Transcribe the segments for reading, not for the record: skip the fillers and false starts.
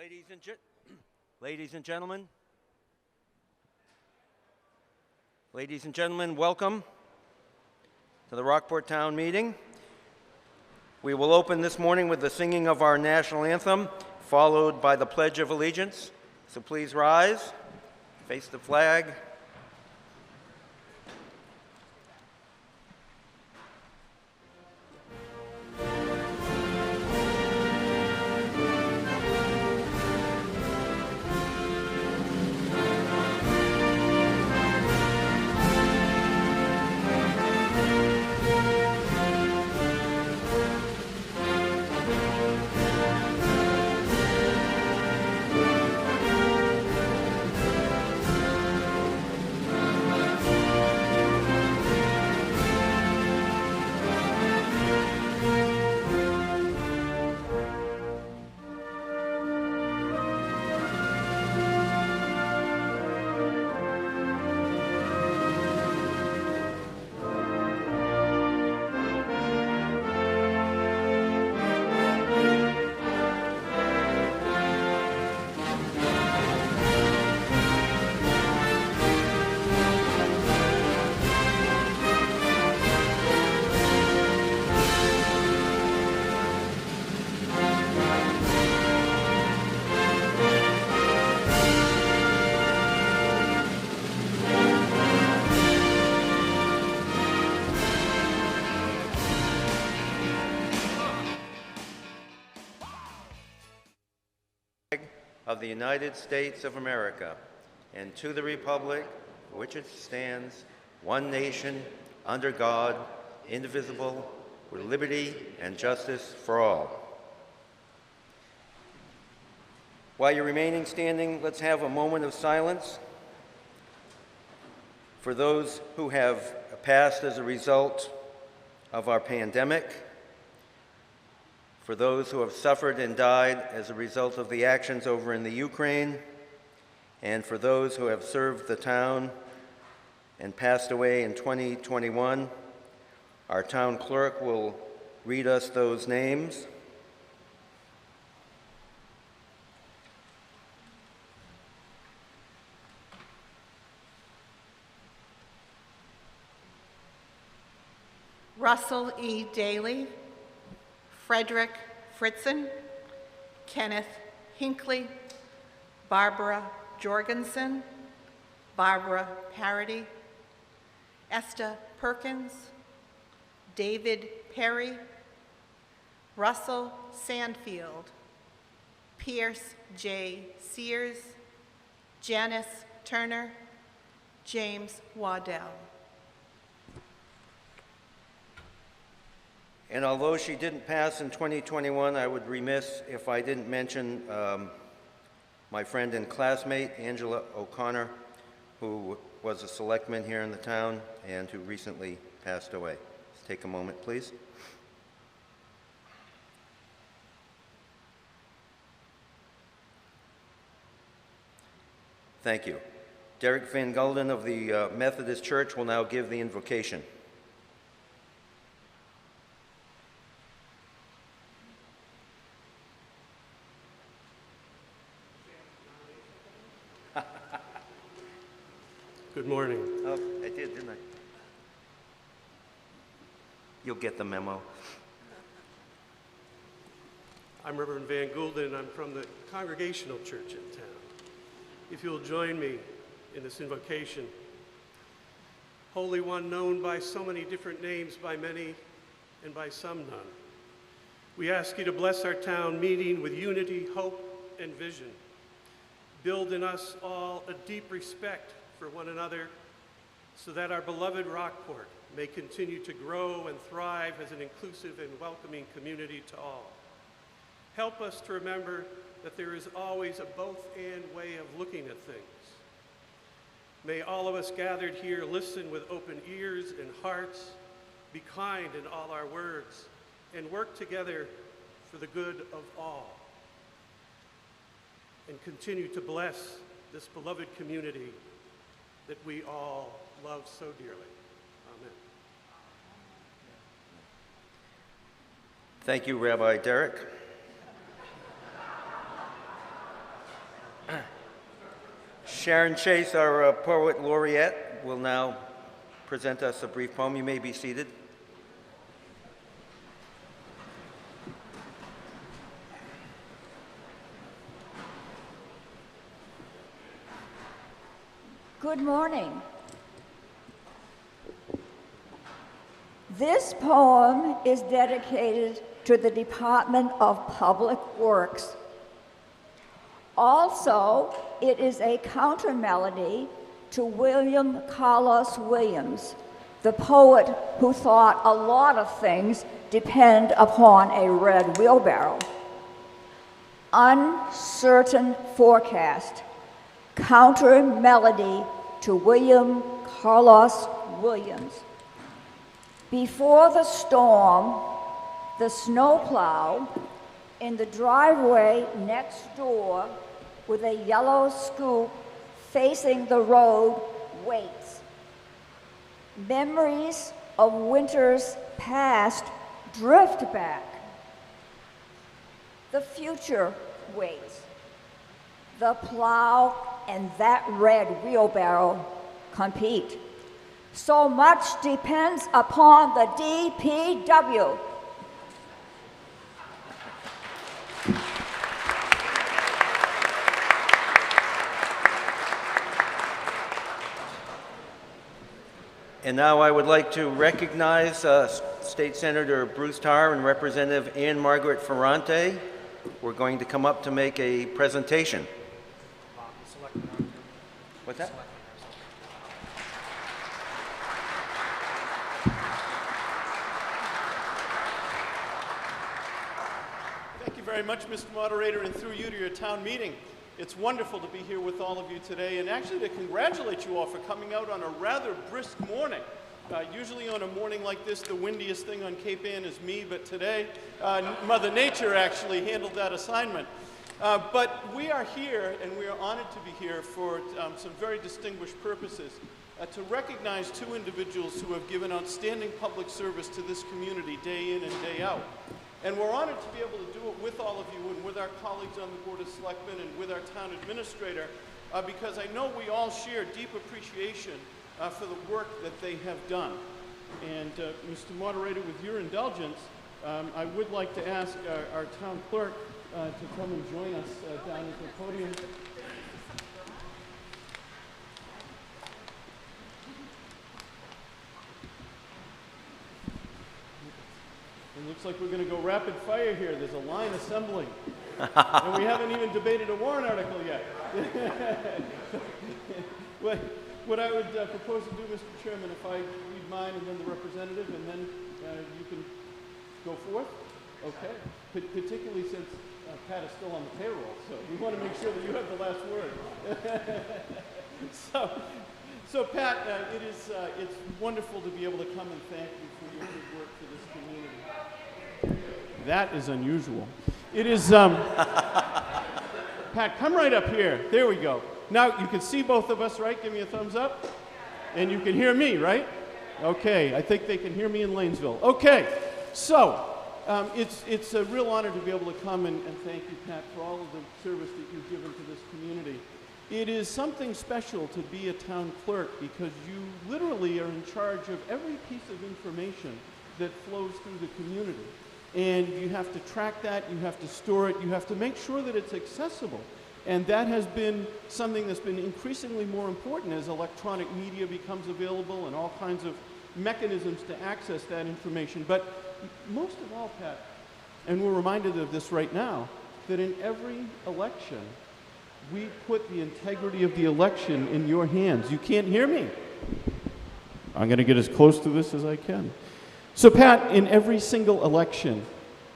Ladies and gentlemen, welcome to the Rockport Town Meeting. We will open this morning with the singing of our national anthem, followed by the Pledge of Allegiance. So please rise, face the flag. Of the United States of America, and to the republic for which it stands, one nation, under God, indivisible, with liberty and justice for all. While you're remaining standing, let's have a moment of silence for those who have passed as a result of our pandemic, for those who have suffered and died as a result of the actions over in the Ukraine, and for those who have served the town and passed away in 2021. Our town clerk will read us those names. Russell E. Daly, Frederick Fritzen, Kenneth Hinckley, Barbara Jorgensen, Barbara Parody, Esther Perkins, David Perry, Russell Sandfield, Pierce J. Sears, Janice Turner, James Waddell. And although she didn't pass in 2021, I would be remiss if I didn't mention my friend and classmate, Angela O'Connor, who was a selectman here in the town and who recently passed away. Let's take a moment, please. Thank you. Derek Van Gulden of the Methodist Church will now give the invocation. Good morning. Oh, I did, didn't I? You'll get the memo. I'm Reverend Van Gulden, and I'm from the Congregational Church in town. If you'll join me in this invocation. Holy One, known by so many different names, by many and by some none, we ask you to bless our town meeting with unity, hope, and vision. Build in us all a deep respect for one another, so that our beloved Rockport may continue to grow and thrive as an inclusive and welcoming community to all. Help us to remember that there is always a both-and way of looking at things. May all of us gathered here listen with open ears and hearts, be kind in all our words, and work together for the good of all, and continue to bless this beloved community that we all love so dearly. Amen. Thank you, Rabbi Derek. Sharon Chase, our poet laureate, will now present us a brief poem. You may be seated. Good morning. This poem is dedicated to the Department of Public Works. Also, it is a counter melody to William Carlos Williams, the poet who thought a lot of things depend upon a red wheelbarrow. Uncertain forecast, counter melody to William Carlos Williams. Before the storm, the snowplow in the driveway next door with a yellow scoop facing the road waits. Memories of winters past drift back. The future waits. The plow and that red wheelbarrow compete. So much depends upon the DPW. And now I would like to recognize State Senator Bruce Tarr and Representative Ann Margaret Ferrante. We're going to come up to make a presentation. What's that? Thank you very much, Mr. Moderator, and through you to your town meeting. It's wonderful to be here with all of you today, and actually to congratulate you all for coming out on a rather brisk morning. Usually on a morning like this, the windiest thing on Cape Ann is me, but today, Mother Nature actually handled that assignment. But we are here, and we are honored to be here for some very distinguished purposes. To recognize two individuals who have given outstanding public service to this community day in and day out. And we're honored to be able to do it with all of you and with our colleagues on the Board of Selectmen and with our town administrator, because I know we all share deep appreciation for the work that they have done. And Mr. Moderator, with your indulgence, I would like to ask our town clerk to come and join us down at the podium. It looks like we're going to go rapid fire here. There's a line assembling. And we haven't even debated a warrant article yet. What I would propose to do, Mr. Chairman, if I read mine and then the representative, and then you can go forth? Okay. Particularly since Pat is still on the payroll, so we want to make sure that you have the last word. So Pat, it's wonderful to be able to come and thank you for your good work for this community. That is unusual. It is, Pat, come right up here. There we go. Now, you can see both of us, right? Give me a thumbs up. And you can hear me, right? Okay, I think they can hear me in Lanesville. Okay, so it's a real honor to be able to come and thank you, Pat, for all of the service that you've given to this community. It is something special to be a town clerk because you literally are in charge of every piece of information that flows through the community. And you have to track that, you have to store it, you have to make sure that it's accessible. And that has been something that's been increasingly more important as electronic media becomes available and all kinds of mechanisms to access that information. But most of all, Pat, and we're reminded of this right now, that in every election, we put the integrity of the election in your hands. You can't hear me. I'm going to get as close to this as I can. So, Pat, in every single election,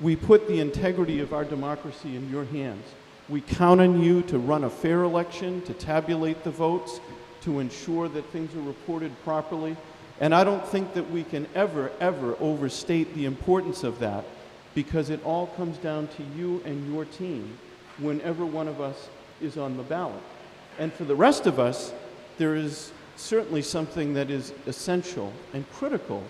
we put the integrity of our democracy in your hands. We count on you to run a fair election, to tabulate the votes, to ensure that things are reported properly. And I don't think that we can ever overstate the importance of that, because it all comes down to you and your team whenever one of us is on the ballot. And for the rest of us, there is certainly something that is essential and critical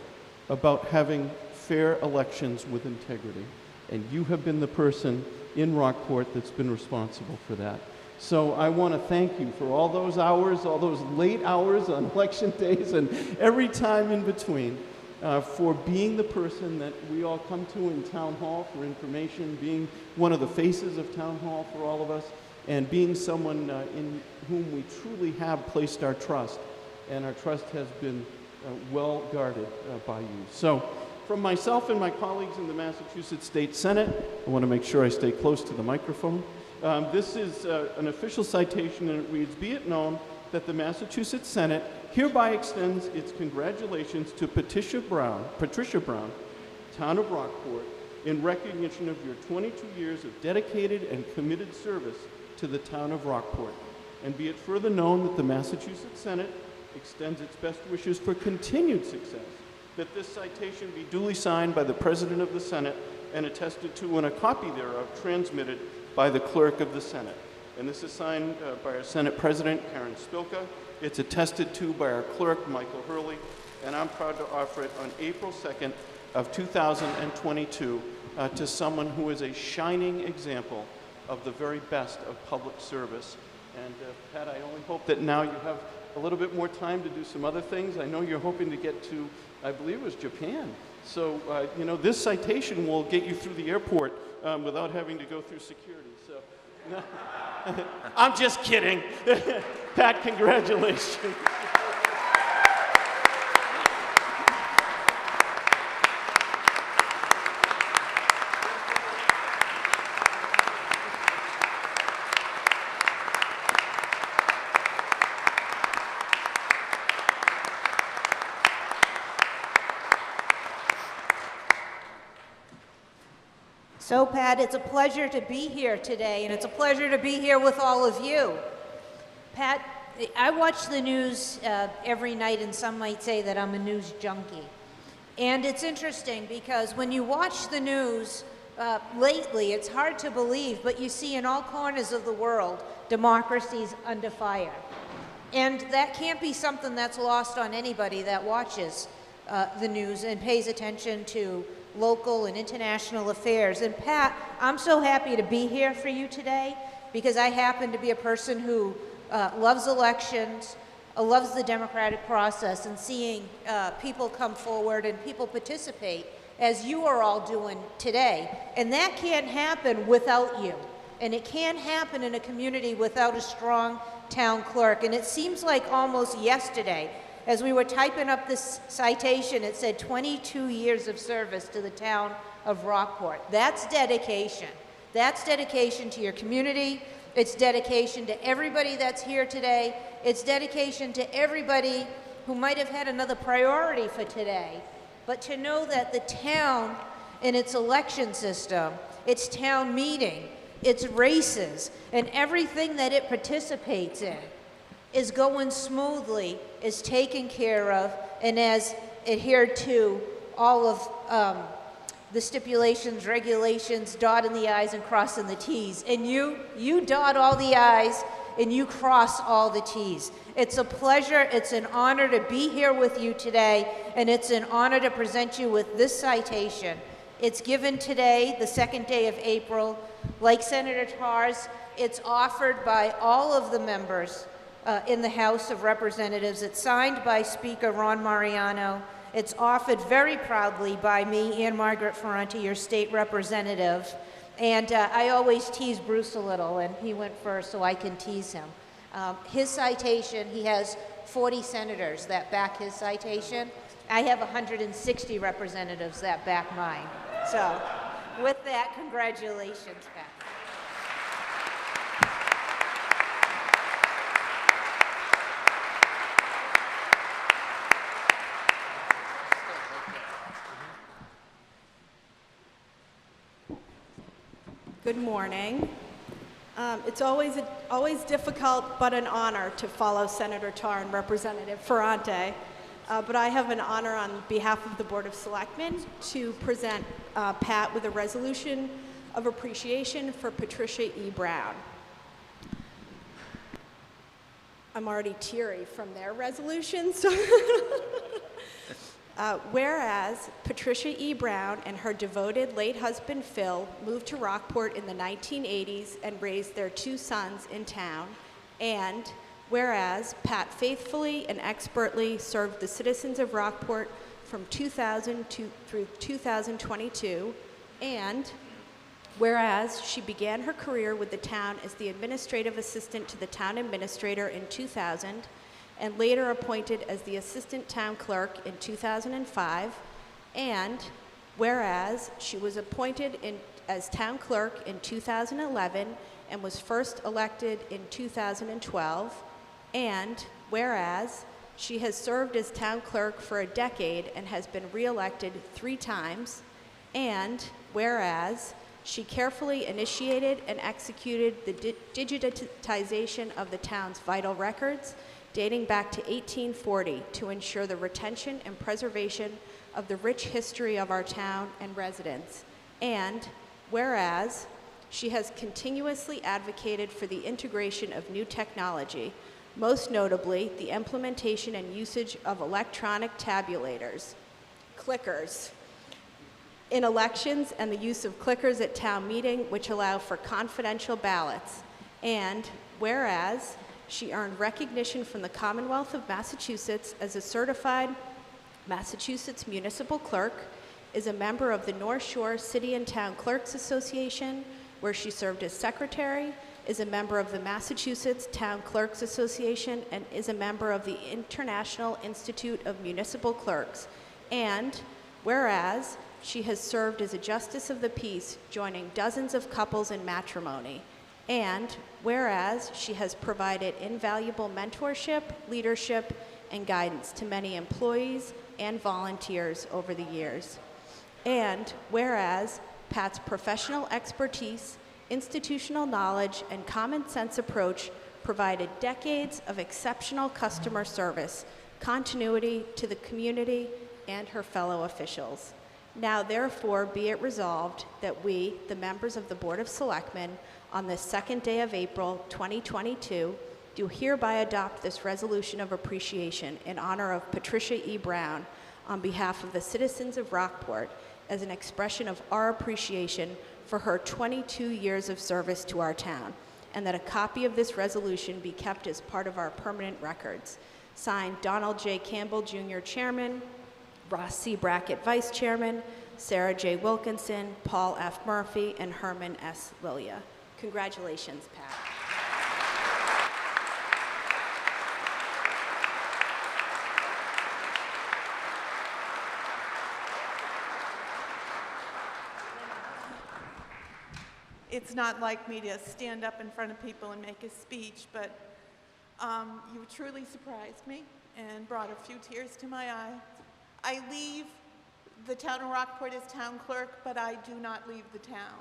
about having fair elections with integrity. And you have been the person in Rockport that's been responsible for that. So I want to thank you for all those hours, all those late hours on election days and every time in between, for being the person that we all come to in Town Hall for information, being one of the faces of Town Hall for all of us, and being someone in whom we truly have placed our trust, and our trust has been well guarded by you. So from myself and my colleagues in the Massachusetts State Senate, I want to make sure I stay close to the microphone. This is an official citation, and it reads, "Be it known that the Massachusetts Senate hereby extends its congratulations to Patricia Brown, Town of Rockport, in recognition of your 22 years of dedicated and committed service to the Town of Rockport. And be it further known that the Massachusetts Senate extends its best wishes for continued success, that this citation be duly signed by the President of the Senate and attested to, and a copy thereof transmitted by the Clerk of the Senate." And this is signed by our Senate President, Karen Spilka. It's attested to by our Clerk, Michael Hurley, and I'm proud to offer it on April 2nd of 2022 to someone who is a shining example of the very best of public service. And Pat, I only hope that now you have a little bit more time to do some other things. I know you're hoping to get to, I believe it was Japan. So, you know, this citation will get you through the airport without having to go through security. So, no. I'm just kidding. Pat, congratulations. So, Pat, it's a pleasure to be here today, and it's a pleasure to be here with all of you. Pat, I watch the news every night, and some might say that I'm a news junkie. And it's interesting because when you watch the news lately, it's hard to believe, but you see in all corners of the world, democracy's under fire. And that can't be something that's lost on anybody that watches the news and pays attention to local and international affairs. And Pat, I'm so happy to be here for you today because I happen to be a person who loves elections, loves the democratic process, and seeing people come forward and people participate as you are all doing today. And that can't happen without you. And it can't happen in a community without a strong town clerk. And it seems like almost yesterday, as we were typing up this citation, it said 22 years of service to the town of Rockport. That's dedication. That's dedication to your community. It's dedication to everybody that's here today. It's dedication to everybody who might have had another priority for today. But to know that the town and its election system, its town meeting, its races, and everything that it participates in is going smoothly, is taken care of, and has adhered to all of the stipulations, regulations, dotting the I's and crossing the T's. And you dot all the I's and you cross all the T's. It's a pleasure, it's an honor to be here with you today, and it's an honor to present you with this citation. It's given today, the second day of April. Like Senator Tarr's, it's offered by all of the members in the House of Representatives. It's signed by Speaker Ron Mariano. It's offered very proudly by me and Margaret Ferranti, your state representative. And I always tease Bruce a little, and he went first, so I can tease him. His citation, he has 40 senators that back his citation. I have 160 representatives that back mine. So with that, congratulations, Pat. Good morning. It's always difficult but an honor to follow Senator Tarr and Representative Ferranti, but I have an honor on behalf of the Board of Selectmen to present Pat with a resolution of appreciation for Patricia E. Brown. I'm already teary from their resolution, so Whereas Patricia E. Brown and her devoted late husband Phil moved to Rockport in the 1980s and raised their 2 sons in town, and whereas Pat faithfully and expertly served the citizens of Rockport from 2000 through 2022, and whereas she began her career with the town as the administrative assistant to the town administrator in 2000, and later appointed as the assistant town clerk in 2005, and whereas she was appointed as town clerk in 2011 and was first elected in 2012, and whereas she has served as town clerk for a decade and has been reelected 3 times, and whereas she carefully initiated and executed the digitization of the town's vital records dating back to 1840 to ensure the retention and preservation of the rich history of our town and residents. And whereas she has continuously advocated for the integration of new technology, most notably the implementation and usage of electronic tabulators, clickers, in elections, and the use of clickers at town meeting, which allow for confidential ballots. And whereas she earned recognition from the Commonwealth of Massachusetts as a certified Massachusetts municipal clerk, is a member of the North Shore City and Town Clerks Association, where she served as secretary, is a member of the Massachusetts Town Clerks Association, and is a member of the International Institute of Municipal Clerks. And whereas she has served as a justice of the peace, joining dozens of couples in matrimony. And whereas she has provided invaluable mentorship, leadership, and guidance to many employees and volunteers over the years. And whereas Pat's professional expertise, institutional knowledge, and common sense approach provided decades of exceptional customer service, continuity to the community and her fellow officials. Now therefore be it resolved that we, the members of the Board of Selectmen, on this 2nd day of April 2022, do hereby adopt this resolution of appreciation in honor of Patricia E. Brown on behalf of the citizens of Rockport as an expression of our appreciation for her 22 years of service to our town, and that a copy of this resolution be kept as part of our permanent records. Signed, Donald J. Campbell, Jr., Chairman, Ross C. Brackett, Vice Chairman, Sarah J. Wilkinson, Paul F. Murphy, and Herman S. Lilia. Congratulations, Pat. It's not like me to stand up in front of people and make a speech, but you truly surprised me and brought a few tears to my eye. I leave the town of Rockport as town clerk, but I do not leave the town.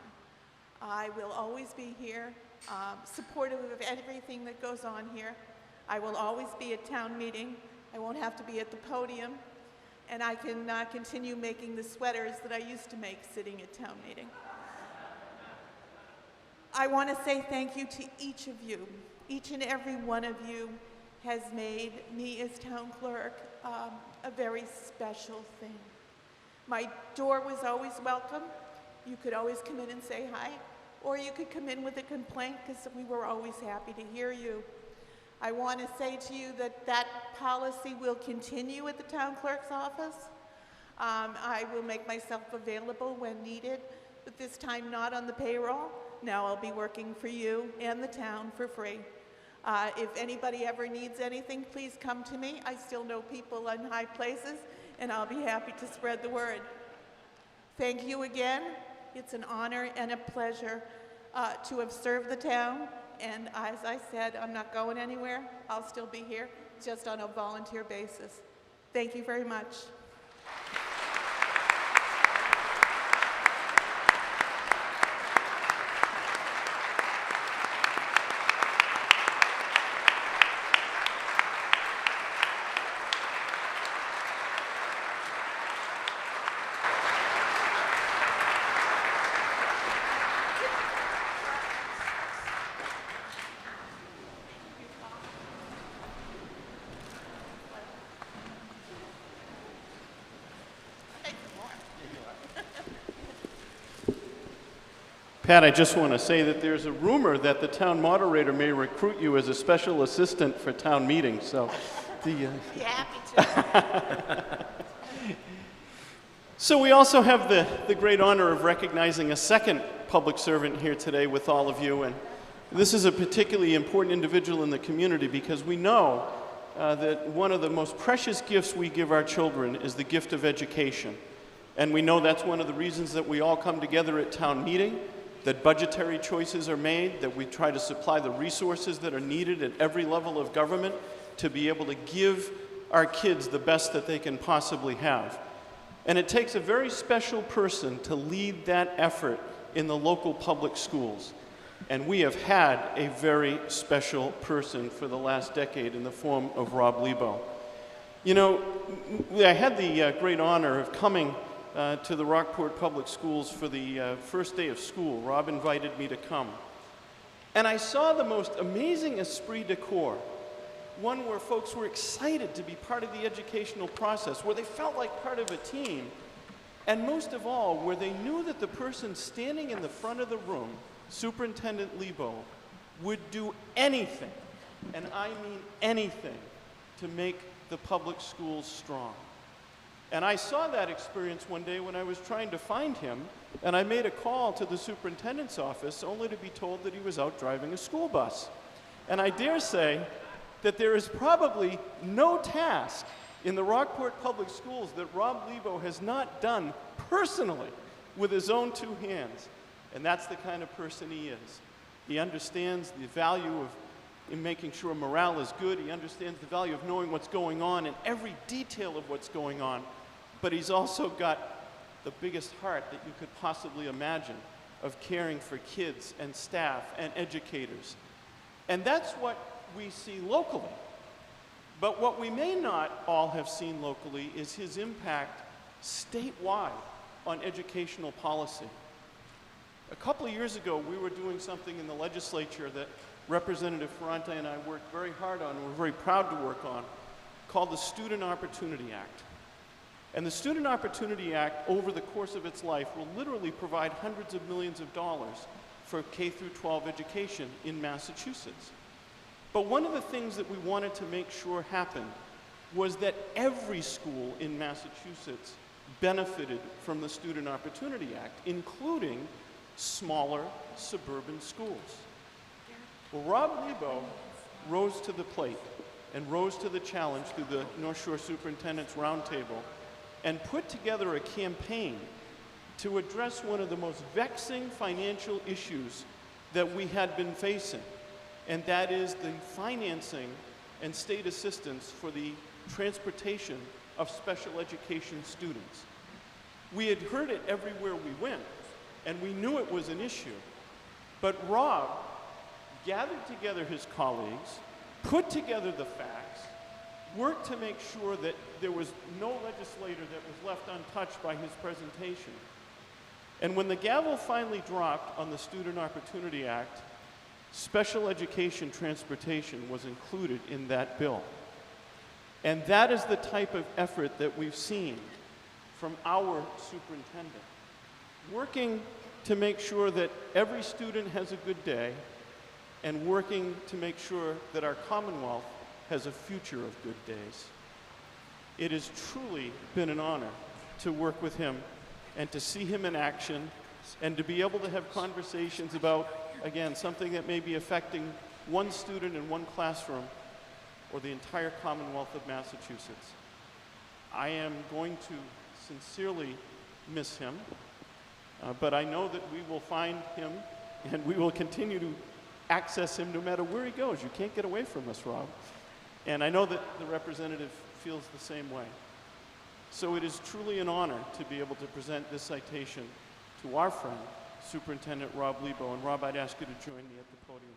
I will always be here, supportive of everything that goes on here. I will always be at town meeting. I won't have to be at the podium, and I can continue making the sweaters that I used to make sitting at town meeting. I want to say thank you to each of you. Each and every one of you has made me as town clerk a very special thing. My door was always welcome. You could always come in and say hi, or you could come in with a complaint, because we were always happy to hear you. I want to say to you that that policy will continue at the town clerk's office. I will make myself available when needed, but this time not on the payroll. Now I'll be working for you and the town for free. If anybody ever needs anything, please come to me. I still know people in high places, and I'll be happy to spread the word. Thank you again. It's an honor and a pleasure to have served the town. And as I said, I'm not going anywhere. I'll still be here, just on a volunteer basis. Thank you very much. Pat, I just want to say that there's a rumor that the town moderator may recruit you as a special assistant for town meetings, so Be happy to. So we also have the great honor of recognizing a second public servant here today with all of you, and this is a particularly important individual in the community because we know that one of the most precious gifts we give our children is the gift of education. And we know that's one of the reasons that we all come together at town meeting, that budgetary choices are made, that we try to supply the resources that are needed at every level of government to be able to give our kids the best that they can possibly have. And it takes a very special person to lead that effort in the local public schools. And we have had a very special person for the last decade in the form of Rob Libo. You know, I had the great honor of coming to the Rockport Public Schools for the first day of school. Rob invited me to come. And I saw the most amazing esprit de corps, one where folks were excited to be part of the educational process, where they felt like part of a team, and most of all, where they knew that the person standing in the front of the room, Superintendent Libo, would do anything, and I mean anything, to make the public schools strong. And I saw that experience one day when I was trying to find him, and I made a call to the superintendent's office only to be told that he was out driving a school bus. And I dare say that there is probably no task in the Rockport Public Schools that Rob Libo has not done personally with his own two hands. And that's the kind of person he is. He understands the value of in making sure morale is good. He understands the value of knowing what's going on and every detail of what's going on. But he's also got the biggest heart that you could possibly imagine of caring for kids and staff and educators. And that's what we see locally. But what we may not all have seen locally is his impact statewide on educational policy. A couple of years ago, we were doing something in the legislature that Representative Ferrante and I worked very hard on, and we're very proud to work on, called the Student Opportunity Act. And the Student Opportunity Act, over the course of its life, will literally provide hundreds of millions of dollars for K through 12 education in Massachusetts. But one of the things that we wanted to make sure happened was that every school in Massachusetts benefited from the Student Opportunity Act, including smaller suburban schools. Well, Rob Libo rose to the plate and rose to the challenge through the North Shore Superintendent's Roundtable and put together a campaign to address one of the most vexing financial issues that we had been facing, and that is the financing and state assistance for the transportation of special education students. We had heard it everywhere we went, and we knew it was an issue. But Rob gathered together his colleagues, put together the facts, worked to make sure that there was no legislator that was left untouched by his presentation. And when the gavel finally dropped on the Student Opportunity Act, special education transportation was included in that bill. And that is the type of effort that we've seen from our superintendent, working to make sure that every student has a good day and working to make sure that our Commonwealth has a future of good days. It has truly been an honor to work with him and to see him in action and to be able to have conversations about, again, something that may be affecting one student in one classroom or the entire Commonwealth of Massachusetts. I am going to sincerely miss him, but I know that we will find him and we will continue to access him no matter where he goes. You can't get away from us, Rob. And I know that the representative feels the same way. So it is truly an honor to be able to present this citation to our friend, Superintendent Rob Libo. And Rob, I'd ask you to join me at the podium.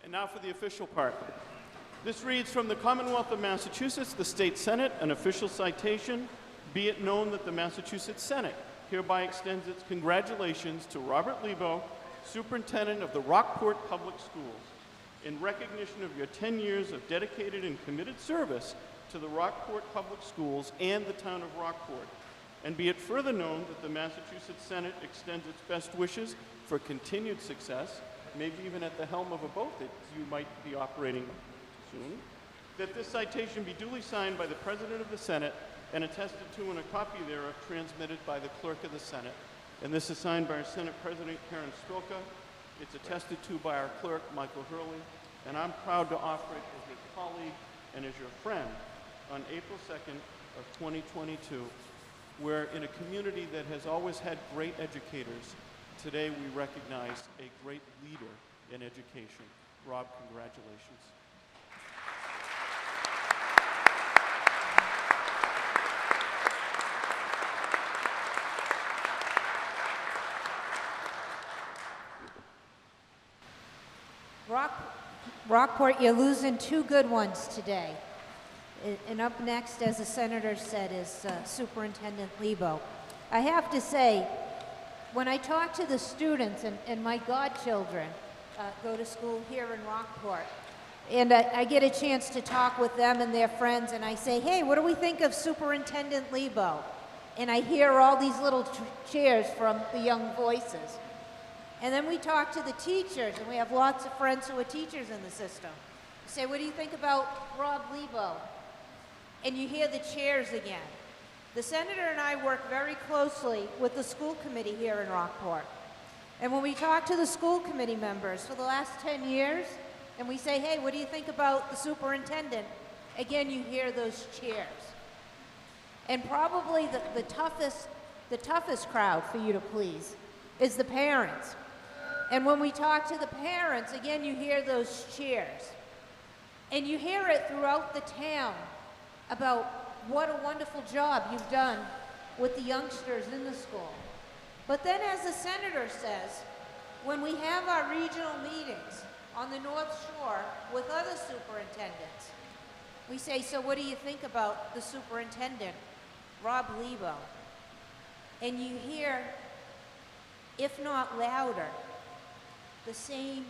Now for the official part. This reads from the Commonwealth of Massachusetts, the State Senate, an official citation. Be it known that the Massachusetts Senate hereby extends its congratulations to Robert Libo, Superintendent of the Rockport Public Schools, in recognition of your 10 years of dedicated and committed service to the Rockport Public Schools and the town of Rockport. And be it further known that the Massachusetts Senate extends its best wishes for continued success, maybe even at the helm of a boat that you might be operating soon, that this citation be duly signed by the President of the Senate and attested to and a copy thereof transmitted by the Clerk of the Senate. And this is signed by our Senate President, Karen Spilka. It's attested to by our Clerk, Michael Hurley. And I'm proud to offer it as your colleague and as your friend on April 2nd of 2022, where in a community that has always had great educators, today we recognize a great leader in education. Rob, congratulations. Rockport, you're losing two good ones today. And up next, as the senator said, is Superintendent Libo. I have to say, when I talk to the students, and my godchildren go to school here in Rockport, and I get a chance to talk with them and their friends, and I say, hey, what do we think of Superintendent Libo? And I hear all these little cheers from the young voices. And then we talk to the teachers, and we have lots of friends who are teachers in the system. We say, what do you think about Rob Libo? And you hear the cheers again. The senator and I work very closely with the school committee here in Rockport. And when we talk to the school committee members for the last 10 years, and we say, hey, what do you think about the superintendent? Again, you hear those cheers. And probably the toughest crowd for you to please is the parents. And when we talk to the parents, again, you hear those cheers. And you hear it throughout the town about what a wonderful job you've done with the youngsters in the school. But then, as the senator says, when we have our regional meetings on the North Shore with other superintendents, we say, so what do you think about the superintendent, Rob Libo? And you hear, if not louder, the same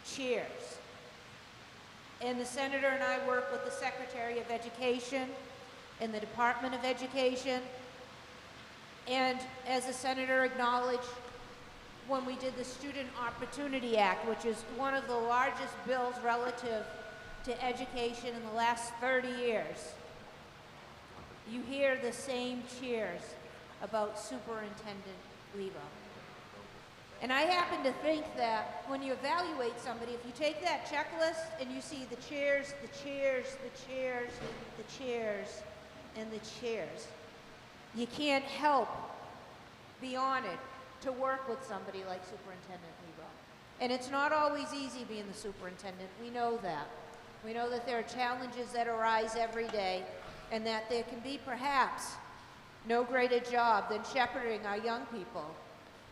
cheers. And the senator and I work with the Secretary of Education and the Department of Education. And as the senator acknowledged, when we did the Student Opportunity Act, which is one of the largest bills relative to education in the last 30 years, you hear the same cheers about Superintendent Libo. And I happen to think that when you evaluate somebody, if you take that checklist and you see the cheers, the cheers, the cheers, the cheers, and the cheers, you can't help be honored to work with somebody like Superintendent Libo. And it's not always easy being the superintendent. We know that. We know that there are challenges that arise every day, and that there can be perhaps no greater job than shepherding our young people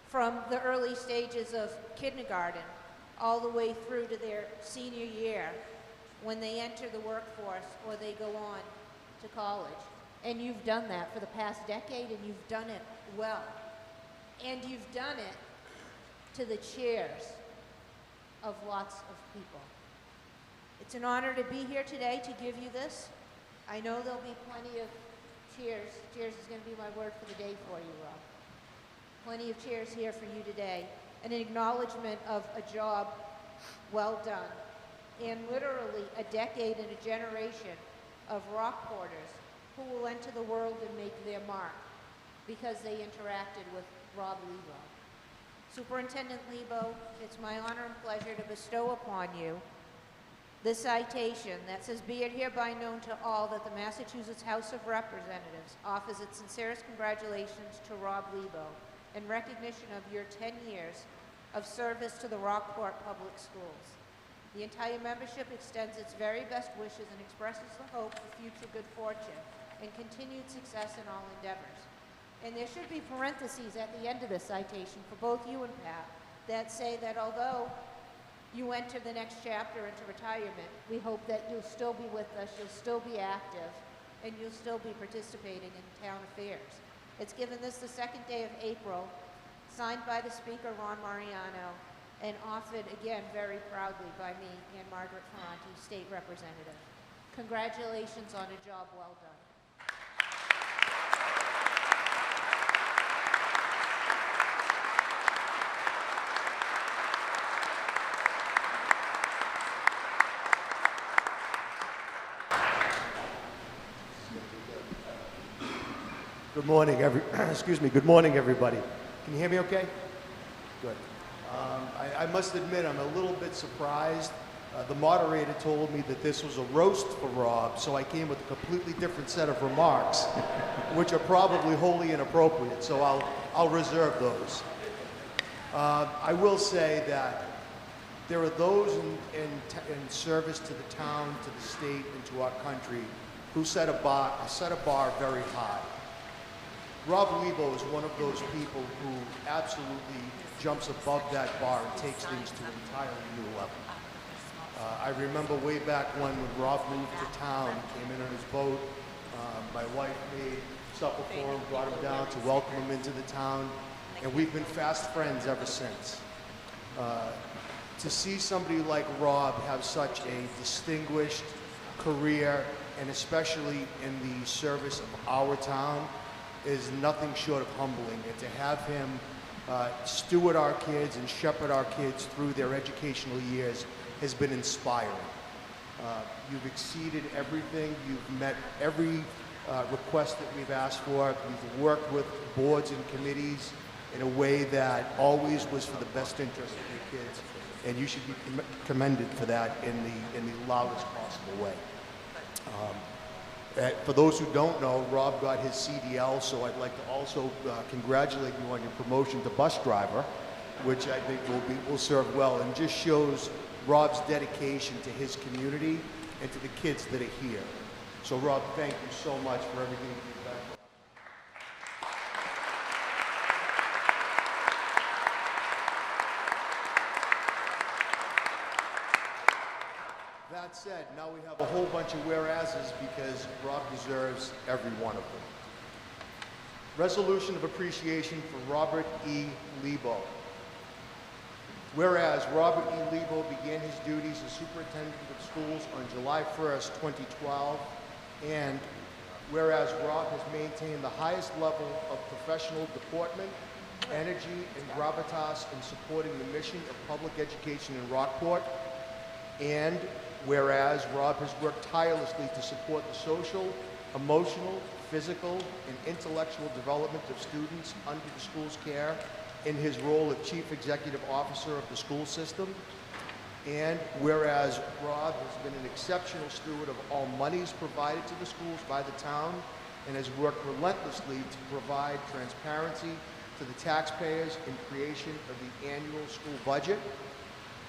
from the early stages of kindergarten all the way through to their senior year when they enter the workforce or they go on to college. And you've done that for the past decade, and you've done it well. And you've done it to the cheers of lots of people. It's an honor to be here today to give you this. I know there'll be plenty of cheers. Cheers is going to be my word for the day for you, Rob. Plenty of cheers here for you today, and an acknowledgement of a job well done, and literally a decade and a generation of Rockporters who will enter the world and make their mark because they interacted with Rob Libo. Superintendent Libo, it's my honor and pleasure to bestow upon you this citation that says, be it hereby known to all that the Massachusetts House of Representatives offers its sincerest congratulations to Rob Libo in recognition of your 10 years of service to the Rockport Public Schools. The entire membership extends its very best wishes and expresses the hope for future good fortune and continued success in all endeavors. And there should be parentheses at the end of this citation for both you and Pat that say that although you enter the next chapter into retirement. We hope that you'll still be with us, you'll still be active, and you'll still be participating in town affairs. It's given this the second day of April, signed by the Speaker, Ron Mariano, and offered again very proudly by me and Margaret Ferranti, State Representative. Congratulations on a job well done. Good morning, Good morning, everybody. Can you hear me okay? Good. I must admit, I'm a little bit surprised. The moderator told me that this was a roast for Rob, so I came with a completely different set of remarks, which are probably wholly inappropriate, so I'll reserve those. I will say that there are those in service to the town, to the state, and to our country who set a bar very high. Rob Libo is one of those people who absolutely jumps above that bar and takes things to an entirely new level. I remember way back when Rob moved to town, came in on his boat, my wife made supper for him, brought him down to welcome him into the town, and we've been fast friends ever since. To see somebody like Rob have such a distinguished career, and especially in the service of our town, is nothing short of humbling. And to have him steward our kids and shepherd our kids through their educational years has been inspiring. You've exceeded everything. You've met every request that we've asked for. You've worked with boards and committees in a way that always was for the best interest of your kids. And you should be commended for that in the loudest possible way. For those who don't know, Rob got his CDL, so I'd like to also congratulate you on your promotion to bus driver, which I think will serve well and just shows Rob's dedication to his community and to the kids that are here. So Rob, thank you so much for everything you've done. That said, now we have a whole bunch of whereases because Rob deserves every one of them. Resolution of appreciation for Robert E. Libo. Whereas Robert E. Libo began his duties as superintendent of schools on July 1st, 2012, and whereas Rob has maintained the highest level of professional deportment, energy, and gravitas in supporting the mission of public education in Rockport, and whereas Rob has worked tirelessly to support the social, emotional, physical, and intellectual development of students under the school's care in his role of Chief Executive Officer of the school system, and whereas Rob has been an exceptional steward of all monies provided to the schools by the town and has worked relentlessly to provide transparency to the taxpayers in creation of the annual school budget,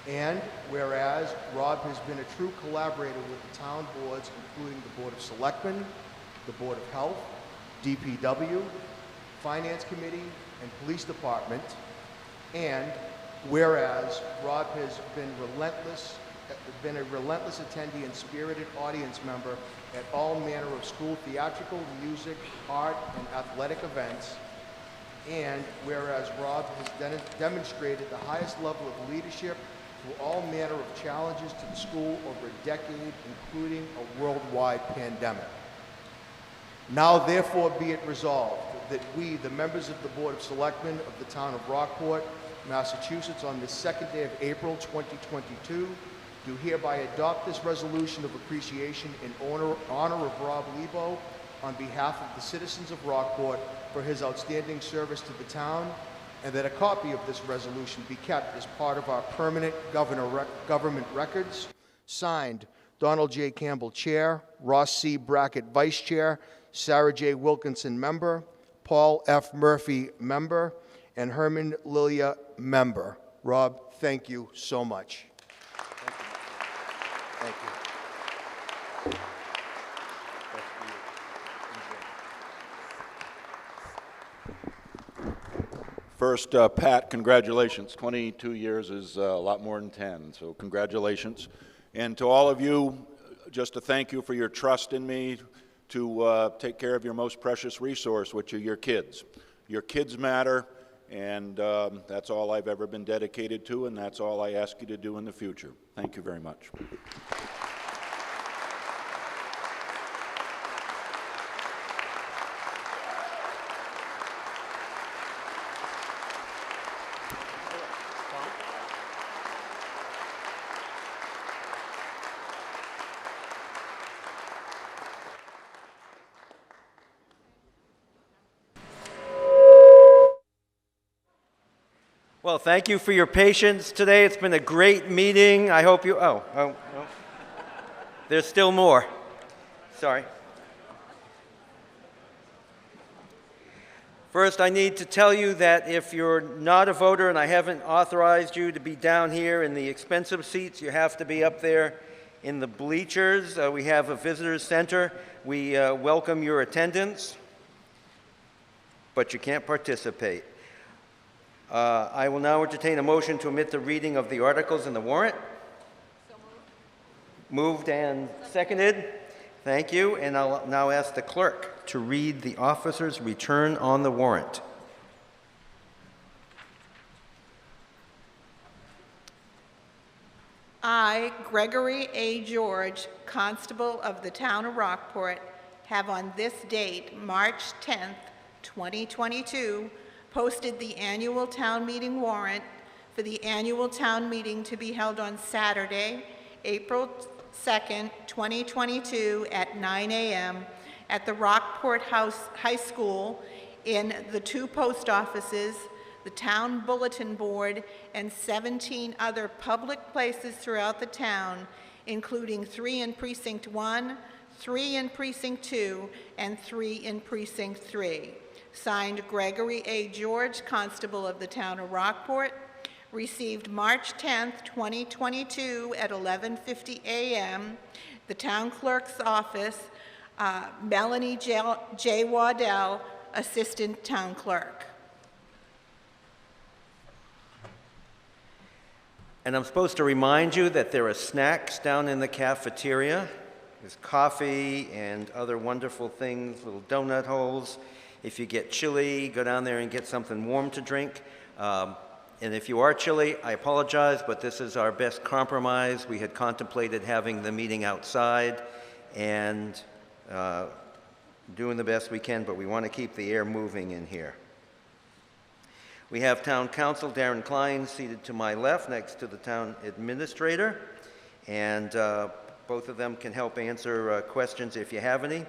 and whereas Rob has been a true collaborator with the town boards, including the Board of Selectmen, the Board of Health, DPW, Finance Committee, and Police Department, and whereas Rob has been a relentless attendee and spirited audience member at all manner of school theatrical, music, art, and athletic events, and whereas Rob has demonstrated the highest level of leadership through all manner of challenges to the school over a decade, including a worldwide pandemic. Now therefore be it resolved that we, the members of the Board of Selectmen of the town of Rockport, Massachusetts, on this second day of April 2022, do hereby adopt this resolution of appreciation in honor of Rob Libo on behalf of the citizens of Rockport for his outstanding service to the town, and that a copy of this resolution be kept as part of our permanent government records. Signed, Donald J. Campbell, Chair, Ross C. Brackett, Vice Chair, Sarah J. Wilkinson, Member, Paul F. Murphy, Member, and Herman Lilia, Member. Rob, thank you so much. Thank you. First, Pat, congratulations. 22 years is a lot more than 10, so congratulations. And to all of you, just to thank you for your trust in me to take care of your most precious resource, which are your kids. Your kids matter, and that's all I've ever been dedicated to, and that's all I ask you to do in the future. Thank you very much. Well, thank you for your patience today. It's been a great meeting. I hope you, there's still more. Sorry. First, I need to tell you that if you're not a voter and I haven't authorized you to be down here in the expensive seats, you have to be up there in the bleachers. We have a visitors center. We welcome your attendance, but you can't participate. I will now entertain a motion to omit the reading of the articles in the warrant. So moved and seconded. Thank you. And I'll now ask the clerk to read the officer's return on the warrant. I, Gregory A. George, Constable of the Town of Rockport, have on this date, March 10th, 2022, posted the annual town meeting warrant for the annual town meeting to be held on Saturday, April 2nd, 2022 at 9 a.m. at the Rockport High School in the 2 post offices, the town bulletin board, and 17 other public places throughout the town, including 3 in Precinct 1, 3 in Precinct 2, and 3 in Precinct 3. Signed, Gregory A. George, Constable of the Town of Rockport. Received March 10th, 2022 at 11:50 a.m. The Town Clerk's Office, Melanie J. Waddell, Assistant Town Clerk. And I'm supposed to remind you that there are snacks down in the cafeteria. There's coffee and other wonderful things, little donut holes. If you get chilly, go down there and get something warm to drink. And if you are chilly, I apologize, but this is our best compromise. We had contemplated having the meeting outside and doing the best we can, but we want to keep the air moving in here. We have Town Council Darren Klein seated to my left next to the Town Administrator, and both of them can help answer questions if you have any.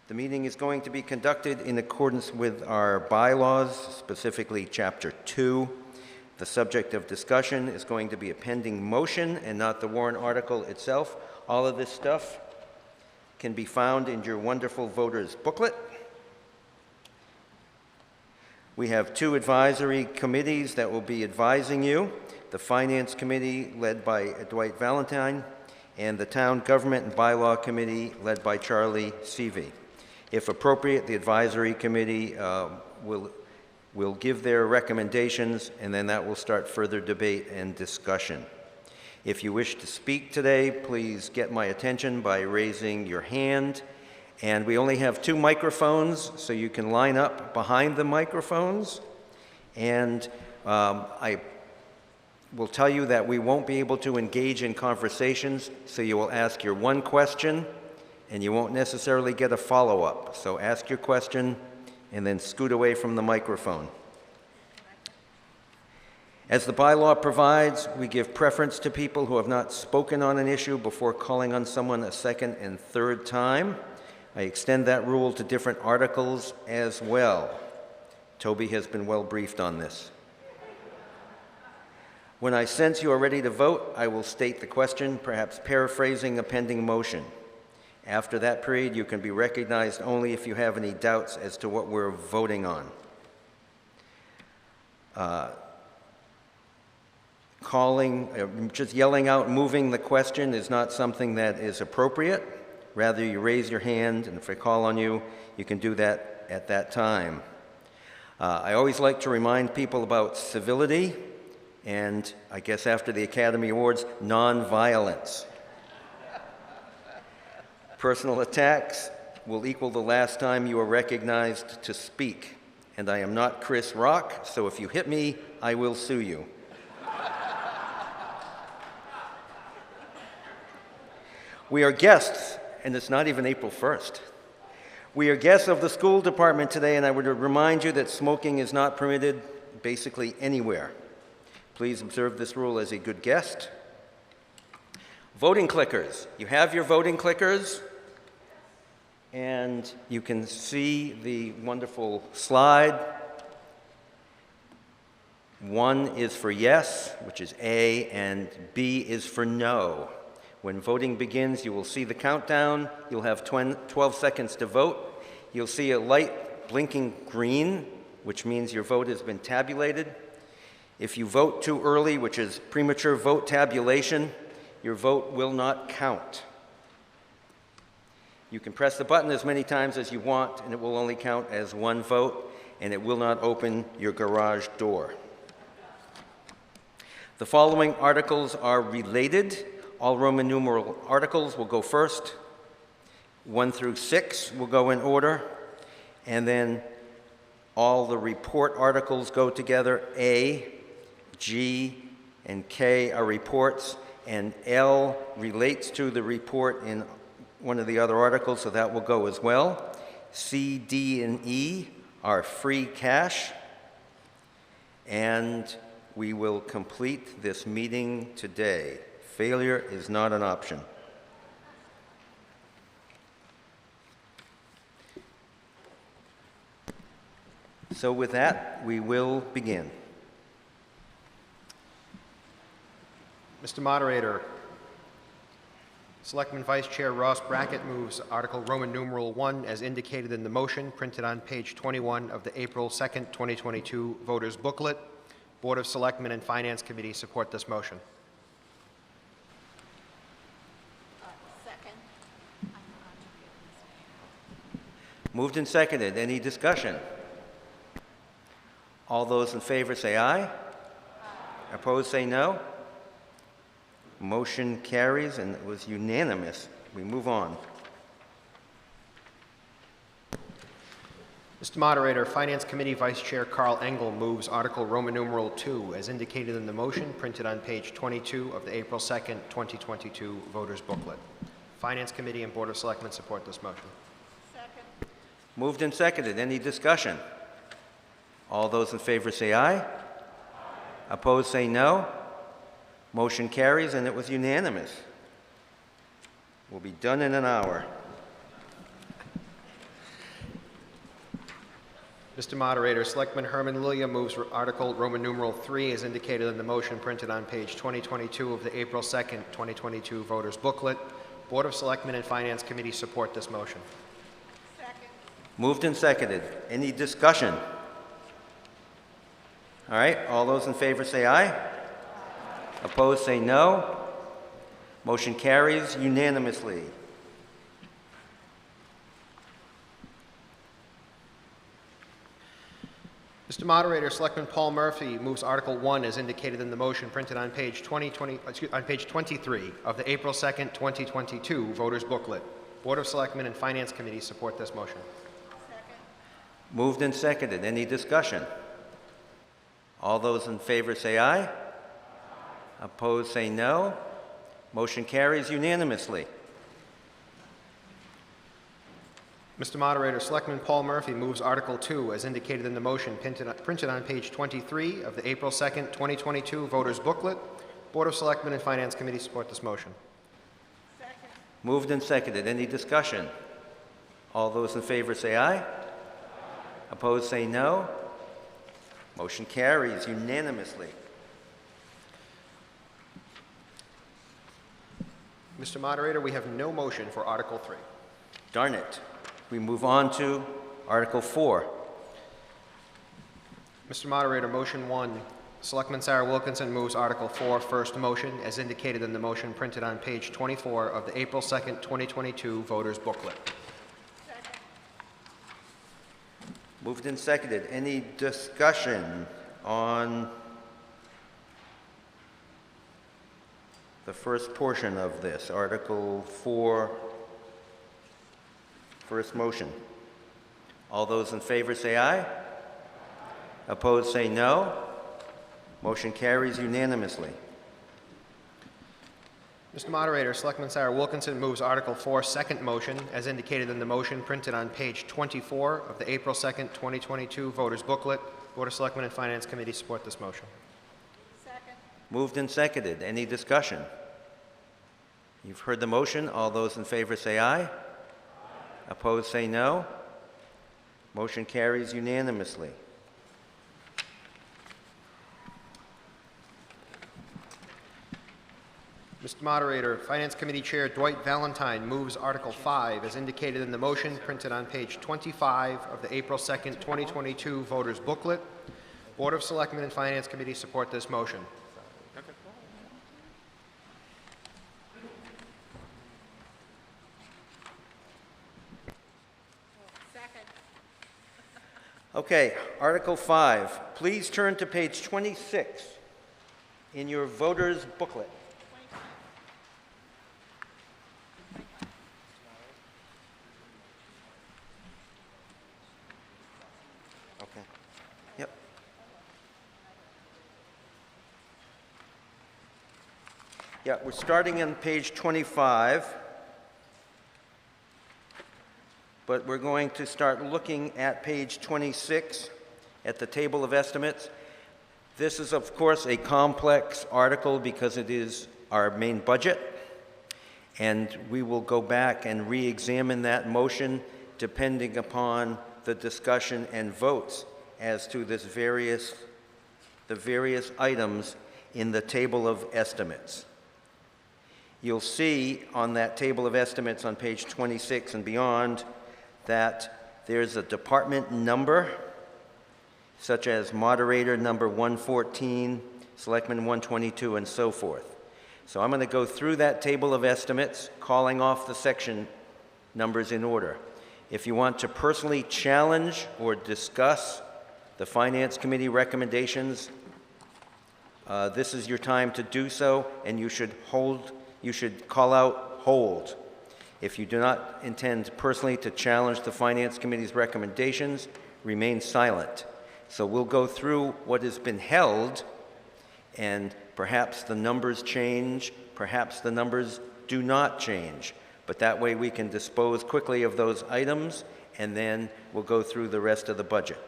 The meeting is going to be conducted in accordance with our bylaws, specifically Chapter 2. The subject of discussion is going to be a pending motion and not the warrant article itself. All of this stuff can be found in your wonderful voters booklet. We have 2 advisory committees that will be advising you. The Finance Committee, led by Dwight Valentine, and the Town Government and Bylaw Committee, led by Charlie Seavey. If appropriate, the advisory committee will give their recommendations, and then that will start further debate and discussion. If you wish to speak today, please get my attention by raising your hand. And we only have 2 microphones, so you can line up behind the microphones. And I will tell you that we won't be able to engage in conversations, so you will ask your one question, and you won't necessarily get a follow-up. So ask your question and then scoot away from the microphone. As the bylaw provides, we give preference to people who have not spoken on an issue before calling on someone a second and third time. I extend that rule to different articles as well. Toby has been well briefed on this. When I sense you are ready to vote, I will state the question, perhaps paraphrasing a pending motion. After that period, you can be recognized only if you have any doubts as to what we're voting on. Just yelling out, moving the question is not something that is appropriate. Rather, you raise your hand, and if I call on you, you can do that at that time. I always like to remind people about civility and, I guess after the Academy Awards, non-violence. Personal attacks will equal the last time you were recognized to speak. And I am not Chris Rock, so if you hit me, I will sue you. We are guests, and it's not even April 1st. We are guests of the school department today, and I would remind you that smoking is not permitted basically anywhere. Please observe this rule as a good guest. Voting clickers. You have your voting clickers, and you can see the wonderful slide. 1 is for yes, which is A, and B is for no. When voting begins, you will see the countdown. You'll have 12 seconds to vote. You'll see a light blinking green, which means your vote has been tabulated. If you vote too early, which is premature vote tabulation, your vote will not count. You can press the button as many times as you want, and it will only count as one vote, and it will not open your garage door. The following articles are related. All Roman numeral articles will go first. 1 through 6 will go in order. And then all the report articles go together. A, G, and K are reports. And L relates to the report in one of the other articles, so that will go as well. C, D, and E are free cash. And we will complete this meeting today. Failure is not an option. So with that, we will begin. Mr. Moderator, Selectman Vice Chair Ross Brackett moves Article Roman numeral 1 as indicated in the motion printed on page 21 of the April 2nd, 2022 voters booklet. Board of Selectmen and Finance Committee support this motion. Moved and seconded. Any discussion? All those in favor say aye. Aye. Opposed say no. Motion carries, and it was unanimous. We move on. Mr. Moderator, Finance Committee Vice Chair Carl Engel moves Article Roman numeral 2 as indicated in the motion printed on page 22 of the April 2nd, 2022 voters booklet. Finance Committee and Board of Selectmen support this motion. Moved and seconded. Any discussion? All those in favor say aye. Aye. Opposed say no. Motion carries, and it was unanimous. We'll be done in an hour. Mr. Moderator, Selectman Herman Lilia moves Article Roman numeral 3 as indicated in the motion printed on page 2022 of the April 2nd, 2022 voters booklet. Board of Selectmen and Finance Committee support this motion. Moved and seconded. Any discussion? All right, all those in favor say aye. Opposed say no. Motion carries unanimously. Mr. Moderator, Selectman Paul Murphy moves Article 1 as indicated in the motion printed on page 23 of the April 2nd, 2022 voters booklet. Board of Selectmen and Finance Committee support this motion. Moved and seconded. Any discussion? All those in favor say aye. Opposed say no. Motion carries unanimously. Mr. Moderator, Selectman Paul Murphy moves Article 2 as indicated in the motion printed on page 23 of the April 2nd, 2022 voters booklet. Board of Selectmen and Finance Committee support this motion. Moved and seconded. Any discussion? All those in favor say aye. Opposed say no. Motion carries unanimously. Mr. Moderator, we have no motion for Article 3. Darn it. We move on to Article 4. Mr. Moderator, motion 1. Selectman Sarah Wilkinson moves Article 4, first motion, as indicated in the motion printed on page 24 of the April 2nd, 2022 voters booklet. Moved and seconded. Any discussion on the first portion of this, Article 4, first motion? All those in favor say aye. Opposed say no. Motion carries unanimously. Mr. Moderator, Selectman Sarah Wilkinson moves Article 4, second motion, as indicated in the motion printed on page 24 of the April 2nd, 2022 Voters Booklet. Board of Selectmen and Finance Committee support this motion. Moved and seconded. Any discussion? You've heard the motion. All those in favor say aye. Opposed say no. Motion carries unanimously. Mr. Moderator, Finance Committee Chair Dwight Valentine moves Article 5 as indicated in the motion printed on page 25 of the April 2nd, 2022 Voters Booklet. Board of Selectmen and Finance Committee support this motion. Okay, Article 5. Please turn to page 26 in your voters' booklet. Okay. Yep. Yeah, we're starting on page 25. But we're going to start looking at page 26 at the table of estimates. This is, of course, a complex article because it is our main budget, and we will go back and re-examine that motion depending upon the discussion and votes as to the various items in the table of estimates. You'll see on that table of estimates on page 26 and beyond that there's a department number, such as moderator number 114, selectman 122, and so forth. So I'm going to go through that table of estimates, calling off the section numbers in order. If you want to personally challenge or discuss the Finance Committee recommendations, this is your time to do so, and you should call out hold. If you do not intend personally to challenge the Finance Committee's recommendations, remain silent. So we'll go through what has been held, and perhaps the numbers change, perhaps the numbers do not change. But that way we can dispose quickly of those items, and then we'll go through the rest of the budget.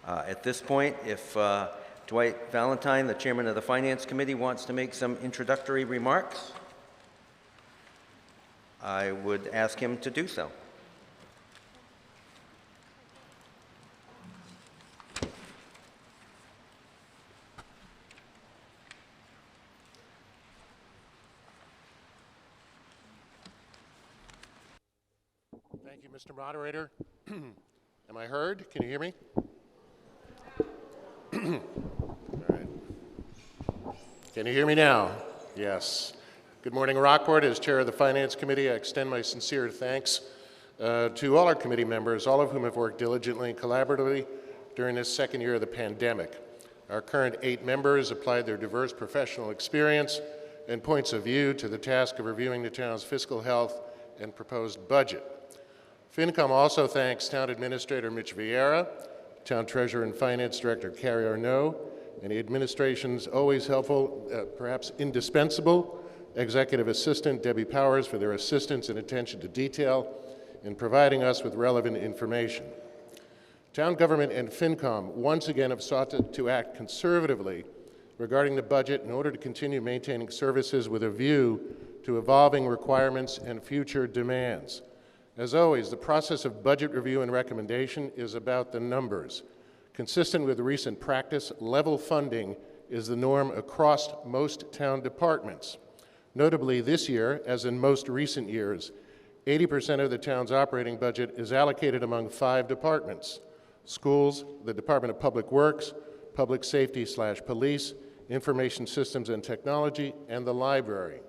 At this point, if Dwight Valentine, the chairman of the Finance Committee, wants to make some introductory remarks, I would ask him to do so. Thank you, Mr. Moderator. Am I heard? Can you hear me? All right. Can you hear me now? Yes. Good morning, Rockport. As chair of the Finance Committee, I extend my sincere thanks to all our committee members, all of whom have worked diligently and collaboratively during this second year of the pandemic. Our current 8 members applied their diverse professional experience and points of view to the task of reviewing the town's fiscal health and proposed budget. FinCom also thanks Town Administrator Mitch Vieira, Town Treasurer and Finance Director Carrie Arnaud, and the administration's always helpful, perhaps indispensable, Executive Assistant Debbie Powers for their assistance and attention to detail in providing us with relevant information. Town government and FinCom once again have sought to act conservatively regarding the budget in order to continue maintaining services with a view to evolving requirements and future demands. As always, the process of budget review and recommendation is about the numbers. Consistent with recent practice, level funding is the norm across most town departments. Notably this year, as in most recent years, 80% of the town's operating budget is allocated among 5 departments: schools, the Department of Public Works, Public Safety/Police, Information Systems and Technology, and the library.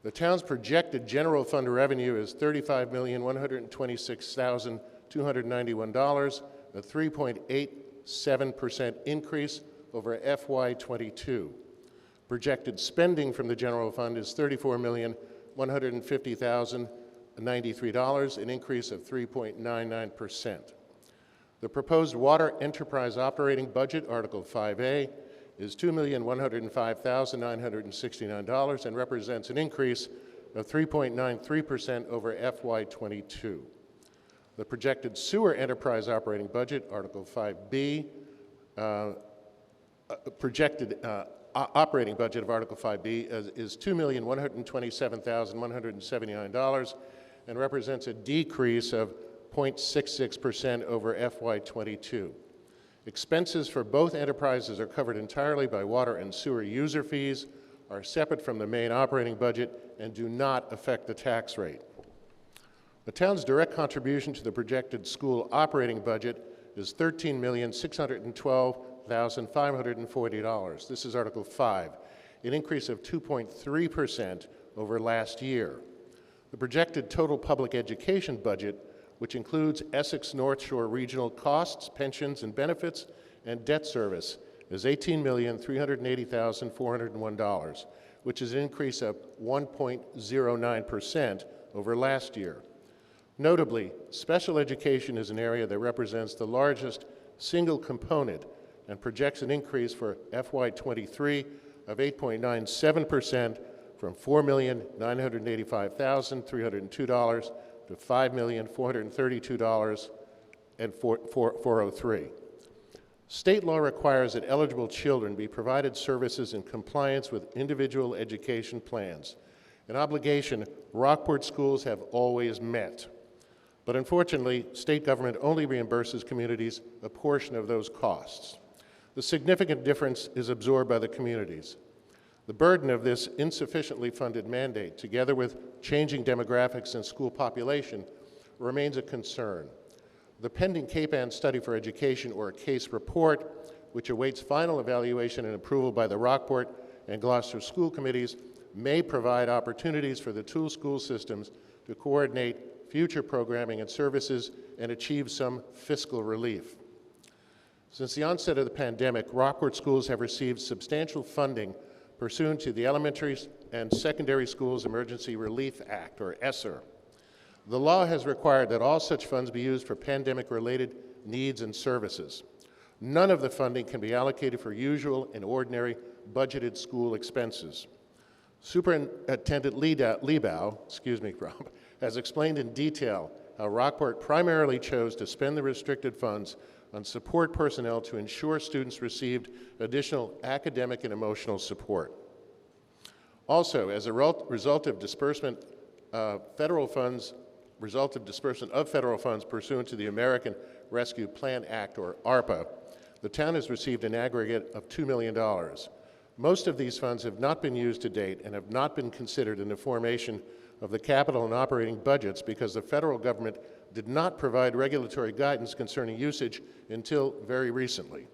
The town's projected general fund revenue is $35,126,200 $291, a 3.87% increase over FY22. Projected spending from the general fund is $34,150,093, an increase of 3.99%. The proposed water enterprise operating budget, Article 5A, is $2,105,969 and represents an increase of 3.93% over FY22. The projected sewer enterprise operating budget, Article 5B, operating budget of Article 5B is $2,127,179 and represents a decrease of 0.66% over FY22. Expenses for both enterprises are covered entirely by water and sewer user fees, are separate from the main operating budget, and do not affect the tax rate. The town's direct contribution to the projected school operating budget is $13,612,540. This is Article 5, an increase of 2.3% over last year. The projected total public education budget, which includes Essex North Shore regional costs, pensions and benefits, and debt service, is $18,380,401, which is an increase of 1.09% over last year. Notably, special education is an area that represents the largest single component and projects an increase for FY23 of 8.97% from $4,985,302 to $5,432,403. State law requires that eligible children be provided services in compliance with individual education plans, an obligation Rockport schools have always met. But unfortunately, state government only reimburses communities a portion of those costs. The significant difference is absorbed by the communities. The burden of this insufficiently funded mandate, together with changing demographics and school population, remains a concern. The pending Cape Ann Study for Education, or CASE report, which awaits final evaluation and approval by the Rockport and Gloucester school committees, may provide opportunities for the two school systems to coordinate future programming and services and achieve some fiscal relief. Since the onset of the pandemic, Rockport schools have received substantial funding pursuant to the Elementary and Secondary Schools Emergency Relief Act, or ESSER. The law has required that all such funds be used for pandemic-related needs and services. None of the funding can be allocated for usual and ordinary budgeted school expenses. Superintendent Libo, Rob, has explained in detail how Rockport primarily chose to spend the restricted funds on support personnel to ensure students received additional academic and emotional support. Also, as a result of disbursement of federal funds pursuant to the American Rescue Plan Act, or ARPA, the town has received an aggregate of $2 million. Most of these funds have not been used to date and have not been considered in the formation of the capital and operating budgets because the federal government did not provide regulatory guidance concerning usage until very recently.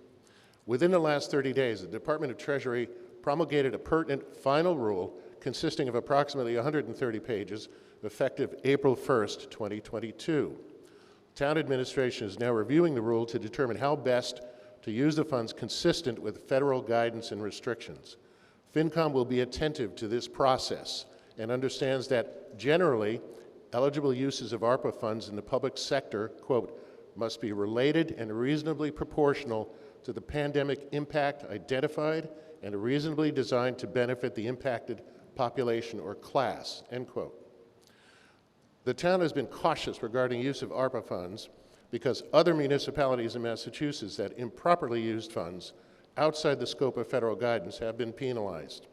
Within the last 30 days, the Department of Treasury promulgated a pertinent final rule consisting of approximately 130 pages, effective April 1st, 2022. Town administration is now reviewing the rule to determine how best to use the funds consistent with federal guidance and restrictions. FinCom will be attentive to this process and understands that generally, eligible uses of ARPA funds in the public sector, quote, must be related and reasonably proportional to the pandemic impact identified and reasonably designed to benefit the impacted population or class, end quote. The town has been cautious regarding use of ARPA funds because other municipalities in Massachusetts that improperly used funds outside the scope of federal guidance have been penalized.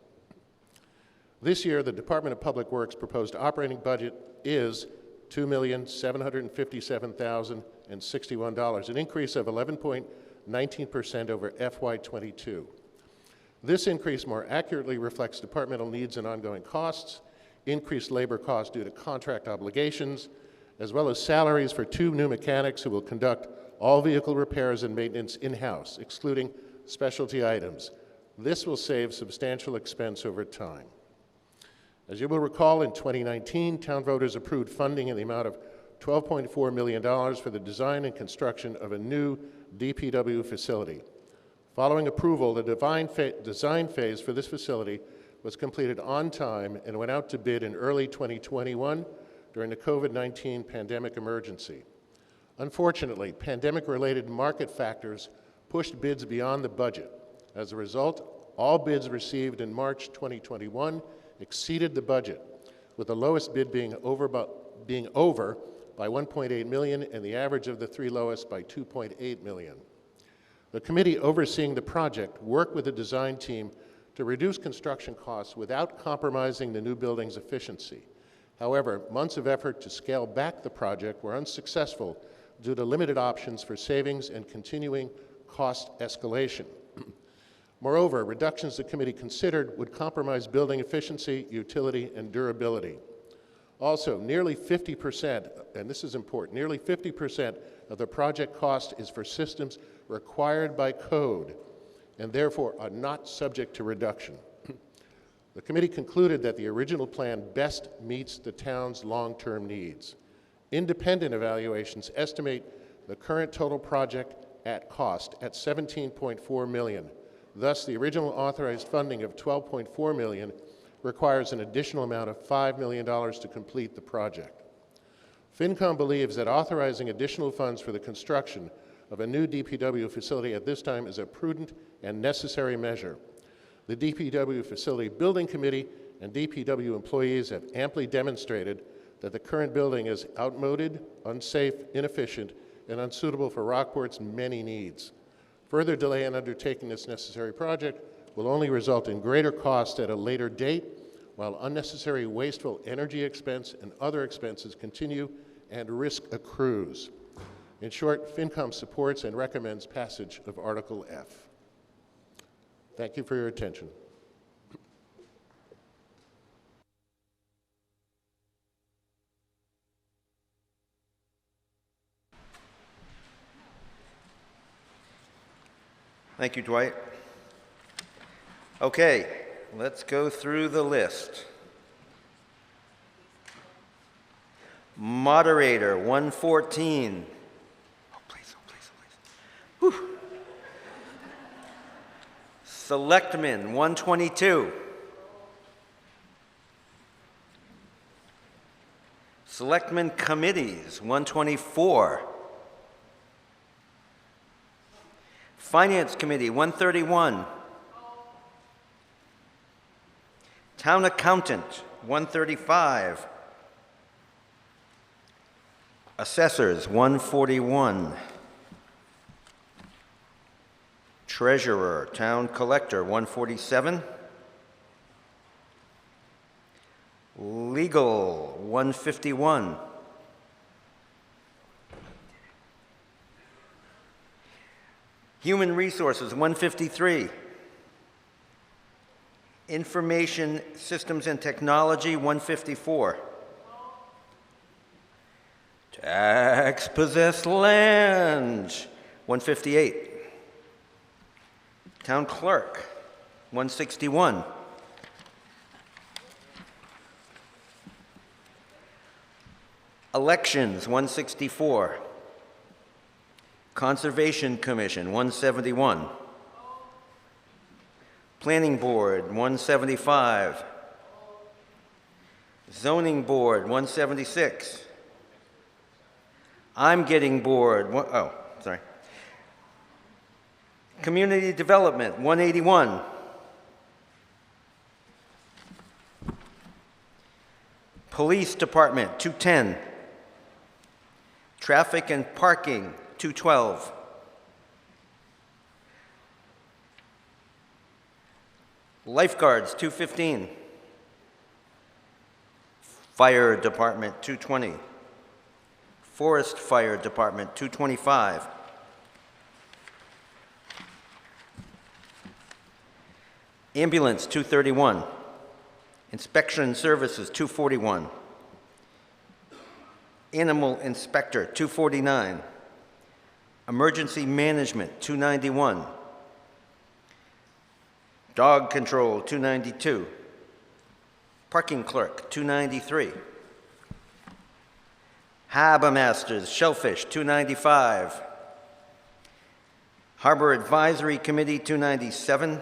This year, the Department of Public Works proposed operating budget is $2,757,061, an increase of 11.19% over FY22. This increase more accurately reflects departmental needs and ongoing costs, increased labor costs due to contract obligations, as well as salaries for 2 new mechanics who will conduct all vehicle repairs and maintenance in-house, excluding specialty items. This will save substantial expense over time. As you will recall, in 2019, town voters approved funding in the amount of $12.4 million for the design and construction of a new DPW facility. Following approval, the design phase for this facility was completed on time and went out to bid in early 2021 during the COVID-19 pandemic emergency. Unfortunately, pandemic-related market factors pushed bids beyond the budget. As a result, all bids received in March 2021 exceeded the budget, with the lowest bid being over by 1.8 million and the average of the three lowest by 2.8 million. The committee overseeing the project worked with the design team to reduce construction costs without compromising the new building's efficiency. However, months of effort to scale back the project were unsuccessful due to limited options for savings and continuing cost escalation. Moreover, reductions the committee considered would compromise building efficiency, utility, and durability. Also, nearly 50%, and this is important, nearly 50% of the project cost is for systems required by code and therefore are not subject to reduction. The committee concluded that the original plan best meets the town's long-term needs. Independent evaluations estimate the current total project at cost at $17.4 million. Thus, the original authorized funding of $12.4 million requires an additional amount of $5 million to complete the project. FinCom believes that authorizing additional funds for the construction of a new DPW facility at this time is a prudent and necessary measure. The DPW Facility Building Committee and DPW employees have amply demonstrated that the current building is outmoded, unsafe, inefficient, and unsuitable for Rockport's many needs. Further delay in undertaking this necessary project will only result in greater cost at a later date, while unnecessary wasteful energy expense and other expenses continue and risk accrues. In short, FinCom supports and recommends passage of Article F. Thank you for your attention. Thank you, Dwight. Okay, let's go through the list. Moderator, 114. Oh, please. Whew. Selectmen, 122. Selectmen committees, 124. Finance Committee, 131. Town Accountant, 135. Assessors, 141. Treasurer, Town Collector, 147. Legal, 151. Human Resources, 153. Information Systems and Technology, 154. Tax Possessed Land, 158. Town Clerk, 161. Elections, 164. Conservation Commission, 171. Planning Board, 175. Zoning Board, 176. I'm getting bored. Sorry. Community Development, 181. Police Department, 210. Traffic and Parking, 212. Lifeguards, 215. Fire Department, 220. Forest Fire Department, 225. Ambulance, 231. Inspection Services, 241. Animal Inspector, 249. Emergency Management, 291. Dog Control, 292. Parking Clerk, 293. Harbor Masters, Shellfish, $295. Harbor Advisory Committee, $297.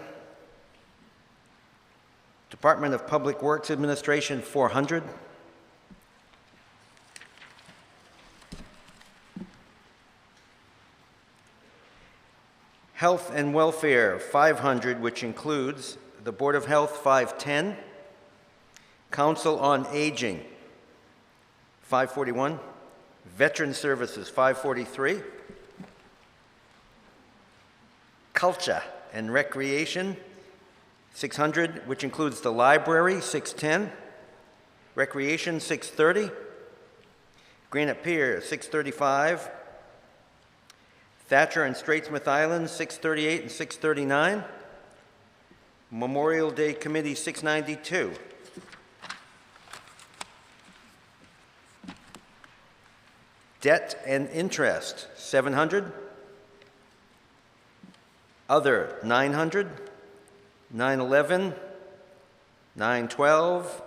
Department of Public Works Administration, $400. Health and Welfare, $500, which includes the Board of Health, $510. Council on Aging, $541. Veteran Services, $543. Culture and Recreation, $600, which includes the library, $610. Recreation, $630. Granite Pier, $635. Thatcher and Straitsmouth Islands, $638 and $639. Memorial Day Committee, $692. Debt and Interest, $700. Other, $900. 911, 912,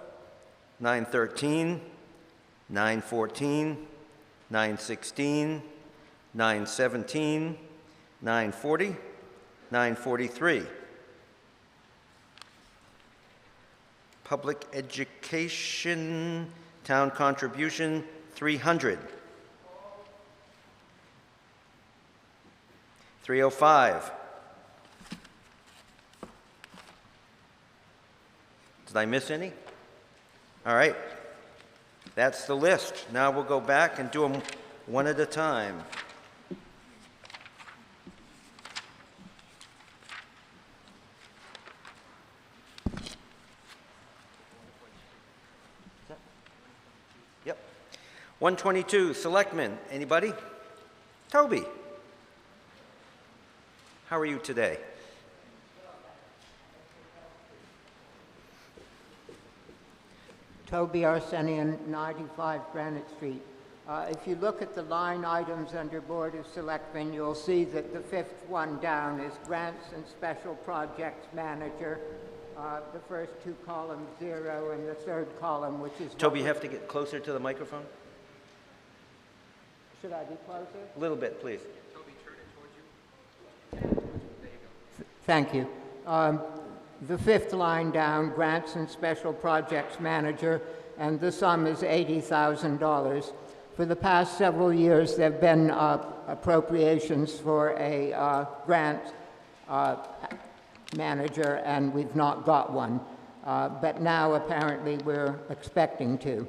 913, 914, 916, 917, 940, 943. Public Education, Town Contribution, $300. 305. Did I miss any? All right. That's the list. Now we'll go back and do them one at a time. Yep. 122, Selectmen. Anybody? Toby. How are you today? Toby Arsenian, 95 Granite Street. If you look at the line items under Board of Selectmen, you'll see that the fifth one down is Grants and Special Projects Manager. The first two columns, 0, and the third column, which is... Toby, you have to get closer to the microphone? Should I be closer? A little bit, please. Toby, turn it towards you. There you go. Thank you. The fifth line down, Grants and Special Projects Manager, and the sum is $80,000. For the past several years, there have been appropriations for a grant manager, and we've not got one. But now, apparently, we're expecting to.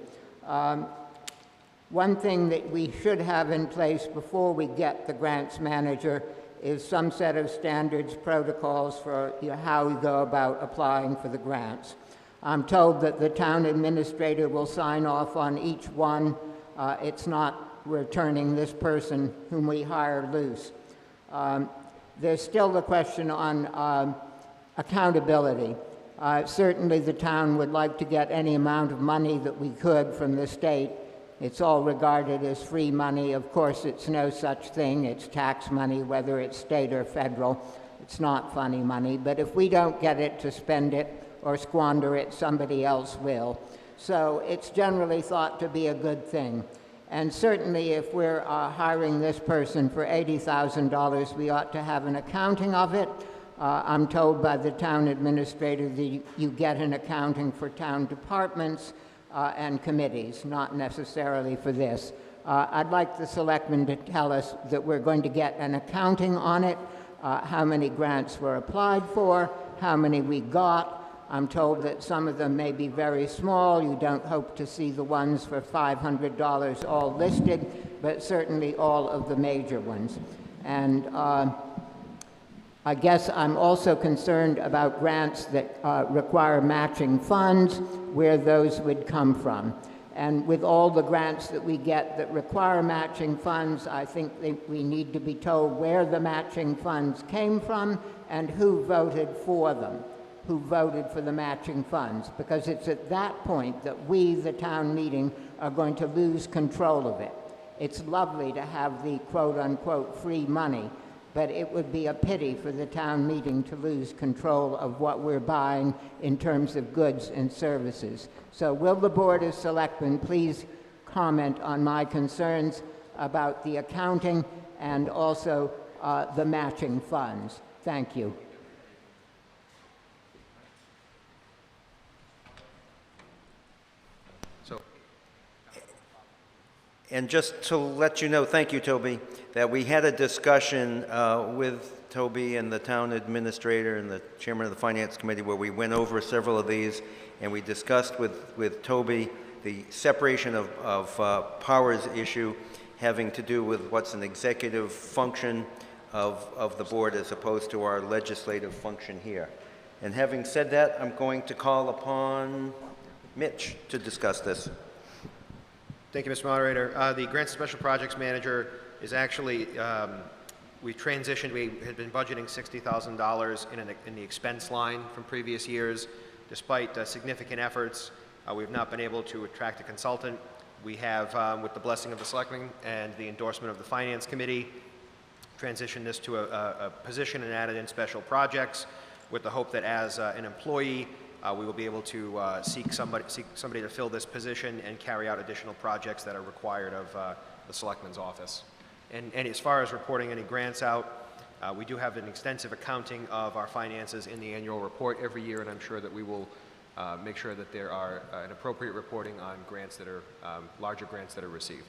One thing that we should have in place before we get the grants manager is some set of standards, protocols for how we go about applying for the grants. I'm told that the town administrator will sign off on each one. It's not we're turning this person whom we hire loose. There's still the question on accountability. Certainly the town would like to get any amount of money that we could from the state. It's all regarded as free money. Of course, it's no such thing. It's tax money, whether it's state or federal. It's not funny money. But if we don't get it to spend it or squander it, somebody else will. So it's generally thought to be a good thing. And certainly if we're hiring this person for $80,000, we ought to have an accounting of it. I'm told by the town administrator that you get an accounting for town departments and committees, not necessarily for this. I'd like the selectmen to tell us that we're going to get an accounting on it, how many grants were applied for, how many we got. I'm told that some of them may be very small. You don't hope to see the ones for $500 all listed, but certainly all of the major ones. And I guess I'm also concerned about grants that require matching funds, where those would come from. And with all the grants that we get that require matching funds, I think we need to be told where the matching funds came from and who voted for them, who voted for the matching funds, because it's at that point that we, the town meeting, are going to lose control of it. It's lovely to have the quote-unquote free money, but it would be a pity for the town meeting to lose control of what we're buying in terms of goods and services. So will the Board of Selectmen please comment on my concerns about the accounting and also the matching funds. Thank you. So, And just to let you know, thank you, Toby, that we had a discussion with Toby and the town administrator and the chairman of the finance committee where we went over several of these, and we discussed with Toby the separation of powers issue having to do with what's an executive function of the board as opposed to our legislative function here. And having said that, I'm going to call upon Mitch to discuss this. thank you, Mr. Moderator. The Grants and Special Projects Manager is actually, we transitioned, we had been budgeting $60,000 in the expense line from previous years. Despite significant efforts, we've not been able to attract a consultant. We have, with the blessing of the Selectmen and the endorsement of the Finance Committee, transitioned this to a position and added in special projects with the hope that as an employee, we will be able to seek somebody to fill this position and carry out additional projects that are required of the Selectman's office. And as far as reporting any grants out, we do have an extensive accounting of our finances in the annual report every year, and I'm sure that we will make sure that there are an appropriate reporting on grants that are larger grants that are received.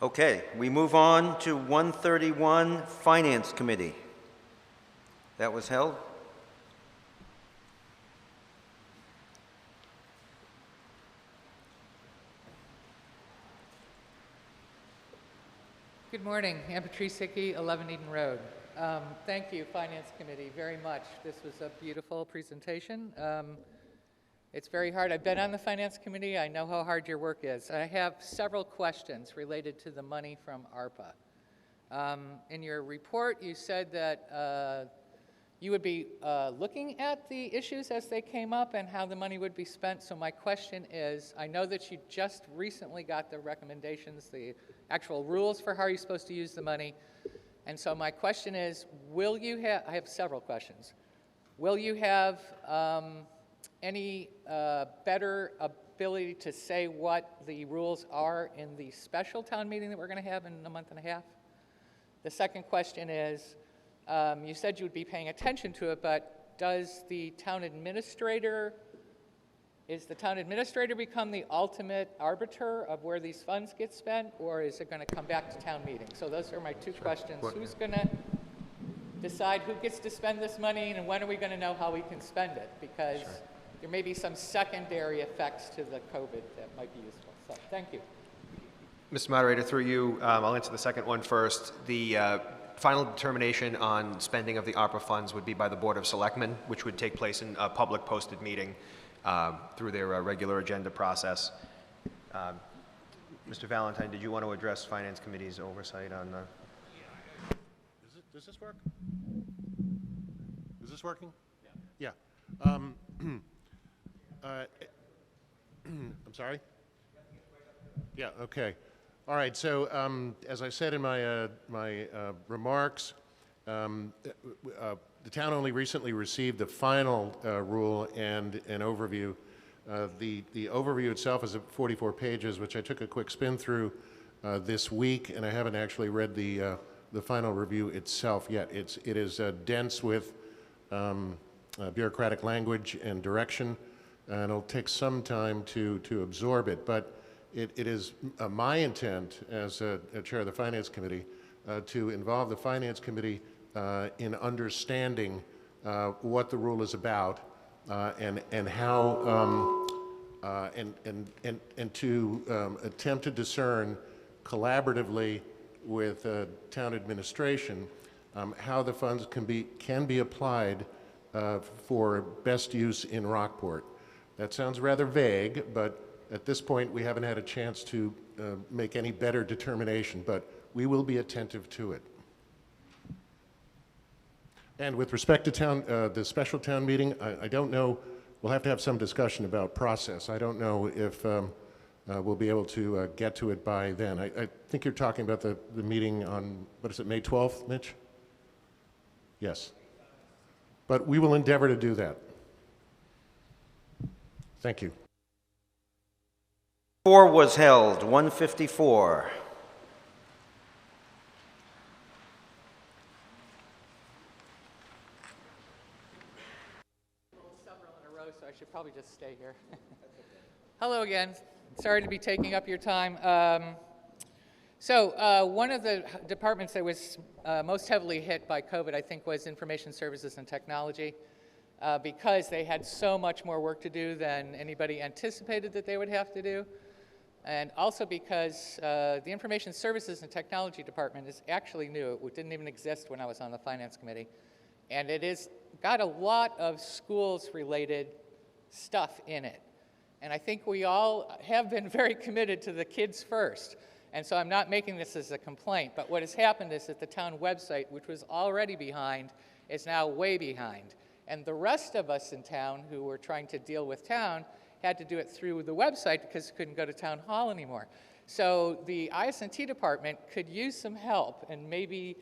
Okay, we move on to 131 Finance Committee. That was held. Good morning. I'm Patricia, 11 Eden Road. Thank you, Finance Committee, very much. This was a beautiful presentation. It's very hard. I've been on the Finance Committee. I know how hard your work is. I have several questions related to the money from ARPA. In your report, you said that you would be looking at the issues as they came up and how the money would be spent. So my question is, I know that you just recently got the recommendations, the actual rules for how you're supposed to use the money. And so my question is, will you have, I have several questions. Will you have any better ability to say what the rules are in the special town meeting that we're going to have in a month and a half? The second question is, you said you would be paying attention to it, but does the town administrator, is the town administrator become the ultimate arbiter of where these funds get spent, or is it going to come back to town meeting? So those are my two questions. Who's going to decide who gets to spend this money, and when are we going to know how we can spend it? Because there may be some secondary effects to the COVID that might be useful. So thank you. Mr. Moderator, through you, I'll answer the second one first. The final determination on spending of the ARPA funds would be by the Board of Selectmen, which would take place in a public posted meeting through their regular agenda process. Mr. Valentine, did you want to address Finance Committee's oversight on the... Does this work? Is this working? Yeah. I'm sorry? Yeah, okay. All right, so as I said in my, remarks, the town only recently received the final rule and an overview. The overview itself is 44 pages, which I took a quick spin through this week, and I haven't actually read the final review itself yet. It is dense with bureaucratic language and direction, and it'll take some time to absorb it. But it is my intent as a chair of the Finance Committee to involve the Finance Committee in understanding what the rule is about and how and to attempt to discern collaboratively with town administration how the funds can be applied for best use in Rockport. That sounds rather vague, but at this point we haven't had a chance to make any better determination, but we will be attentive to it. And with respect to the special town meeting, I don't know, we'll have to have some discussion about process. I don't know if we'll be able to get to it by then. I think you're talking about the meeting on, what is it, May 12th, Mitch? Yes. But we will endeavor to do that. Thank you. 4 was held, 154. Several in a row, so I should probably just stay here. Hello again. Sorry to be taking up your time. One of the departments that was most heavily hit by COVID, I think, was Information Services and Technology, because they had so much more work to do than anybody anticipated that they would have to do, and also because the Information Services and Technology Department is actually new. It didn't even exist when I was on the Finance Committee, and it is got a lot of schools-related stuff in it. And I think we all have been very committed to the kids first. And so I'm not making this as a complaint, but what has happened is that the town website, which was already behind, is now way behind. And the rest of us in town who were trying to deal with town had to do it through the website because we couldn't go to town hall anymore. So the IS&T department could use some help, and maybe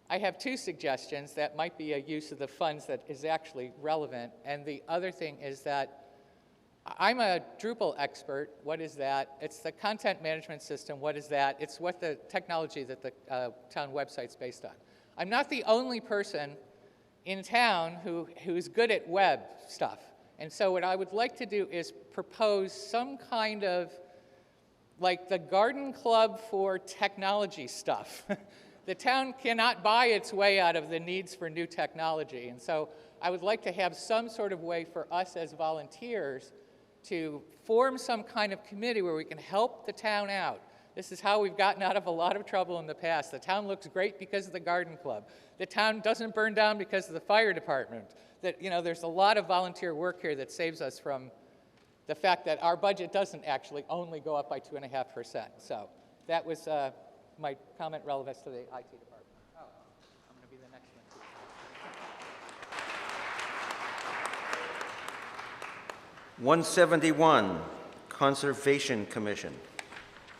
I have 2 suggestions that might be a use of the funds that is actually relevant. And the other thing is that I'm a Drupal expert. What is that? It's the content management system. What is that? It's what the technology that the town website's based on. I'm not the only person in town who's good at web stuff. And so what I would like to do is propose some kind of, like the garden club for technology stuff. The town cannot buy its way out of the needs for new technology. And so I would like to have some sort of way for us as volunteers to form some kind of committee where we can help the town out. This is how we've gotten out of a lot of trouble in the past. The town looks great because of the garden club. The town doesn't burn down because of the fire department. There's a lot of volunteer work here that saves us from the fact that our budget doesn't actually only go up by 2.5%. So that was my comment relevant to the IT department. Oh, I'm going to be the next one. 171, Conservation Commission.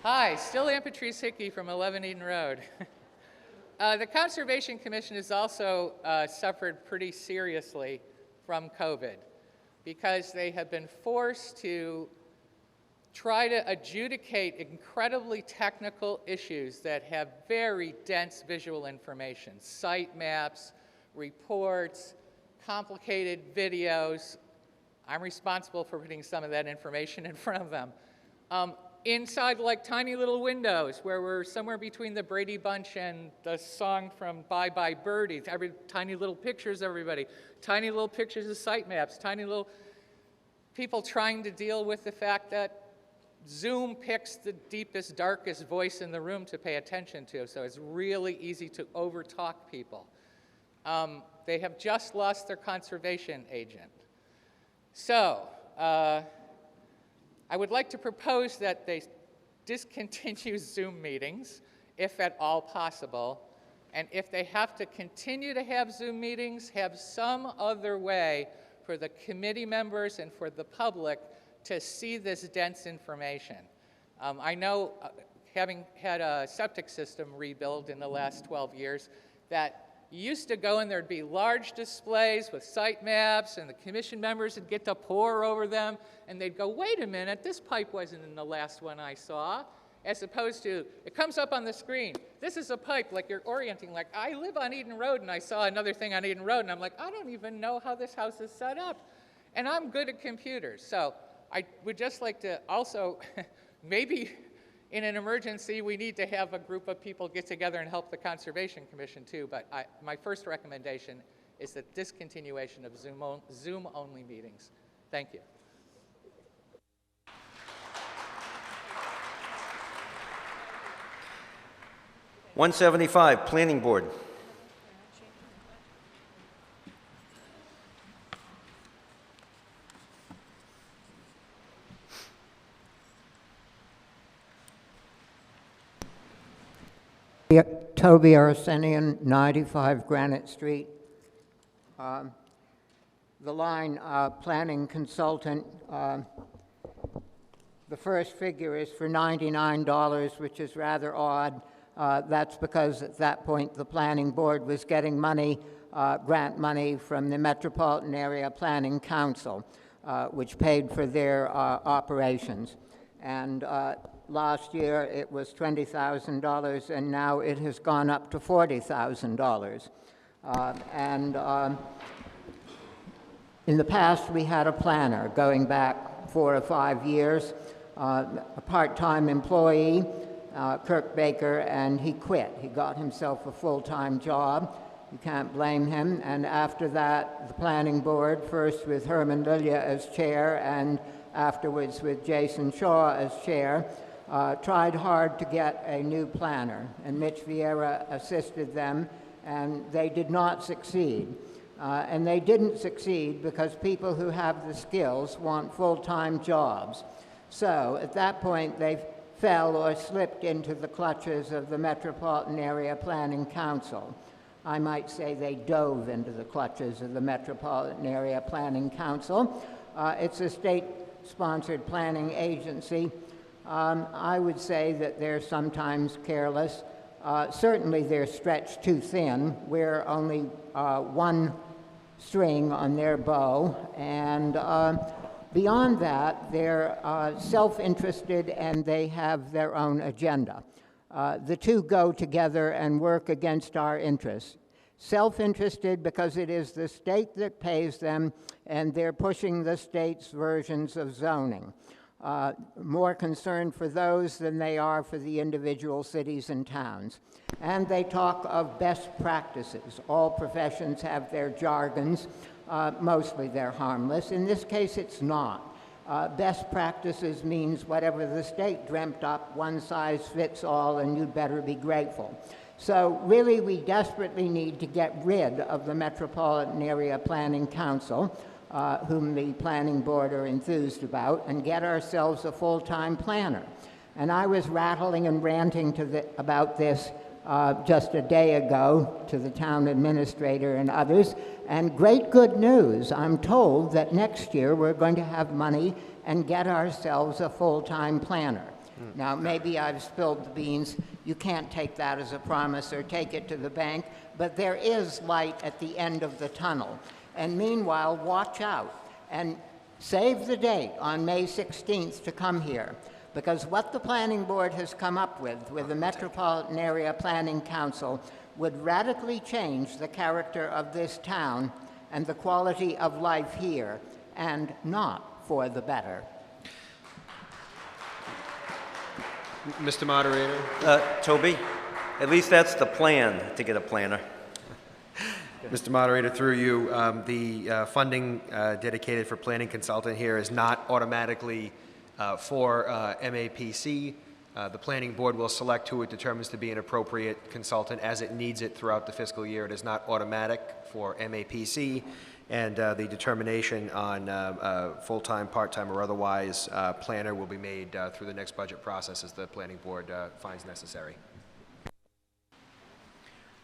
Hi, still Ann Patrice Hickey from 11 Eden Road. The Conservation Commission has also suffered pretty seriously from COVID because they have been forced to try to adjudicate incredibly technical issues that have very dense visual information, site maps, reports, complicated videos. I'm responsible for putting some of that information in front of them. Inside like tiny little windows where we're somewhere between the Brady Bunch and the song from Bye Bye Birdie, tiny little pictures of everybody, tiny little pictures of site maps, tiny little people trying to deal with the fact that Zoom picks the deepest, darkest voice in the room to pay attention to, so it's really easy to overtalk people. They have just lost their conservation agent. So, I would like to propose that they discontinue Zoom meetings, if at all possible, and if they have to continue to have Zoom meetings, have some other way for the committee members and for the public to see this dense information. I know, having had a septic system rebuild in the last 12 years, that you used to go and there'd be large displays with site maps and the commission members would get to pore over them and they'd go, wait a minute, this pipe wasn't in the last one I saw. As opposed to, it comes up on the screen. This is a pipe, like you're orienting, like I live on Eden Road and I saw another thing on Eden Road and I'm like, I don't even know how this house is set up. And I'm good at computers. So I would just like to also, maybe in an emergency, we need to have a group of people get together and help the Conservation Commission too, but my first recommendation is the discontinuation of Zoom-only meetings. Thank you. $175, Planning Board. Toby Arsenian, 95 Granite Street. The line planning consultant, the first figure is for $99, which is rather odd. That's because at that point the planning board was getting money, grant money from the Metropolitan Area Planning Council. which paid for their operations. And last year it was $20,000, and now it has gone up to $40,000. In the past, we had a planner going back 4 or 5 years, a part-time employee, Kirk Baker, and he quit. He got himself a full-time job. You can't blame him. And after that, the planning board, first with Herman Lilja as chair and afterwards with Jason Shaw as chair, tried hard to get a new planner. And Mitch Vieira assisted them, and they did not succeed. And they didn't succeed because people who have the skills want full-time jobs. So at that point, they fell or slipped into the clutches of the Metropolitan Area Planning Council. I might say they dove into the clutches of the Metropolitan Area Planning Council. It's a state-sponsored planning agency. I would say that they're sometimes careless. Certainly they're stretched too thin. We're only one string on their bow, and beyond that, they're self-interested and they have their own agenda. The two go together and work against our interests. Self-interested because it is the state that pays them, and they're pushing the state's versions of zoning. More concerned for those than they are for the individual cities and towns. And they talk of best practices. All professions have their jargons. Mostly they're harmless. In this case, it's not. Best practices means whatever the state dreamt up, one size fits all, and you'd better be grateful. So really, we desperately need to get rid of the Metropolitan Area Planning Council, whom the planning board are enthused about, and get ourselves a full-time planner. And I was rattling and ranting about this just a day ago to the town administrator and others, and great good news. I'm told that next year we're going to have money and get ourselves a full-time planner. Now, maybe I've spilled the beans. You can't take that as a promise or take it to the bank, but there is light at the end of the tunnel. And meanwhile, watch out and save the date on May 16th to come here, because what the planning board has come up with the Metropolitan Area Planning Council would radically change the character of this town and the quality of life here, and not for the better. Mr. Moderator. Toby, at least that's the plan, to get a planner. Mr. Moderator, through you, the funding dedicated for planning consultant here is not automatically for MAPC. The planning board will select who it determines to be an appropriate consultant as it needs it throughout the fiscal year. It is not automatic for MAPC, and the determination on full-time, part-time, or otherwise planner will be made through the next budget process as the planning board finds necessary.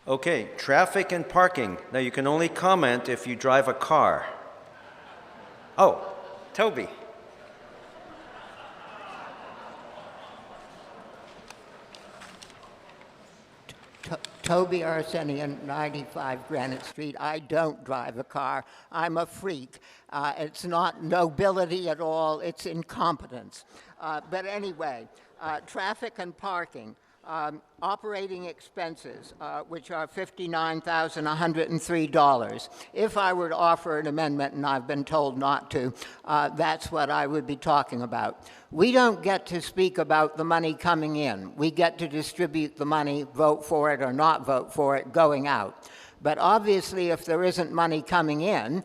Okay, traffic and parking. Now, you can only comment if you drive a car. Oh, Toby. Toby Arsenian, 95 Granite Street. I don't drive a car. I'm a freak. It's not nobility at all. It's incompetence. But anyway, traffic and parking. Operating expenses, which are $59,103. If I were to offer an amendment, and I've been told not to, that's what I would be talking about. We don't get to speak about the money coming in. We get to distribute the money, vote for it or not vote for it, going out. But obviously, if there isn't money coming in,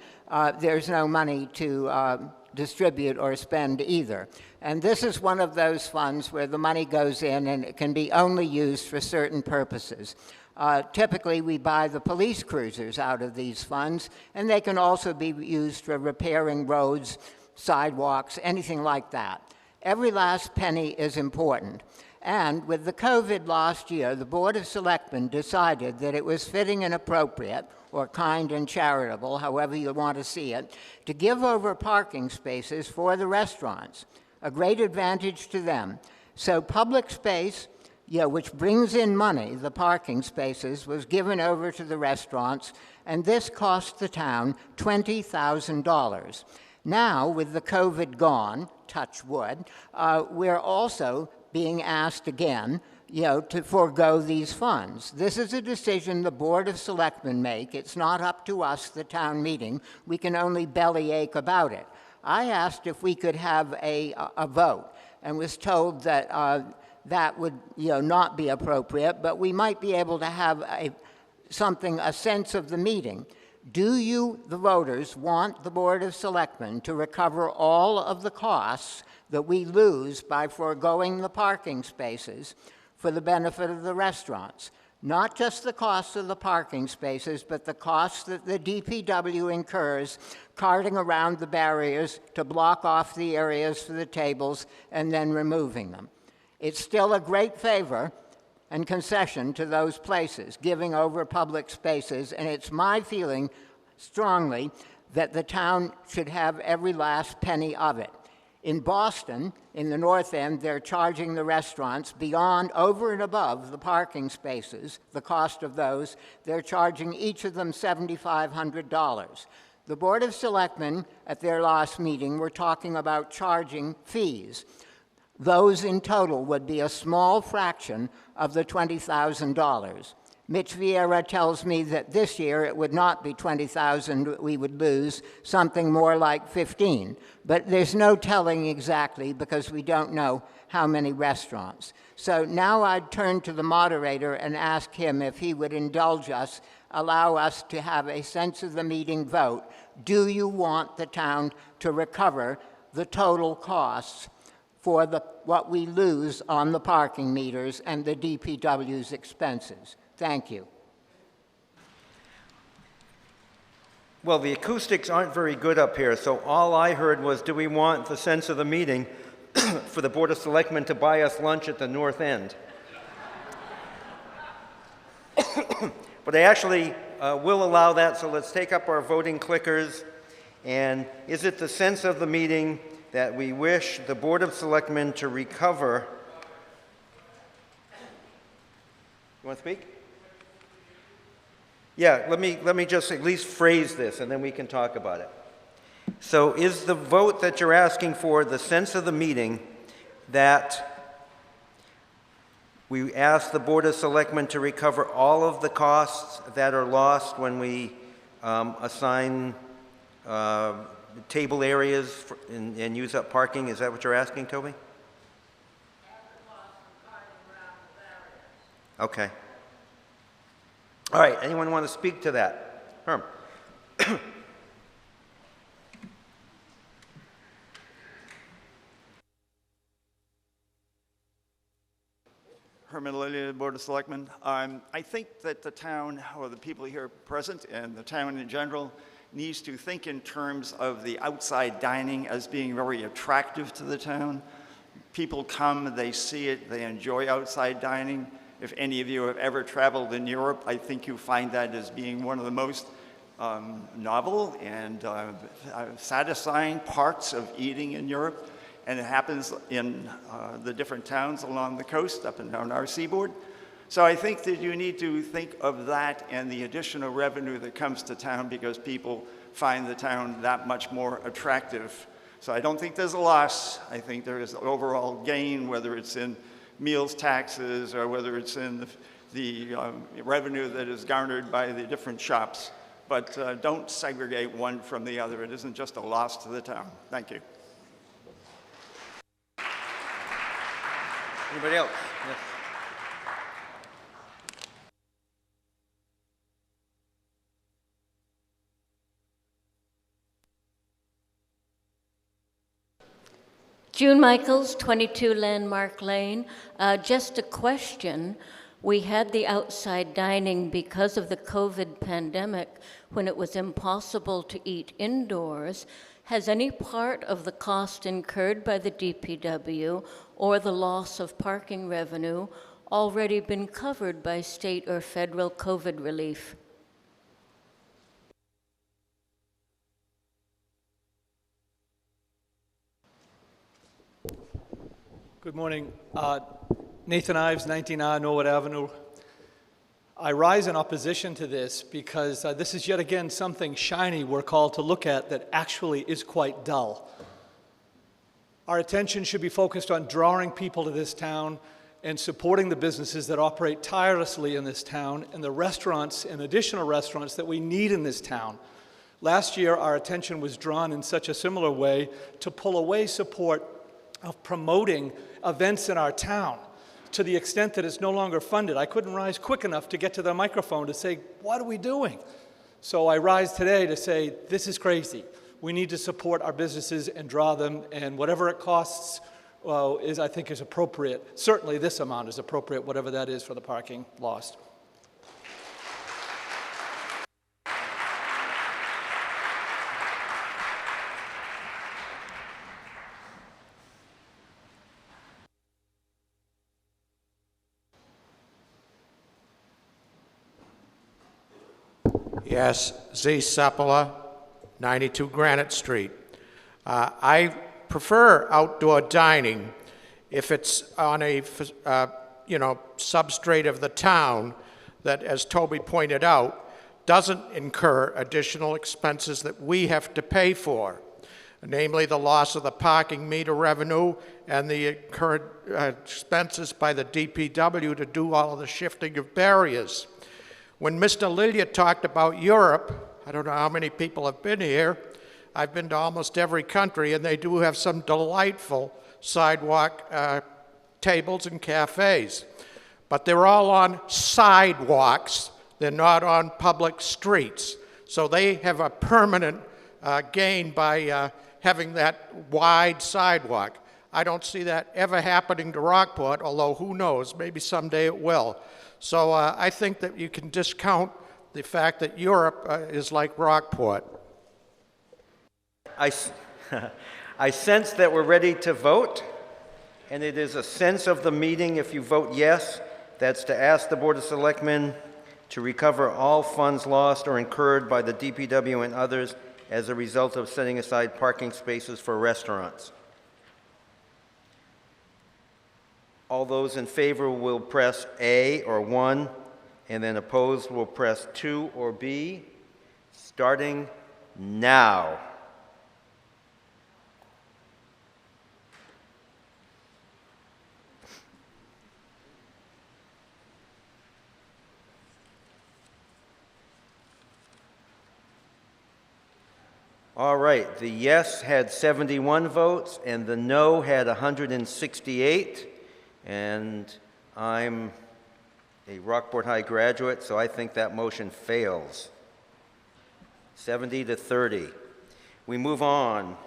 there's no money to distribute or spend either. And this is one of those funds where the money goes in and it can be only used for certain purposes. Typically, we buy the police cruisers out of these funds, and they can also be used for repairing roads, sidewalks, anything like that. Every last penny is important. And with the COVID last year, the Board of Selectmen decided that it was fitting and appropriate, or kind and charitable, however you want to see it, to give over parking spaces for the restaurants. A great advantage to them. So public space, which brings in money, the parking spaces, was given over to the restaurants, and this cost the town $20,000. Now, with the COVID gone, touch wood, we're also being asked again, to forego these funds. This is a decision the Board of Selectmen make. It's not up to us, the town meeting. We can only bellyache about it. I asked if we could have a vote and was told that that would not be appropriate, but we might be able to have a sense of the meeting. Do you, the voters, want the Board of Selectmen to recover all of the costs that we lose by foregoing the parking spaces for the benefit of the restaurants? Not just the costs of the parking spaces, but the costs that the DPW incurs carting around the barriers to block off the areas for the tables and then removing them. It's still a great favor and concession to those places, giving over public spaces, and it's my feeling strongly that the town should have every last penny of it. In Boston, in the North End, they're charging the restaurants beyond, over and above the parking spaces, the cost of those, they're charging each of them $7,500. The Board of Selectmen, at their last meeting, were talking about charging fees. Those in total would be a small fraction of the $20,000. Mitch Vieira tells me that this year it would not be $20,000 we would lose, something more like $15,000. But there's no telling exactly because we don't know how many restaurants. So now I'd turn to the moderator and ask him if he would indulge us, allow us to have a sense of the meeting vote. Do you want the town to recover the total costs for what we lose on the parking meters and the DPW's expenses? Thank you. Well, the acoustics aren't very good up here, so all I heard was, do we want the sense of the meeting for the Board of Selectmen to buy us lunch at the North End? But I actually will allow that, so let's take up our voting clickers. And is it the sense of the meeting that we wish the Board of Selectmen to recover? You want to speak? Yeah, let me just at least phrase this, and then we can talk about it. So is the vote that you're asking for the sense of the meeting that we ask the Board of Selectmen to recover all of the costs that are lost when we assign table areas and use up parking? Is that what you're asking, Toby? Okay. All right, anyone want to speak to that? Herm. Herman Lilly, Board of Selectmen. I think that the town, or the people here present, and the town in general, needs to think in terms of the outside dining as being very attractive to the town. People come, they see it, they enjoy outside dining. If any of you have ever traveled in Europe, I think you find that as being one of the most novel and satisfying parts of eating in Europe. And it happens in the different towns along the coast, up and down our seaboard. So I think that you need to think of that and the additional revenue that comes to town because people find the town that much more attractive. So I don't think there's a loss. I think there is overall gain, whether it's in meals taxes or whether it's in the revenue that is garnered by the different shops. But don't segregate one from the other. It isn't just a loss to the town. Thank you. Anybody else? Yes. June Michaels, 22 Landmark Lane. Just a question. We had the outside dining because of the COVID pandemic when it was impossible to eat indoors. Has any part of the cost incurred by the DPW or the loss of parking revenue already been covered by state or federal COVID relief? Good morning. Nathan Ives, 19R Norwood Avenue. I rise in opposition to this because this is yet again something shiny we're called to look at that actually is quite dull. Our attention should be focused on drawing people to this town and supporting the businesses that operate tirelessly in this town and the restaurants and additional restaurants that we need in this town. Last year, our attention was drawn in such a similar way to pull away support of promoting events in our town to the extent that it's no longer funded. I couldn't rise quick enough to get to the microphone to say, what are we doing? So I rise today to say, this is crazy. We need to support our businesses and draw them, and whatever it costs I think is appropriate. Certainly this amount is appropriate, whatever that is for the parking lost. Yes, Z. Sepula, 92 Granite Street. I prefer outdoor dining if it's on a substrate of the town that, as Toby pointed out, doesn't incur additional expenses that we have to pay for, namely the loss of the parking meter revenue and the incurred expenses by the DPW to do all of the shifting of barriers. When Mr. Lillia talked about Europe, I don't know how many people have been here. I've been to almost every country, and they do have some delightful sidewalk tables and cafes. But they're all on sidewalks. They're not on public streets. So they have a permanent gain by having that wide sidewalk. I don't see that ever happening to Rockport, although who knows, maybe someday it will. So I think that you can discount the fact that Europe is like Rockport. I sense that we're ready to vote, and it is a sense of the meeting, if you vote yes, that's to ask the Board of Selectmen to recover all funds lost or incurred by the DPW and others as a result of setting aside parking spaces for restaurants. All those in favor will press A or 1, and then opposed will press 2 or B, starting now. All right, the yes had 71 votes, and the no had 168. And I'm a Rockport High graduate, so I think that motion fails. 70 to 30. We move on.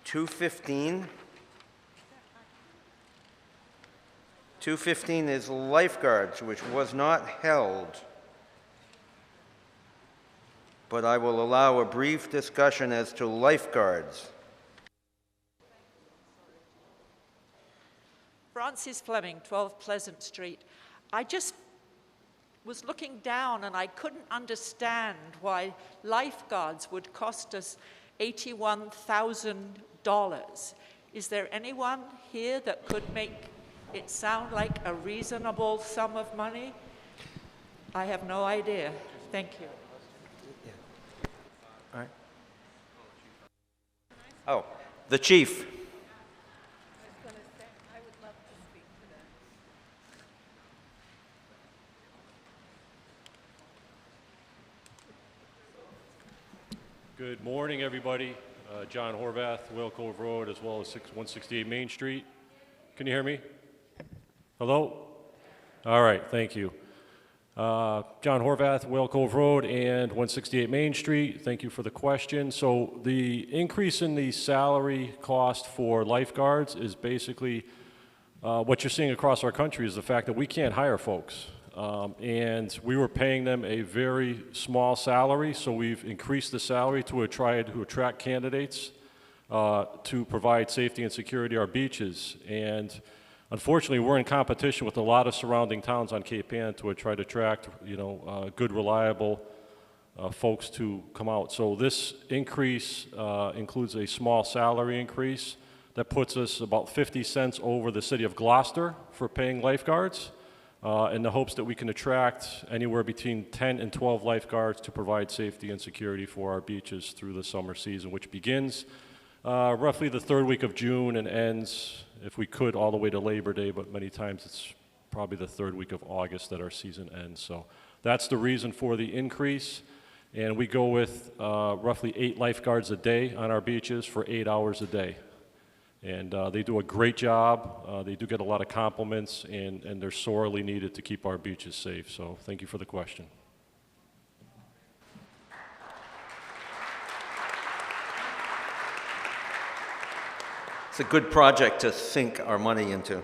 $215 is Lifeguards, which was not held. But I will allow a brief discussion as to Lifeguards. Francis Fleming, 12 Pleasant Street. I just was looking down and I couldn't understand why Lifeguards would cost us $81,000. Is there anyone here that could make it sound like a reasonable sum of money? I have no idea. Thank you. All right. Oh, the chief. Good morning, everybody. John Horvath, Whale Cove Road, as well as 168 Main Street. Can you hear me? Hello? All right, thank you. John Horvath, Whale Cove Road, and 168 Main Street. Thank you for the question. So the increase in the salary cost for lifeguards is basically what you're seeing across our country is the fact that we can't hire folks. And we were paying them a very small salary, so we've increased the salary to try to attract candidates to provide safety and security at our beaches. And unfortunately, we're in competition with a lot of surrounding towns on Cape Ann to try to attract, good, reliable folks to come out. So this increase includes a small salary increase that puts us about 50 cents over the city of Gloucester for paying lifeguards, in the hopes that we can attract anywhere between 10 and 12 lifeguards to provide safety and security for our beaches through the summer season, which begins roughly the third week of June and ends, if we could, all the way to Labor Day, but many times it's probably the third week of August that our season ends. So that's the reason for the increase. And we go with roughly 8 lifeguards a day on our beaches for 8 hours a day. And they do a great job. They do get a lot of compliments, and they're sorely needed to keep our beaches safe. So thank you for the question. It's a good project to sink our money into.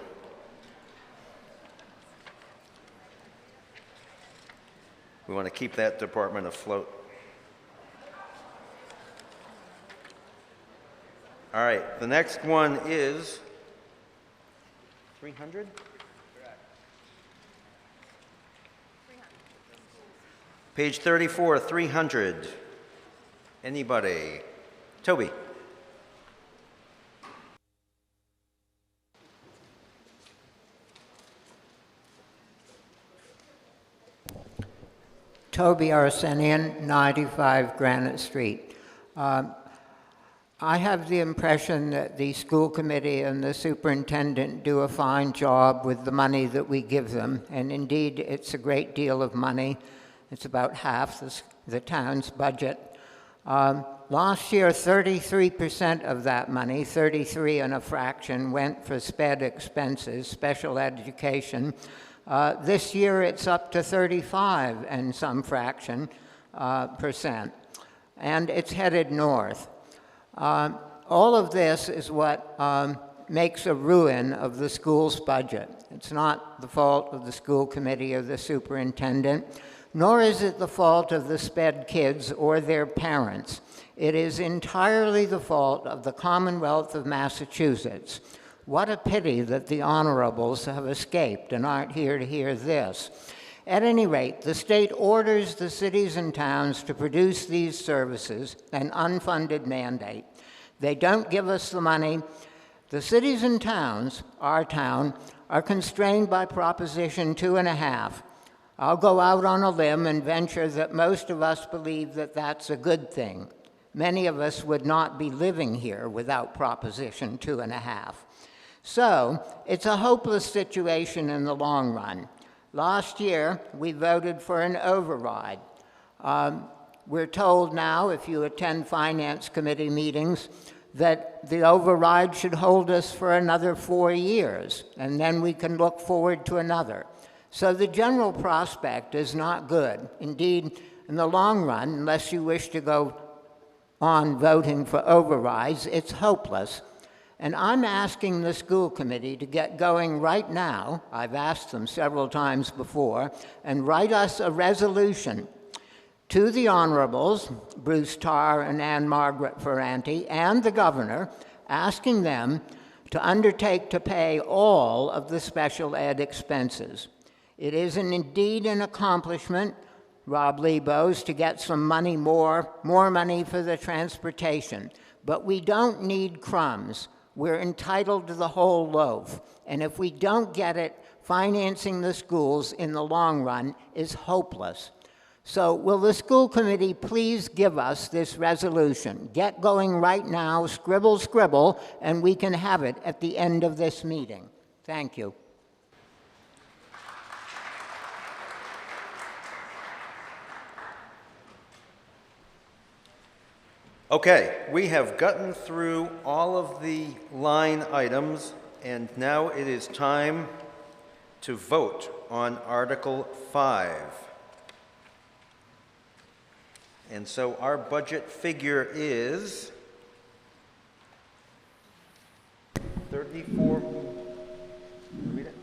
We want to keep that department afloat. All right, the next one is 300? Page 34, 300. Anybody? Toby. Toby Arsenian, 95 Granite Street. I have the impression that the school committee and the superintendent do a fine job with the money that we give them, and indeed it's a great deal of money. It's about half the town's budget. Last year, 33% of that money, 33 and a fraction, went for SPED expenses, special education. This year it's up to 35 and some fraction percent, and it's headed north. All of this is what makes a ruin of the school's budget. It's not the fault of the school committee or the superintendent, nor is it the fault of the SPED kids or their parents. It is entirely the fault of the Commonwealth of Massachusetts. What a pity that the honorables have escaped and aren't here to hear this. At any rate, the state orders the cities and towns to produce these services, an unfunded mandate. They don't give us the money. The cities and towns, our town, are constrained by Proposition 2.5. I'll go out on a limb and venture that most of us believe that that's a good thing. Many of us would not be living here without Proposition 2.5. So, it's a hopeless situation in the long run. Last year, we voted for an override. We're told now, if you attend Finance Committee meetings, that the override should hold us for another 4 years, and then we can look forward to another. So the general prospect is not good. Indeed, in the long run, unless you wish to go on voting for overrides, it's hopeless. And I'm asking the school committee to get going right now, I've asked them several times before, and write us a resolution to the honorables, Bruce Tarr and Anne Margaret Ferranti, and the governor, asking them to undertake to pay all of the special ed expenses. It is indeed an accomplishment, Rob Libo's, to get some money, more money for the transportation, but we don't need crumbs. We're entitled to the whole loaf, and if we don't get it, financing the schools in the long run is hopeless. So will the school committee please give us this resolution? Get going right now, scribble, scribble, and we can have it at the end of this meeting. Thank you. Okay, we have gotten through all of the line items, and now it is time to vote on Article 5. And so our budget figure is 34. Read it.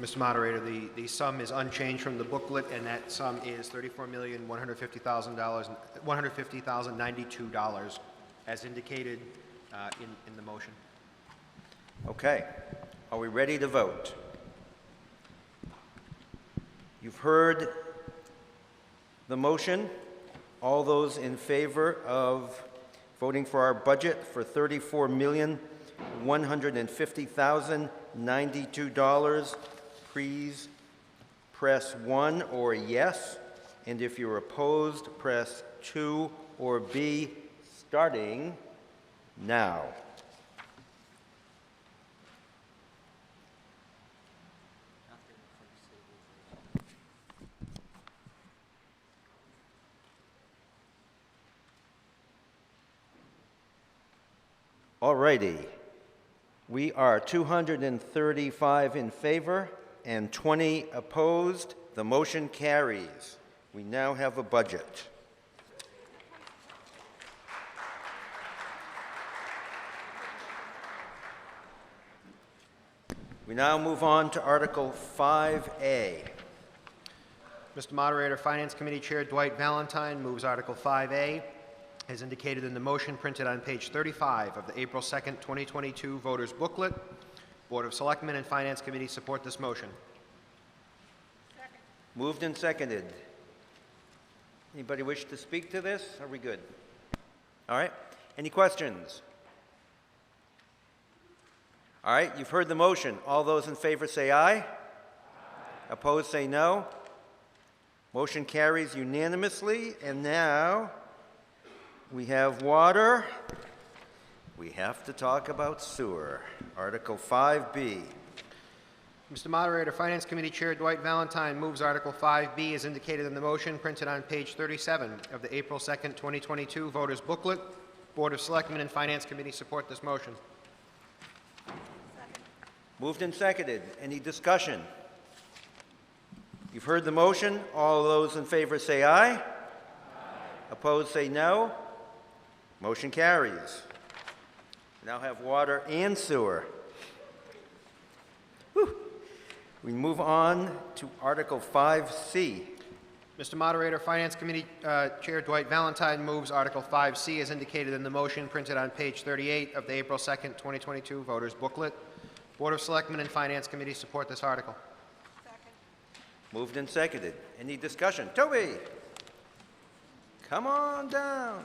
Mr. Moderator, the sum is unchanged from the booklet, and that sum is $34,150,092, as indicated in the motion. Okay. Are we ready to vote? You've heard the motion. All those in favor of voting for our budget for $34,150,092, please press 1 or yes. And if you're opposed, press 2 or B, starting now. All righty. We are 235 in favor and 20 opposed. The motion carries. We now have a budget. We now move on to Article 5A. Mr. Moderator, Finance Committee Chair Dwight Valentine moves Article 5A, as indicated in the motion printed on page 35 of the April 2nd, 2022 Voters Booklet. Board of Selectmen and Finance Committee support this motion. Moved and seconded. Anybody wish to speak to this? Are we good? All right. Any questions? All right. You've heard the motion. All those in favor say aye. Aye. Opposed say no. Motion carries unanimously. And now we have water. We have to talk about sewer. Article 5B. Mr. Moderator, Finance Committee Chair Dwight Valentine moves Article 5B as indicated in the motion printed on page 37 of the April 2nd, 2022 Voters Booklet. Board of Selectmen and Finance Committee support this motion. Moved and seconded. Any discussion? You've heard the motion. All those in favor say aye. Aye. Opposed say no. Motion carries. We now have water and sewer. Whew. We move on to Article 5C. Mr. Moderator, Finance Committee Chair Dwight Valentine moves Article 5C as indicated in the motion printed on page 38 of the April 2nd, 2022 Voters Booklet. Board of Selectmen and Finance Committee support this article. Moved and seconded. Any discussion? Toby, come on down.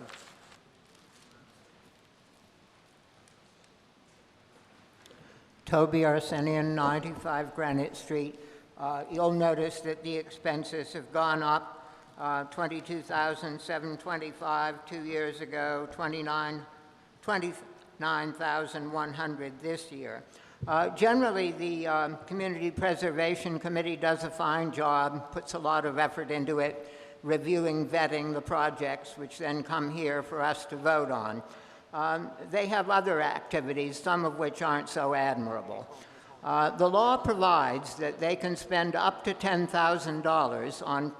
Toby Arsenian, 95 Granite Street. You'll notice that the expenses have gone up. $22,725 2 years ago, $29,100 this year. Generally, the Community Preservation Committee does a fine job, puts a lot of effort into it, reviewing, vetting the projects, which then come here for us to vote on. They have other activities, some of which aren't so admirable. The law provides that they can spend up to $10,000 on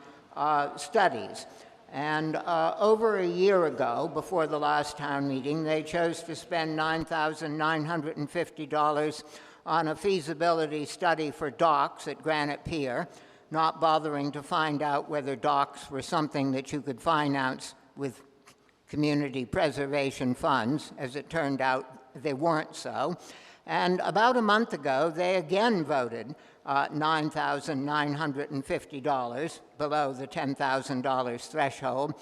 studies. And over a year ago, before the last town meeting, they chose to spend $9,950 on a feasibility study for docks at Granite Pier, not bothering to find out whether docks were something that you could finance with community preservation funds. As it turned out, they weren't so. And about a month ago, they again voted $9,950, below the $10,000 threshold,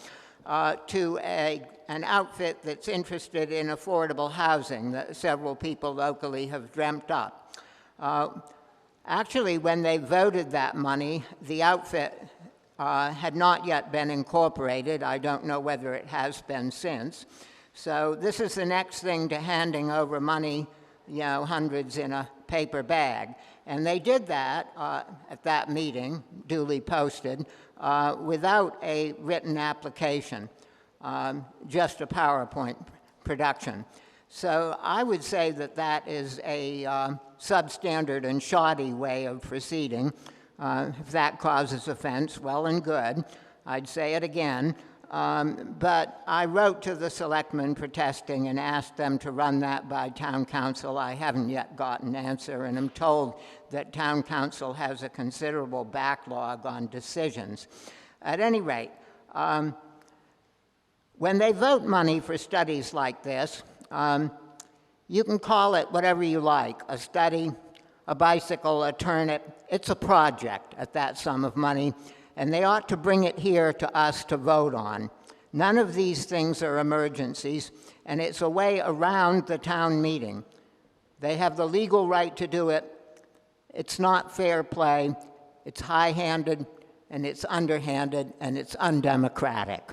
to an outfit that's interested in affordable housing that several people locally have dreamt up. Actually, when they voted that money, the outfit had not yet been incorporated. I don't know whether it has been since. So this is the next thing to handing over money, you know, hundreds in a paper bag. And they did that at that meeting, duly posted, without a written application, just a PowerPoint production. So I would say that that is a substandard and shoddy way of proceeding. If that causes offense, well and good. I'd say it again. But I wrote to the selectmen protesting and asked them to run that by town council. I haven't yet gotten an answer, and I'm told that town council has a considerable backlog on decisions. At any rate, when they vote money for studies like this, you can call it whatever you like, a study, a bicycle, a turnip. It's a project at that sum of money, and they ought to bring it here to us to vote on. None of these things are emergencies, and it's a way around the town meeting. They have the legal right to do it. It's not fair play, it's high-handed, and it's underhanded, and it's undemocratic.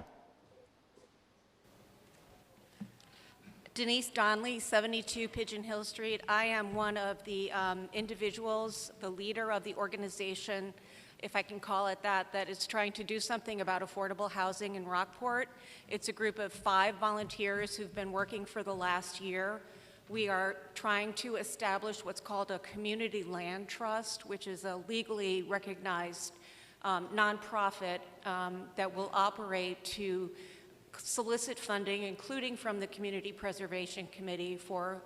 Denise Donnelly, 72 Pigeon Hill Street. I am one of the individuals, the leader of the organization, if I can call it that, that is trying to do something about affordable housing in Rockport. It's a group of 5 volunteers who've been working for the last year. We are trying to establish what's called a community land trust, which is a legally recognized nonprofit that will operate to solicit funding, including from the Community Preservation Committee for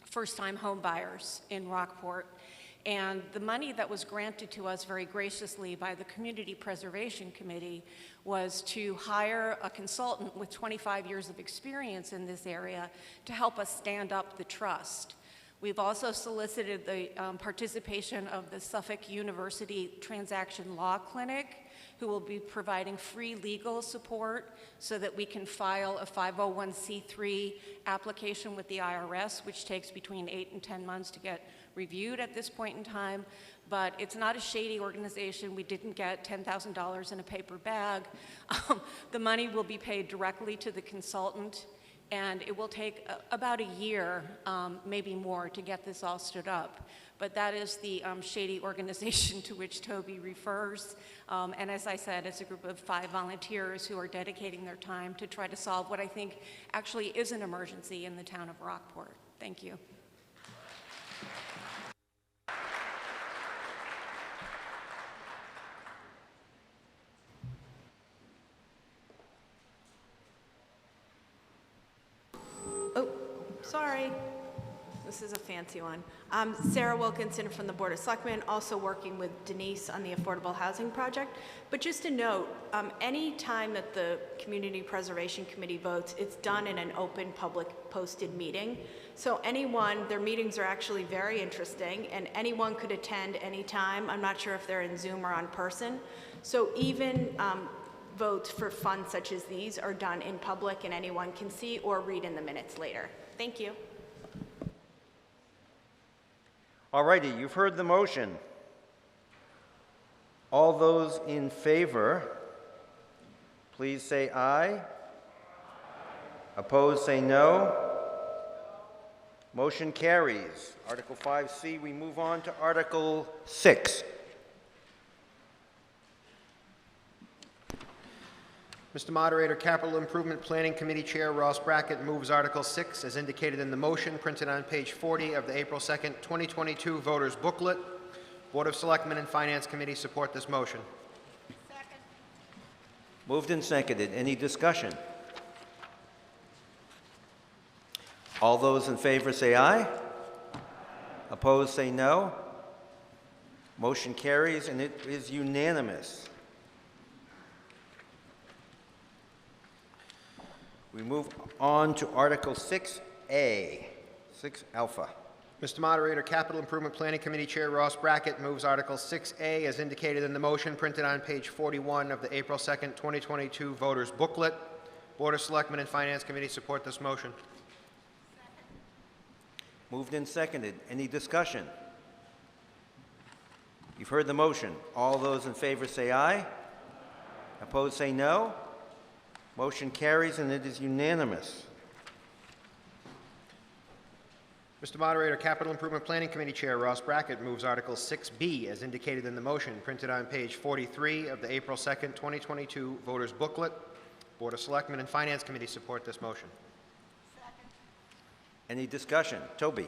first-time home buyers in Rockport. And the money that was granted to us very graciously by the Community Preservation Committee was to hire a consultant with 25 years of experience in this area to help us stand up the trust. We've also solicited the participation of the Suffolk University Transaction Law Clinic, who will be providing free legal support so that we can file a 501c3 application with the IRS, which takes between 8 and 10 months to get reviewed at this point in time. But it's not a shady organization. We didn't get $10,000 in a paper bag. The money will be paid directly to the consultant, and it will take about a year, maybe more, to get this all stood up. But that is the shady organization to which Toby refers. And as I said, it's a group of 5 volunteers who are dedicating their time to try to solve what I think actually is an emergency in the town of Rockport. Thank you. Oh, sorry. This is a fancy one. Sarah Wilkinson from the Board of Selectmen, also working with Denise on the Affordable Housing Project. But just a note, any time that the Community Preservation Committee votes, it's done in an open, public, posted meeting. So anyone, their meetings are actually very interesting, and anyone could attend anytime. I'm not sure if they're in Zoom or on person. So even votes for funds such as these are done in public, and anyone can see or read in the minutes later. Thank you. All righty, you've heard the motion. All those in favor, please say aye. Opposed, say no. Motion carries. Article 5C, we move on to Article 6. Mr. Moderator, Capital Improvement Planning Committee Chair Ross Brackett moves Article 6 as indicated in the motion printed on page 40 of the April 2nd, 2022 Voters Booklet. Board of Selectmen and Finance Committee support this motion. Second. Moved and seconded. Any discussion? All those in favor say aye. Opposed, say no. Motion carries, and it is unanimous. We move on to Article 6A, 6 Alpha. Mr. Moderator, Capital Improvement Planning Committee Chair Ross Brackett moves Article 6A as indicated in the motion printed on page 41 of the April 2nd, 2022 Voters Booklet. Board of Selectmen and Finance Committee support this motion. Moved and seconded. Any discussion? You've heard the motion. All those in favor say aye. Opposed, say no. Motion carries, and it is unanimous. Mr. Moderator, Capital Improvement Planning Committee Chair Ross Brackett moves Article 6B as indicated in the motion printed on page 43 of the April 2nd, 2022 Voters Booklet. Board of Selectmen and Finance Committee support this motion. Second. Any discussion? Toby.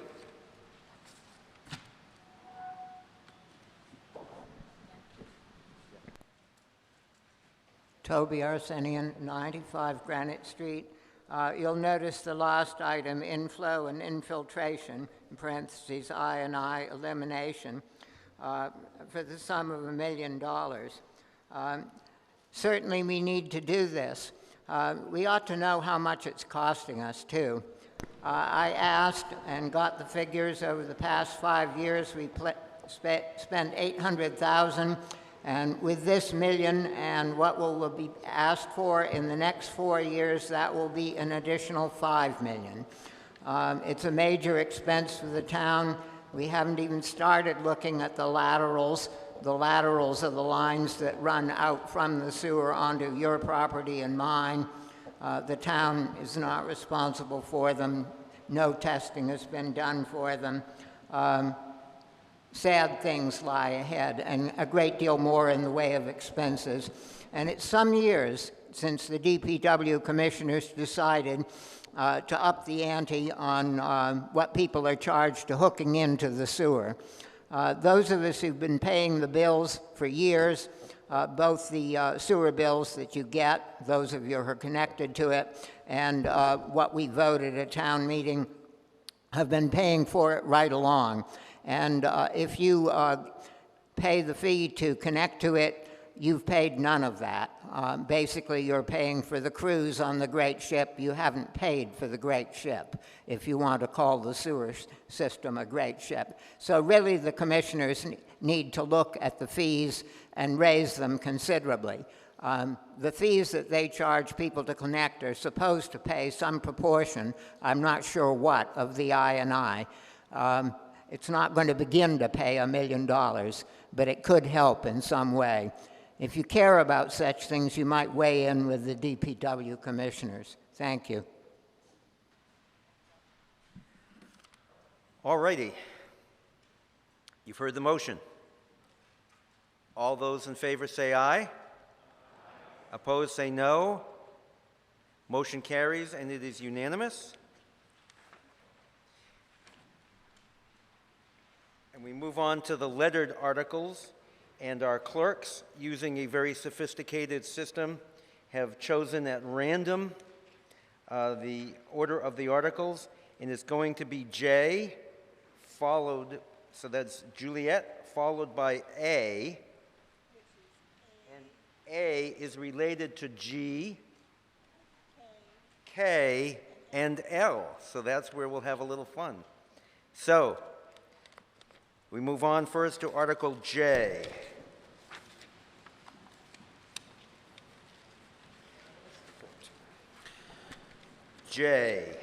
Toby Arsenian, 95 Granite Street. You'll notice the last item, inflow and infiltration, in parentheses, I&I elimination, for the sum of $1 million. Certainly we need to do this. We ought to know how much it's costing us, too. I asked and got the figures over the past 5 years. We spent $800,000 And with this million and what will be asked for in the next 4 years, that will be an additional $5 million. It's a major expense for the town. We haven't even started looking at the laterals. The laterals are the lines that run out from the sewer onto your property and mine. The town is not responsible for them. No testing has been done for them. Sad things lie ahead, and a great deal more in the way of expenses. And it's some years since the DPW commissioners decided to up the ante on what people are charged to hooking into the sewer. Those of us who've been paying the bills for years, both the sewer bills that you get, those of you who are connected to it, and what we voted at town meeting, have been paying for it right along. And if you pay the fee to connect to it, you've paid none of that. Basically, you're paying for the cruise on the great ship. You haven't paid for the great ship, if you want to call the sewer system a great ship. So really, the commissioners need to look at the fees and raise them considerably. The fees that they charge people to connect are supposed to pay some proportion, I'm not sure what, of the I&I. It's not going to begin to pay $1 million, but it could help in some way. If you care about such things, you might weigh in with the DPW commissioners. Thank you. All righty. You've heard the motion. All those in favor say aye. Opposed say no. Motion carries, and it is unanimous. And we move on to the lettered articles, and our clerks, using a very sophisticated system, have chosen at random the order of the articles, and it's going to be J, followed, so that's Juliet, followed by A, and A is related to G, K, and L, so that's where we'll have a little fun. So, we move on first to Article J. J.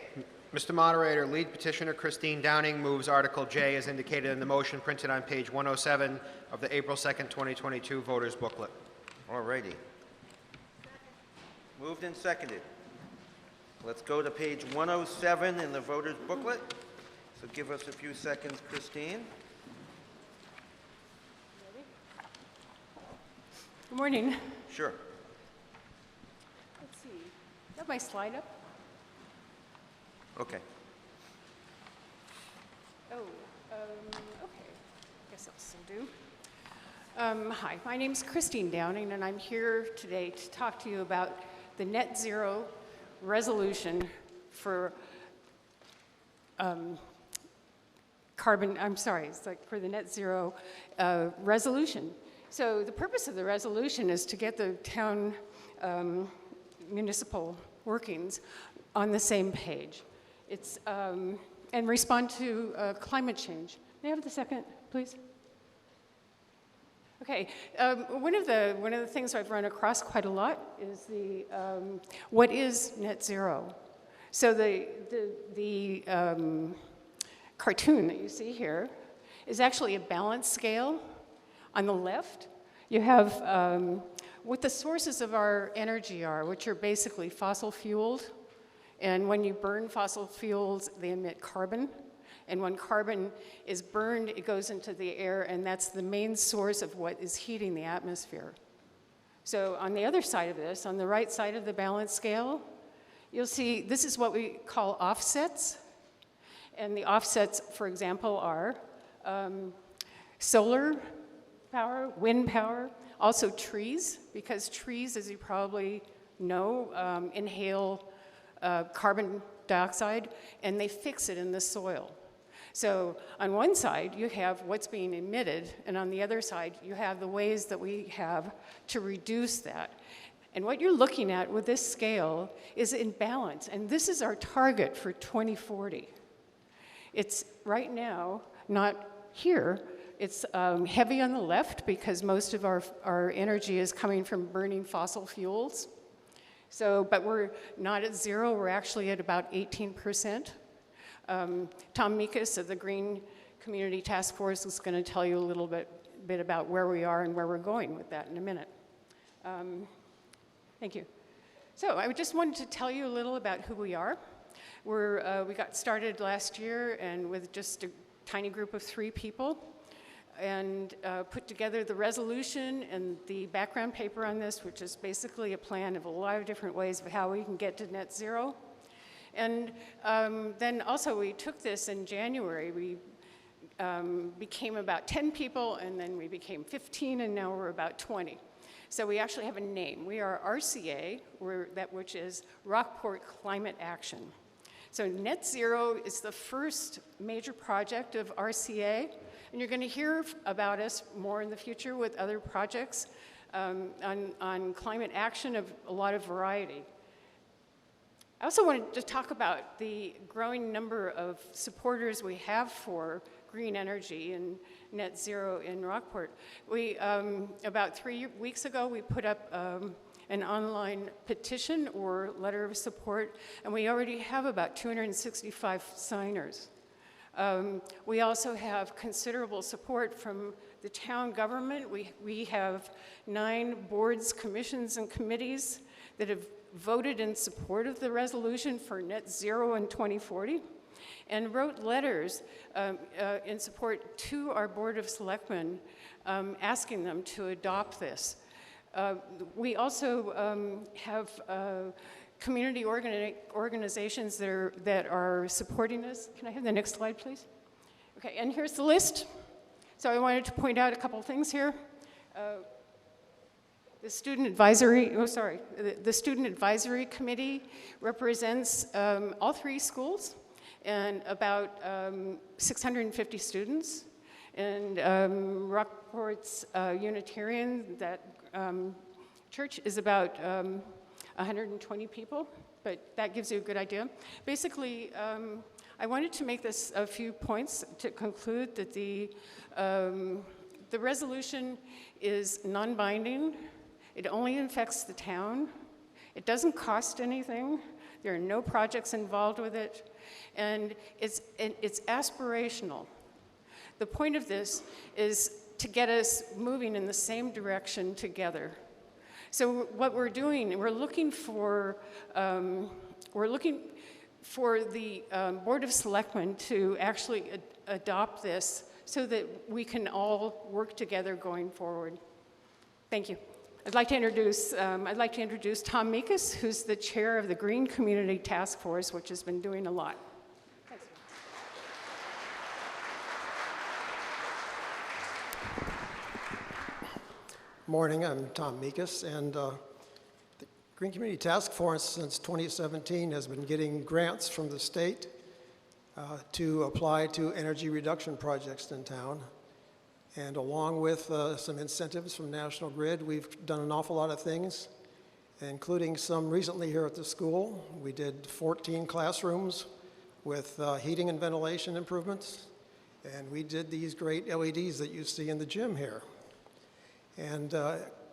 Mr. Moderator, lead petitioner Christine Downing moves Article J as indicated in the motion printed on page 107 of the April 2nd, 2022 voters booklet. All righty. Moved and seconded. Let's go to page 107 in the voters booklet. So give us a few seconds, Christine. Good morning. Sure. Let's see. Do I have my slide up? Okay. Oh, okay. Guess I'll still do. Hi, my name's Christine Downing, and I'm here today to talk to you about the net zero resolution for carbon, I'm sorry, it's like for the net zero resolution. So the purpose of the resolution is to get the town municipal workings on the same page. It's, and respond to climate change. May I have the second, please? Okay, one of the things I've run across quite a lot is the, what is net zero? So the cartoon that you see here is actually a balance scale. On the left, you have what the sources of our energy are, which are basically fossil fueled. And when you burn fossil fuels, they emit carbon. And when carbon is burned, it goes into the air, and that's the main source of what is heating the atmosphere. So on the other side of this, on the right side of the balance scale, you'll see this is what we call offsets. And the offsets, for example, are solar power, wind power, also trees, because trees, as you probably know, inhale carbon dioxide, and they fix it in the soil. So on one side, you have what's being emitted, and on the other side, you have the ways that we have to reduce that. And what you're looking at with this scale is in balance, and this is our target for 2040. It's right now, not here, It's heavy on the left because most of our energy is coming from burning fossil fuels. So, but we're not at zero, we're actually at about 18%. Tom Mikas of the Green Community Task Force is going to tell you a little bit about where we are and where we're going with that in a minute. Thank you. So I just wanted to tell you a little about who we are. We got started last year and with just a tiny group of 3 people and put together the resolution and the background paper on this, which is basically a plan of a lot of different ways of how we can get to net zero. And then also we took this in January. We became about 10 people, and then we became 15, and now we're about 20. So we actually have a name. We are RCA, which is Rockport Climate Action. So net zero is the first major project of RCA, and you're going to hear about us more in the future with other projects on climate action of a lot of variety. I also wanted to talk about the growing number of supporters we have for green energy and net zero in Rockport. About 3 weeks ago, we put up an online petition or letter of support, and we already have about 265 signers. We also have considerable support from the town government. We have 9 boards, commissions, and committees that have voted in support of the resolution for net zero in 2040 and wrote letters in support to our Board of Selectmen asking them to adopt this. We also have community organizations that are supporting us. Can I have the next slide, please? Okay, and here's the list. So I wanted to point out a couple things here. The Student Advisory Committee represents all 3 schools and about 650 students. And Rockport's Unitarian, that church is about 120 people, but that gives you a good idea. Basically, I wanted to make this a few points to conclude that the resolution is non-binding. It only affects the town. It doesn't cost anything. There are no projects involved with it. And it's aspirational. The point of this is to get us moving in the same direction together. So what we're doing, we're looking for the Board of Selectmen to actually adopt this so that we can all work together going forward. Thank you. I'd like to introduce Tom Mikas, who's the chair of the Green Community Task Force, which has been doing a lot. Thanks. Morning, I'm Tom Mikas, and the Green Community Task Force since 2017 has been getting grants from the state to apply to energy reduction projects in town. And along with some incentives from National Grid, we've done an awful lot of things, including some recently here at the school. We did 14 classrooms with heating and ventilation improvements, and we did these great LEDs that you see in the gym here. And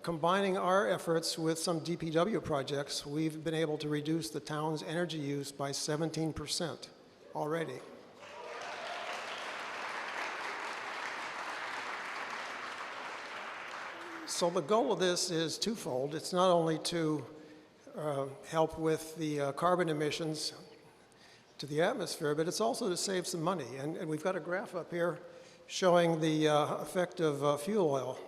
combining our efforts with some DPW projects, we've been able to reduce the town's energy use by 17% already. So the goal of this is twofold. It's not only to help with the carbon emissions to the atmosphere, but it's also to save some money. And we've got a graph up here showing the effect of fuel oil.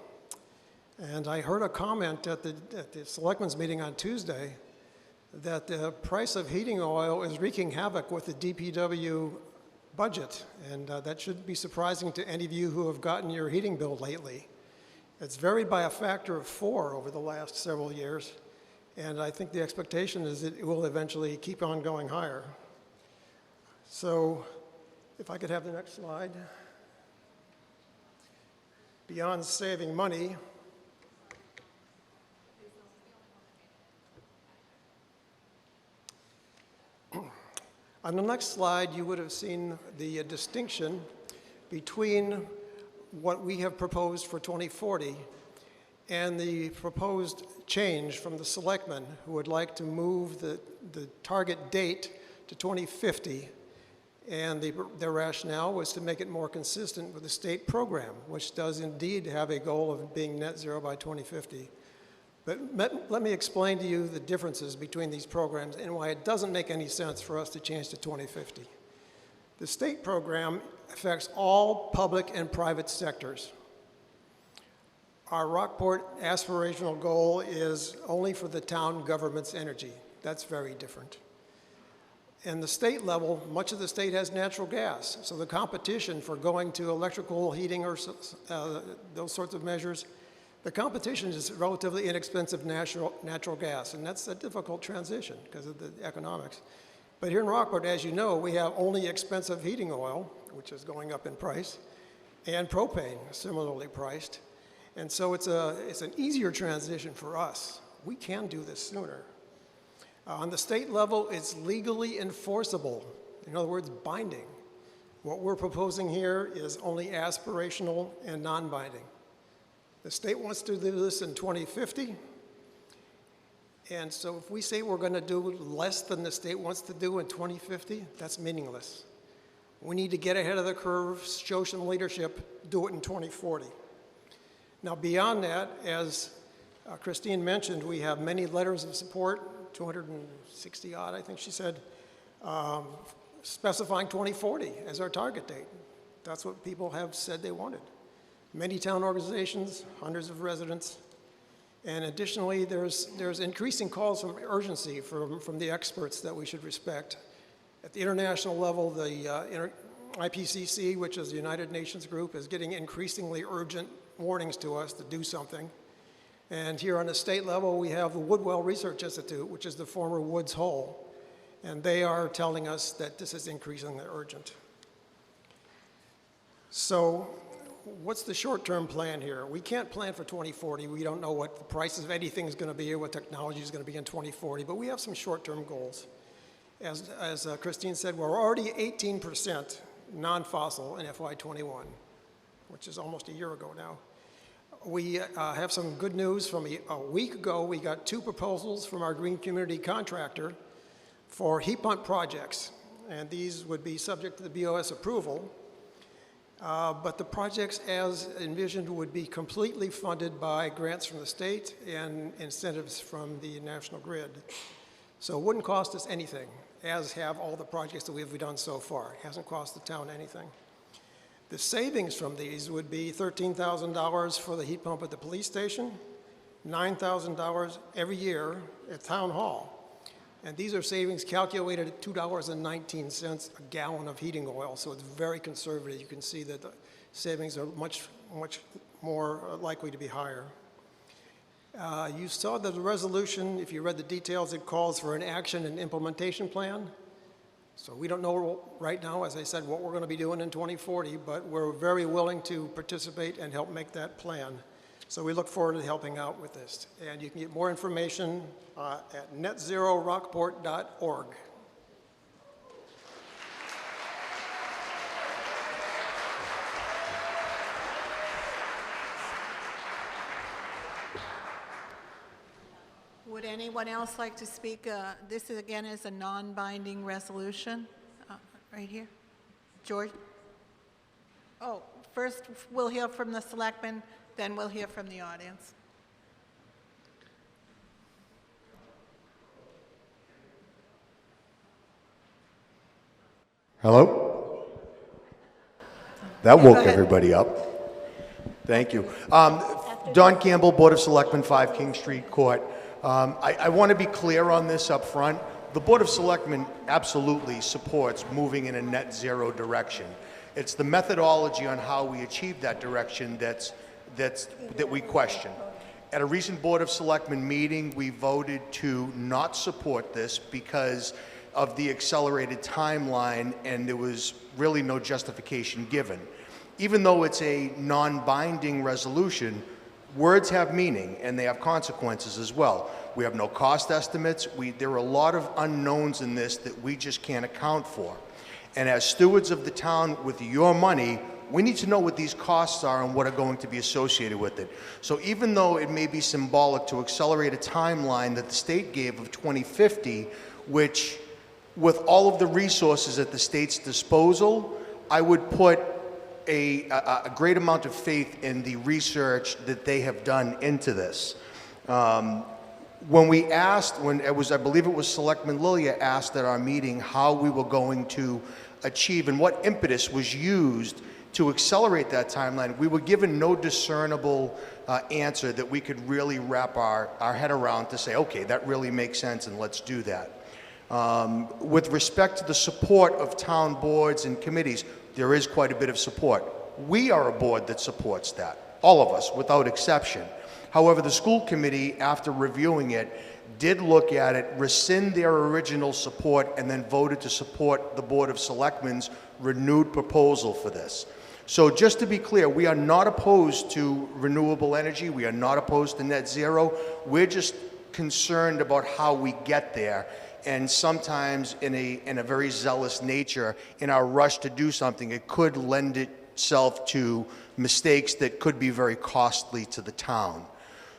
And I heard a comment at the Selectmen's meeting on Tuesday that the price of heating oil is wreaking havoc with the DPW budget. And that shouldn't be surprising to any of you who have gotten your heating bill lately. It's varied by a factor of 4 over the last several years, and I think the expectation is that it will eventually keep on going higher. So, if I could have the next slide. Beyond saving money, on the next slide you would have seen the distinction between what we have proposed for 2040 and the proposed change from the selectmen who would like to move the target date to 2050. And their rationale was to make it more consistent with the state program, which does indeed have a goal of being net zero by 2050. But let me explain to you the differences between these programs and why it doesn't make any sense for us to change to 2050. The state program affects all public and private sectors. Our Rockport aspirational goal is only for the town government's energy. That's very different. In the state level, much of the state has natural gas, so the competition for going to electrical heating or those sorts of measures, the competition is relatively inexpensive natural gas, and that's a difficult transition because of the economics. But here in Rockport, as you know, we have only expensive heating oil, which is going up in price, and propane, similarly priced. And so it's an easier transition for us. We can do this sooner. On the state level, it's legally enforceable. In other words, binding. What we're proposing here is only aspirational and non-binding. The state wants to do this in 2050. And so if we say we're going to do less than the state wants to do in 2050, that's meaningless. We need to get ahead of the curve, show some leadership, do it in 2040. Now beyond that, as Christine mentioned, we have many letters of support, 260 odd, I think she said, specifying 2040 as our target date. That's what people have said they wanted. Many town organizations, hundreds of residents, and additionally, there's increasing calls from urgency from the experts that we should respect. At the international level, the IPCC, which is the United Nations group, is getting increasingly urgent warnings to us to do something. And here on the state level, we have the Woodwell Research Institute, which is the former Woods Hole, and they are telling us that this is increasingly urgent. So what's the short-term plan here? We can't plan for 2040. We don't know what the price of anything is going to be or what technology is going to be in 2040, but we have some short-term goals. As Christine said, we're already 18% non-fossil in FY21, which is almost a year ago now. We have some good news. From a week ago, we got 2 proposals from our green community contractor for heat pump projects, and these would be subject to the BOS approval. But the projects as envisioned would be completely funded by grants from the state and incentives from the National Grid. So it wouldn't cost us anything, as have all the projects that we've done so far. It hasn't cost the town anything. The savings from these would be $13,000 for the heat pump at the police station, $9,000 every year at Town Hall. And these are savings calculated at $2.19 a gallon of heating oil, so it's very conservative. You can see that the savings are much more likely to be higher. You saw that the resolution, if you read the details, it calls for an action and implementation plan. So we don't know right now, as I said, what we're going to be doing in 2040, but we're very willing to participate and help make that plan. So we look forward to helping out with this. And you can get more information at netzerorockport.org. Would anyone else like to speak? This is, again, is a non-binding resolution. Right here. George? Oh, first we'll hear from the selectmen, then we'll hear from the audience. Hello? That woke everybody up. Thank you. Don Campbell, Board of Selectmen, 5 King Street Court. I want to be clear on this up front. The Board of Selectmen absolutely supports moving in a net zero direction. It's the methodology on how we achieve that direction that we question. At a recent Board of Selectmen meeting, we voted to not support this because of the accelerated timeline, and there was really no justification given. Even though it's a non-binding resolution, words have meaning and they have consequences as well. We have no cost estimates. There are a lot of unknowns in this that we just can't account for. And as stewards of the town with your money, We need to know what these costs are and what are going to be associated with it. So even though it may be symbolic to accelerate a timeline that the state gave of 2050, which with all of the resources at the state's disposal, I would put a great amount of faith in the research that they have done into this. When we asked, I believe it was Selectman Lilia asked at our meeting how we were going to achieve and what impetus was used to accelerate that timeline, we were given no discernible answer that we could really wrap our head around to say, okay, that really makes sense and let's do that. With respect to the support of town boards and committees, there is quite a bit of support. We are a board that supports that, all of us, without exception. However, the school committee, after reviewing it, did look at it, rescind their original support, and then voted to support the Board of Selectmen's renewed proposal for this. So just to be clear, we are not opposed to renewable energy. We are not opposed to net zero. We're just concerned about how we get there. And sometimes in a very zealous nature, in our rush to do something, it could lend itself to mistakes that could be very costly to the town.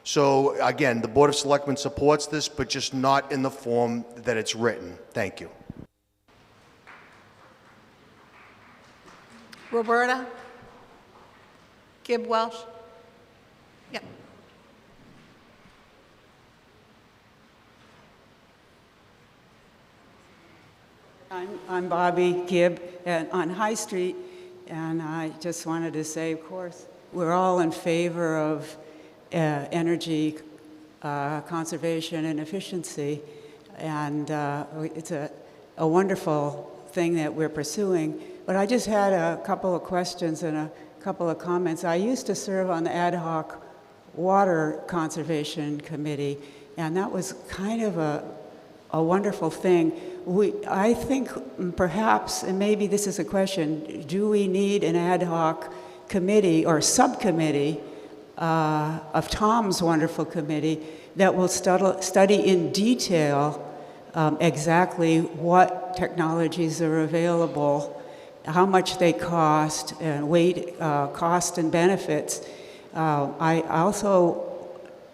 So again, the Board of Selectmen supports this, but just not in the form that it's written. Thank you. Roberta? Gibb Welsh? Yep. I'm Bobby Gibb on High Street, and I just wanted to say, of course, we're all in favor of energy conservation and efficiency, and it's a wonderful thing that we're pursuing. But I just had a couple of questions and a couple of comments. I used to serve on the ad hoc water conservation committee, and that was kind of a wonderful thing. I think perhaps, and maybe this is a question, do we need an ad hoc committee or subcommittee of Tom's wonderful committee that will study in detail exactly what technologies are available, how much they cost, and cost and benefits. I also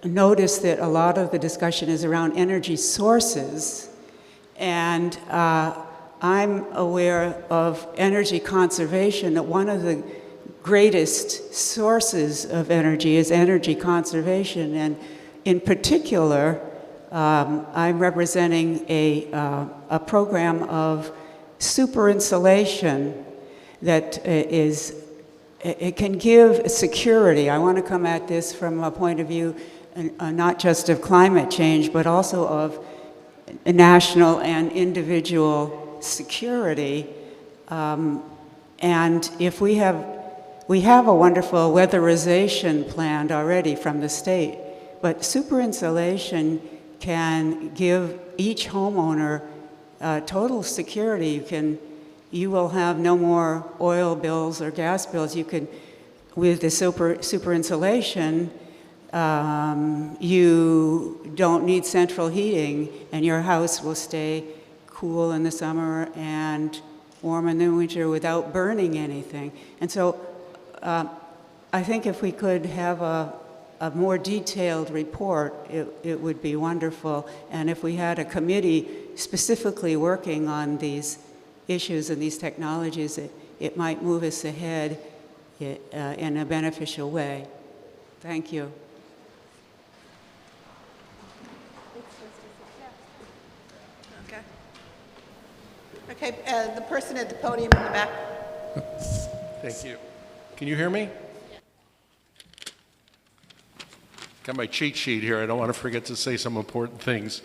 noticed that a lot of the discussion is around energy sources, and I'm aware of energy conservation, that one of the greatest sources of energy is energy conservation, and in particular, I'm representing a program of super insulation that it can give security. I want to come at this from a point of view not just of climate change, but also of national and individual security. And if we have a wonderful weatherization planned already from the state, but super insulation can give each homeowner total security. You will have no more oil bills or gas bills. You can, with the super insulation, you don't need central heating, and your house will stay cool in the summer and warm in the winter without burning anything. And so I think if we could have a more detailed report, it would be wonderful. And if we had a committee specifically working on these issues and these technologies, it might move us ahead in a beneficial way. Thank you. Okay, the person at the podium in the back. Thank you. Can you hear me? Got my cheat sheet here. I don't want to forget to say some important things.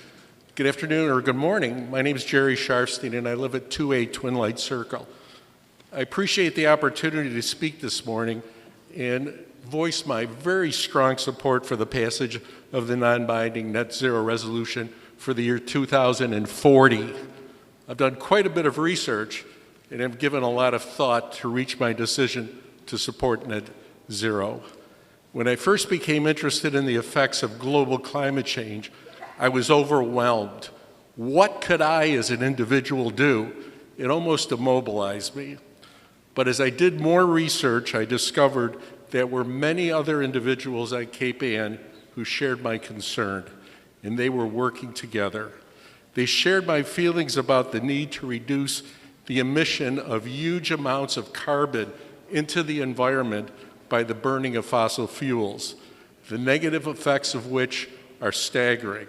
Good afternoon or good morning. My name is Jerry Sharfstein, and I live at 2A Twin Light Circle. I appreciate the opportunity to speak this morning and voice my very strong support for the passage of the non-binding net zero resolution for the year 2040. I've done quite a bit of research and have given a lot of thought to reach my decision to support net zero. When I first became interested in the effects of global climate change, I was overwhelmed. What could I as an individual do? It almost immobilized me. But as I did more research, I discovered there were many other individuals at Cape Ann who shared my concern, and they were working together. They shared my feelings about the need to reduce the emission of huge amounts of carbon into the environment by the burning of fossil fuels, the negative effects of which are staggering.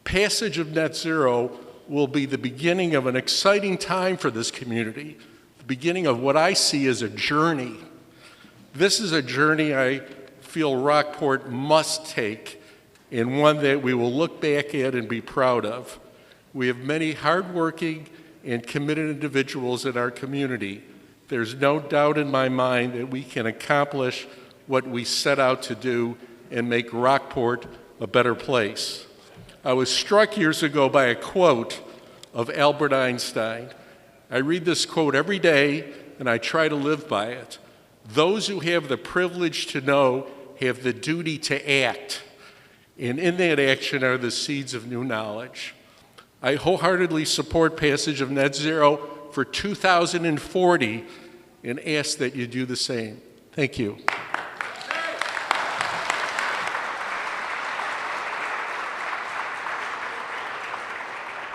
Passage of net zero will be the beginning of an exciting time for this community, the beginning of what I see as a journey. This is a journey I feel Rockport must take, and one that we will look back at and be proud of. We have many hardworking and committed individuals in our community. There's no doubt in my mind that we can accomplish what we set out to do and make Rockport a better place. I was struck years ago by a quote of Albert Einstein. I read this quote every day, and I try to live by it. Those who have the privilege to know have the duty to act, and in that action are the seeds of new knowledge. I wholeheartedly support passage of net zero for 2040 and ask that you do the same. Thank you.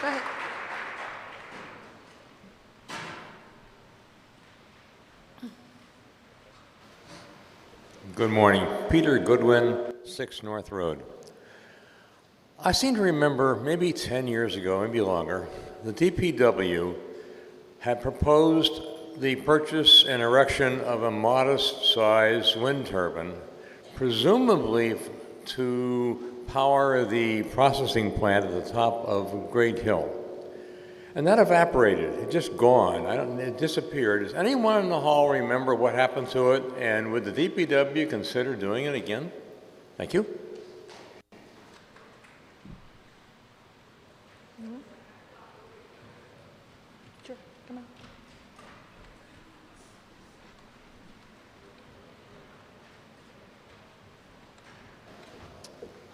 Go ahead. Good morning. Peter Goodwin, 6 North Road. I seem to remember maybe 10 years ago, maybe longer, the DPW had proposed the purchase and erection of a modest-sized wind turbine, presumably to power the processing plant at the top of Great Hill. And that evaporated. It just gone. It disappeared. Does anyone in the hall remember what happened to it? And would the DPW consider doing it again? Thank you. Sure, come on.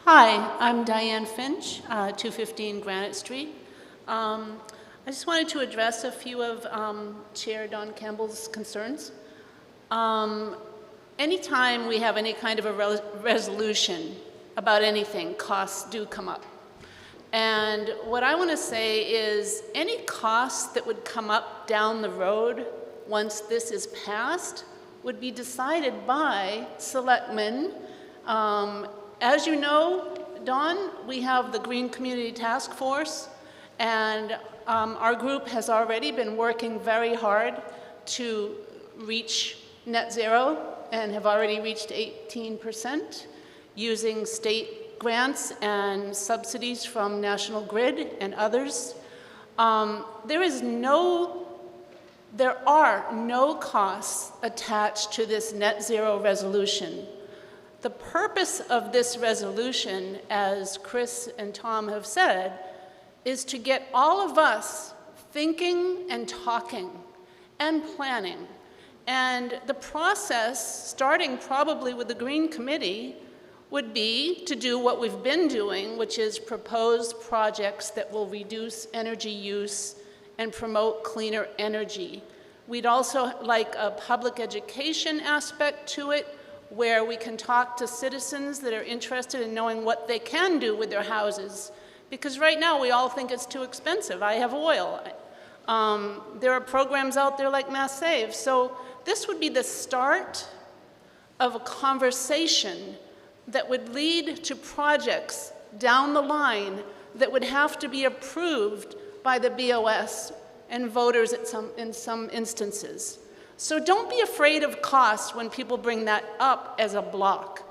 Hi, I'm Diane Finch, 215 Granite Street. I just wanted to address a few of Chair Don Campbell's concerns. Anytime we have any kind of a resolution about anything, costs do come up. And what I want to say is any costs that would come up down the road once this is passed would be decided by selectmen. As you know, Don, we have the Green Community Task Force, and our group has already been working very hard to reach net zero and have already reached 18% using state grants and subsidies from National Grid and others. There are no costs attached to this net zero resolution. The purpose of this resolution, as Chris and Tom have said, is to get all of us thinking and talking and planning. And the process, starting probably with the Green Committee, would be to do what we've been doing, which is propose projects that will reduce energy use and promote cleaner energy. We'd also like a public education aspect to it, where we can talk to citizens that are interested in knowing what they can do with their houses. Because right now we all think it's too expensive. I have oil. There are programs out there like Mass Save. So this would be the start of a conversation that would lead to projects down the line that would have to be approved by the BOS and voters in some instances. So don't be afraid of costs when people bring that up as a block.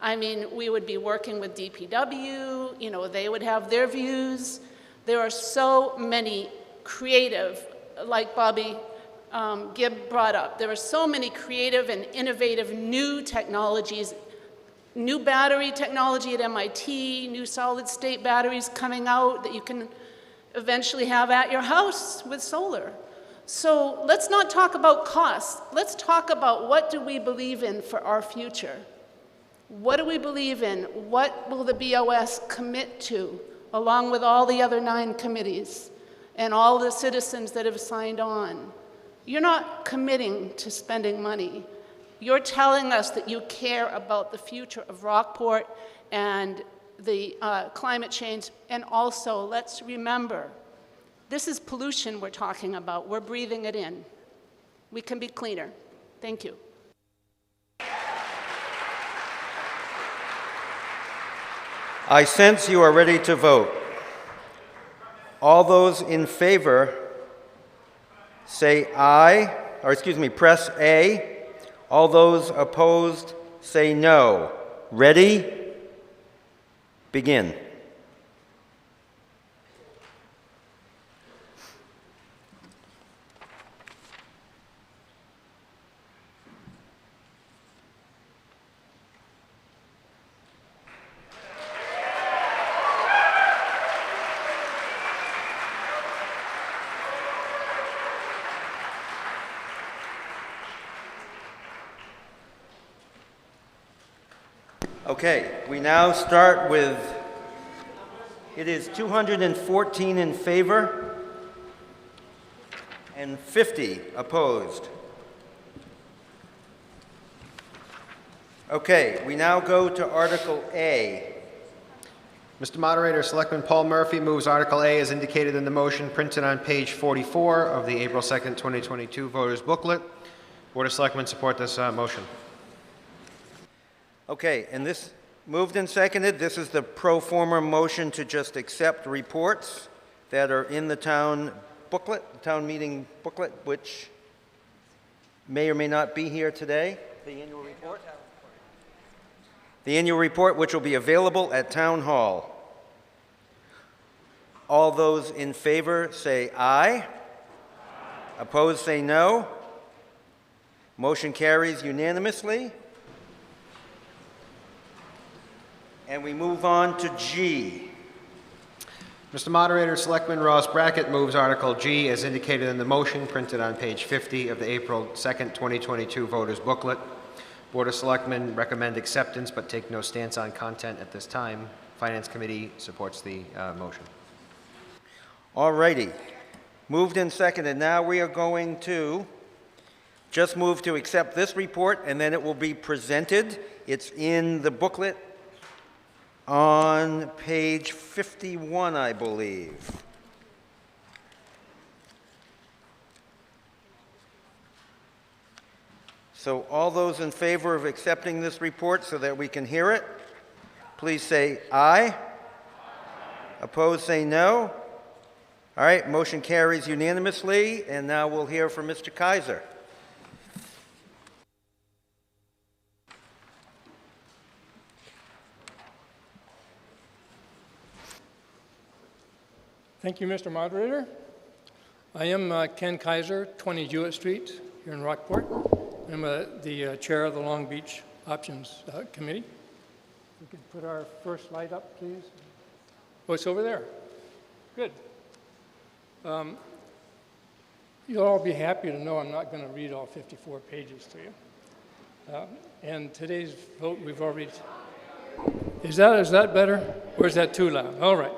I mean, we would be working with DPW, you know, they would have their views. There are so many creative, like Bobby Gibb brought up, there are so many creative and innovative new technologies, new battery technology at MIT, new solid state batteries coming out that you can eventually have at your house with solar. So let's not talk about costs. Let's talk about what do we believe in for our future. What do we believe in? What will the BOS commit to, along with all the other 9 committees and all the citizens that have signed on? You're not committing to spending money. You're telling us that you care about the future of Rockport and the climate change. And also, let's remember, this is pollution we're talking about. We're breathing it in. We can be cleaner. Thank you. I sense you are ready to vote. All those in favor say aye, or excuse me, press A. All those opposed say no. Ready? Begin. Okay, we now start with, it is 214 in favor and 50 opposed. Okay, we now go to Article A. Mr. Moderator, Selectman Paul Murphy moves Article A as indicated in the motion printed on page 44 of the April 2nd, 2022 voters booklet. Board of Selectmen support this motion. Okay, and this moved and seconded. This is the pro forma motion to just accept reports that are in the town booklet, town meeting booklet, which may or may not be here today. The annual report. The annual report, which will be available at Town Hall. All those in favor say aye. Opposed say no. Motion carries unanimously. And we move on to G. Mr. Moderator, Selectman Ross Brackett moves Article G as indicated in the motion printed on page 50 of the April 2nd, 2022 voters booklet. Board of Selectmen recommend acceptance but take no stance on content at this time. Finance Committee supports the motion. All righty. Moved and seconded. Now we are going to just move to accept this report, and then it will be presented. It's in the booklet on page 51, I believe. So all those in favor of accepting this report so that we can hear it, please say aye. Opposed, say no. All right, motion carries unanimously, and now we'll hear from Mr. Kaiser. Thank you, Mr. Moderator. I am Ken Kaiser, 20 Jewett Street here in Rockport. I'm the chair of the Long Beach Options Committee. We could put our first slide up, please. Oh, it's over there. Good. You'll all be happy to know I'm not going to read all 54 pages to you. And today's vote, we've already... Is that better? Or is that too loud? All right.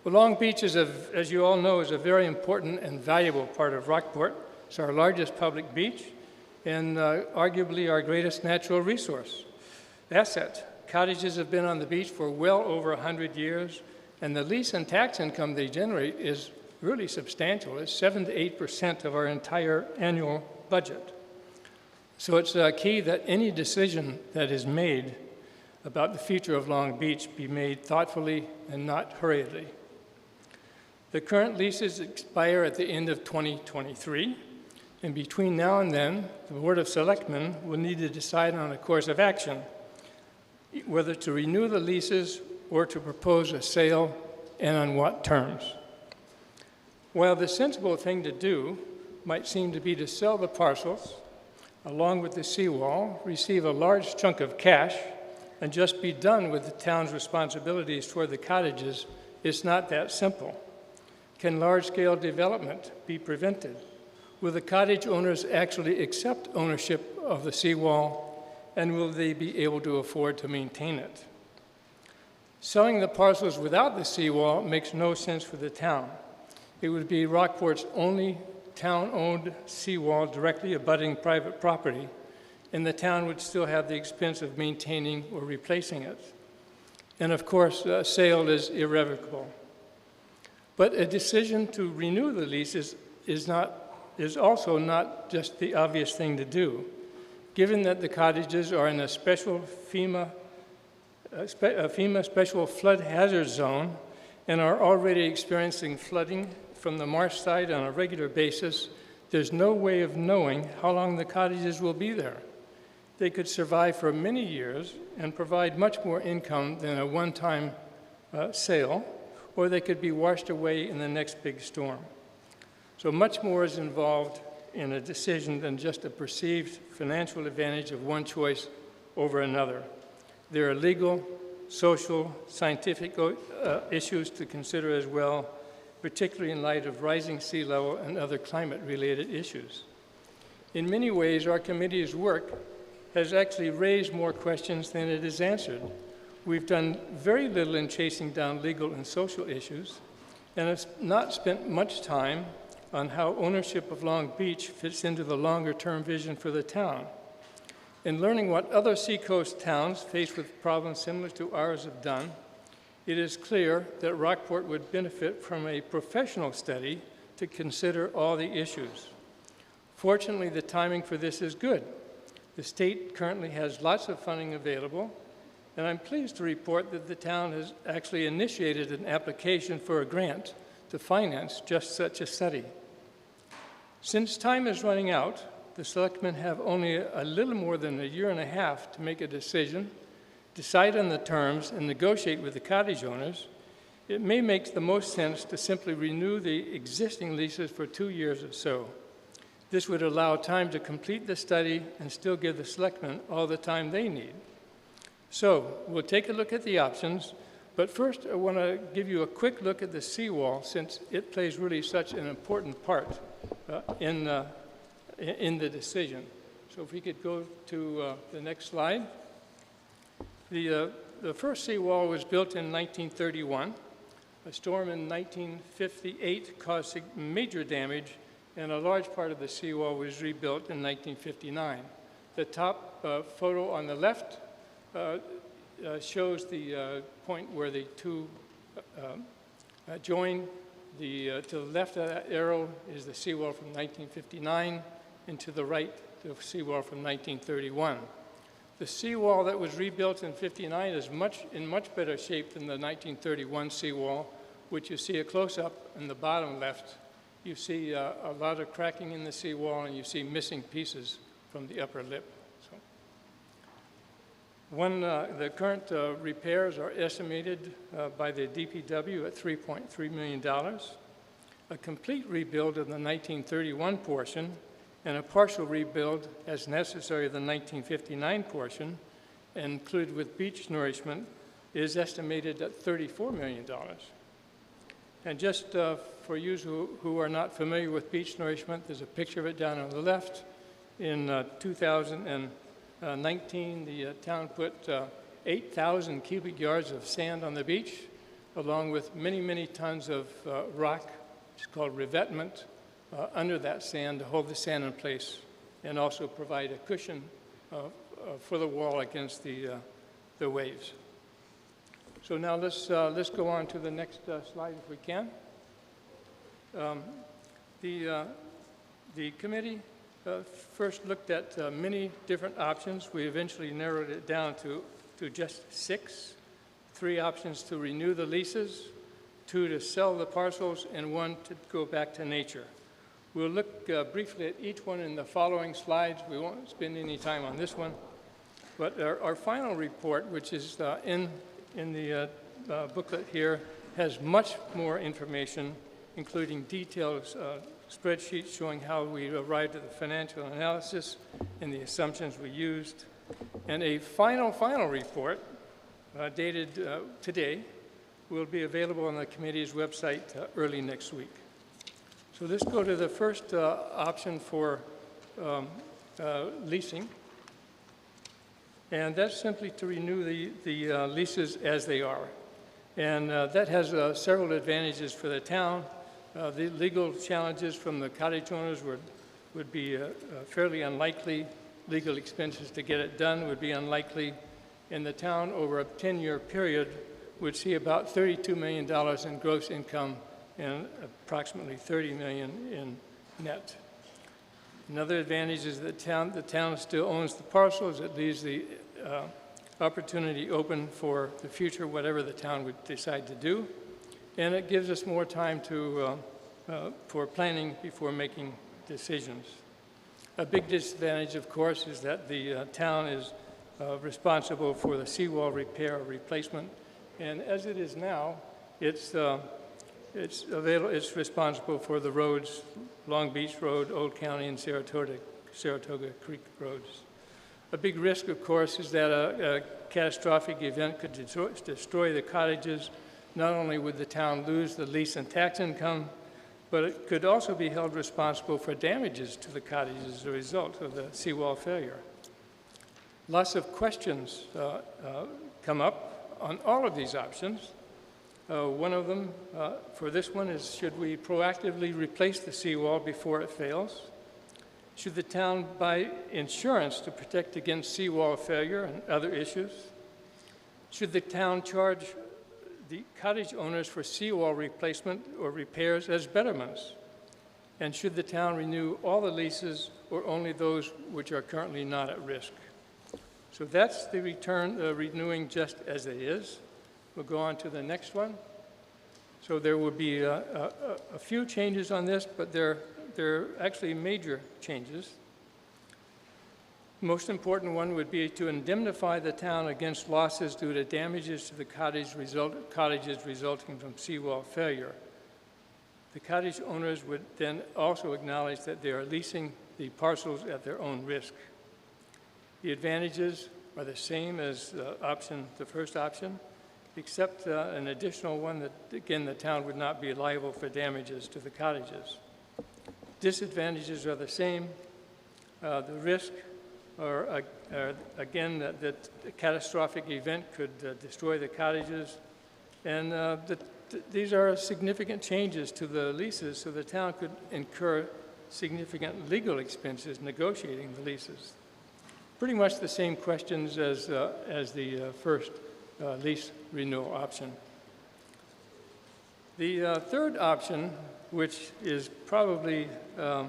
Well, Long Beach, as you all know, is a very important and valuable part of Rockport. It's our largest public beach and arguably our greatest natural resource asset. Cottages have been on the beach for well over 100 years, and the lease and tax income they generate is really substantial. It's 7 to 8% of our entire annual budget. So it's key that any decision that is made about the future of Long Beach be made thoughtfully and not hurriedly. The current leases expire at the end of 2023, and between now and then, the Board of Selectmen will need to decide on a course of action, whether to renew the leases or to propose a sale and on what terms. While the sensible thing to do might seem to be to sell the parcels, along with the seawall, receive a large chunk of cash, and just be done with the town's responsibilities toward the cottages, it's not that simple. Can large-scale development be prevented? Will the cottage owners actually accept ownership of the seawall, and will they be able to afford to maintain it? Selling the parcels without the seawall makes no sense for the town. It would be Rockport's only town-owned seawall directly abutting private property, and the town would still have the expense of maintaining or replacing it. And of course, sale is irrevocable. But a decision to renew the lease is also not just the obvious thing to do, given that the cottages are in a special FEMA special flood hazard zone and are already experiencing flooding from the marsh side on a regular basis. There's no way of knowing how long the cottages will be there. They could survive for many years and provide much more income than a one-time sale, or they could be washed away in the next big storm. So much more is involved in a decision than just a perceived financial advantage of one choice over another. There are legal, social, scientific issues to consider as well, particularly in light of rising sea level and other climate-related issues. In many ways, our committee's work has actually raised more questions than it has answered. We've done very little in chasing down legal and social issues, and have not spent much time on how ownership of Long Beach fits into the longer-term vision for the town. In learning what other seacoast towns faced with problems similar to ours have done, it is clear that Rockport would benefit from a professional study to consider all the issues. Fortunately, the timing for this is good. The state currently has lots of funding available, and I'm pleased to report that the town has actually initiated an application for a grant to finance just such a study. Since time is running out, the selectmen have only a little more than a year and a half to make a decision, decide on the terms, and negotiate with the cottage owners. It may make the most sense to simply renew the existing leases for 2 years or so. This would allow time to complete the study and still give the selectmen all the time they need. So we'll take a look at the options, but first I want to give you a quick look at the seawall, since it plays really such an important part in the decision. So if we could go to the next slide. The first seawall was built in 1931. A storm in 1958 caused major damage, and a large part of the seawall was rebuilt in 1959. The top photo on the left shows the point where the two join. To the left of that arrow is the seawall from 1959, and to the right, the seawall from 1931. The seawall that was rebuilt in 59 is in much better shape than the 1931 seawall, which you see a close-up in the bottom left. You see a lot of cracking in the seawall, and you see missing pieces from the upper lip. So, the current repairs are estimated by the DPW at $3.3 million. A complete rebuild of the 1931 portion and a partial rebuild as necessary of the 1959 portion, included with beach nourishment, is estimated at $34 million. And just for you who are not familiar with beach nourishment, there's a picture of it down on the left. In 2019, the town put 8,000 cubic yards of sand on the beach, along with many, many tons of rock, which is called revetment, under that sand to hold the sand in place and also provide a cushion for the wall against the waves. So now let's go on to the next slide if we can. The committee first looked at many different options. We eventually narrowed it down to just 6. 3 options to renew the leases, 2 to sell the parcels, and 1 to go back to nature. We'll look briefly at each one in the following slides. We won't spend any time on this one. But our final report, which is in the booklet here, has much more information, including detailed spreadsheets showing how we arrived at the financial analysis and the assumptions we used. And a final report dated today will be available on the committee's website early next week. So let's go to the first option for leasing. And that's simply to renew the leases as they are. And that has several advantages for the town. The legal challenges from the cottage owners would be fairly unlikely. Legal expenses to get it done would be unlikely. And the town, over a 10-year period, would see about $32 million in gross income and approximately $30 million in net. Another advantage is that the town still owns the parcels. It leaves the opportunity open for the future, whatever the town would decide to do. And it gives us more time for planning before making decisions. A big disadvantage, of course, is that the town is responsible for the seawall repair or replacement. And as it is now, it's responsible for the roads, Long Beach Road, Old County, and Saratoga Creek roads. A big risk, of course, is that a catastrophic event could destroy the cottages. Not only would the town lose the lease and tax income, but it could also be held responsible for damages to the cottages as a result of the seawall failure. Lots of questions come up on all of these options. One of them for this one is, should we proactively replace the seawall before it fails? Should the town buy insurance to protect against seawall failure and other issues? Should the town charge the cottage owners for seawall replacement or repairs as betterments? And should the town renew all the leases or only those which are currently not at risk? So that's the renewing just as it is. We'll go on to the next one. So there will be a few changes on this, but they're actually major changes. The most important one would be to indemnify the town against losses due to damages to the cottages resulting from seawall failure. The cottage owners would then also acknowledge that they are leasing the parcels at their own risk. The advantages are the same as the first option, except an additional one that, again, the town would not be liable for damages to the cottages. Disadvantages are the same. The risk are again, that a catastrophic event could destroy the cottages. And these are significant changes to the leases, so the town could incur significant legal expenses negotiating the leases. Pretty much the same questions as the first lease renewal option. The third option, which is probably the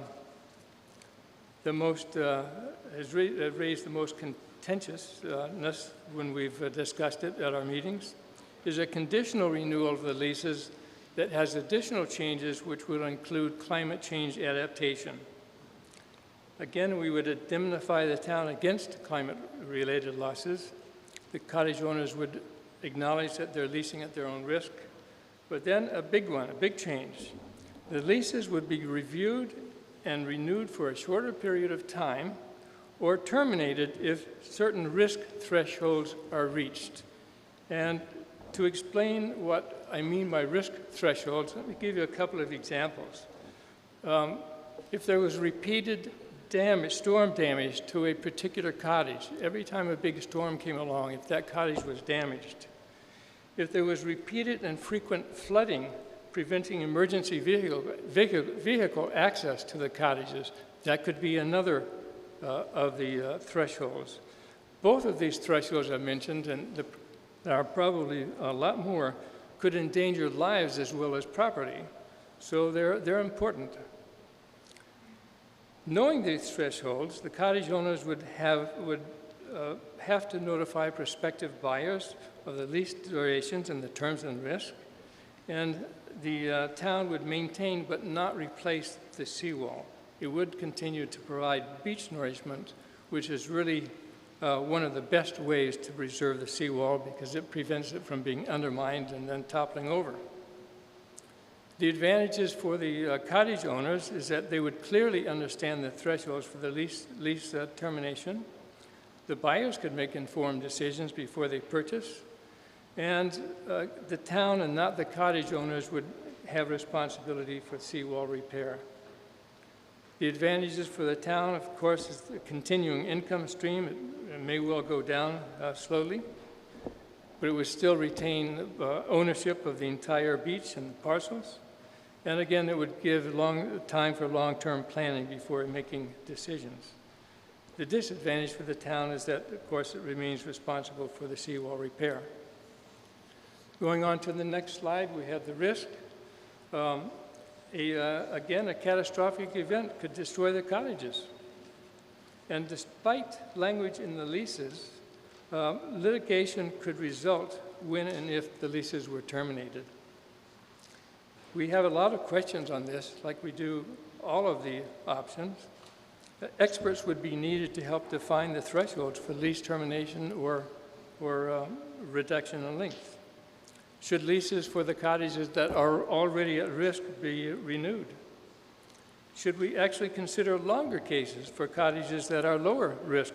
most, has raised the most contentiousness when we've discussed it at our meetings, is a conditional renewal of the leases that has additional changes which will include climate change adaptation. Again, we would indemnify the town against climate-related losses. The cottage owners would acknowledge that they're leasing at their own risk. But then a big one, a big change. The leases would be reviewed and renewed for a shorter period of time or terminated if certain risk thresholds are reached. And to explain what I mean by risk thresholds, let me give you a couple of examples. If there was repeated storm damage to a particular cottage, every time a big storm came along, if that cottage was damaged, if there was repeated and frequent flooding preventing emergency vehicle access to the cottages, that could be another of the thresholds. Both of these thresholds I mentioned, and there are probably a lot more, could endanger lives as well as property. So they're important. Knowing these thresholds, the cottage owners would have to notify prospective buyers of the lease durations and the terms and risk, and the town would maintain but not replace the seawall. It would continue to provide beach nourishment, which is really one of the best ways to preserve the seawall because it prevents it from being undermined and then toppling over. The advantages for the cottage owners is that they would clearly understand the thresholds for the lease termination. The buyers could make informed decisions before they purchase, and the town and not the cottage owners would have responsibility for seawall repair. The advantages for the town, of course, is the continuing income stream. It may well go down slowly, but it would still retain ownership of the entire beach and the parcels. And again, it would give time for long-term planning before making decisions. The disadvantage for the town is that, of course, it remains responsible for the seawall repair. Going on to the next slide, we have the risk. Again, a catastrophic event could destroy the cottages. And despite language in the leases, litigation could result when and if the leases were terminated. We have a lot of questions on this, like we do all of the options. Experts would be needed to help define the thresholds for lease termination or reduction in length. Should leases for the cottages that are already at risk be renewed? Should we actually consider longer cases for cottages that are lower risk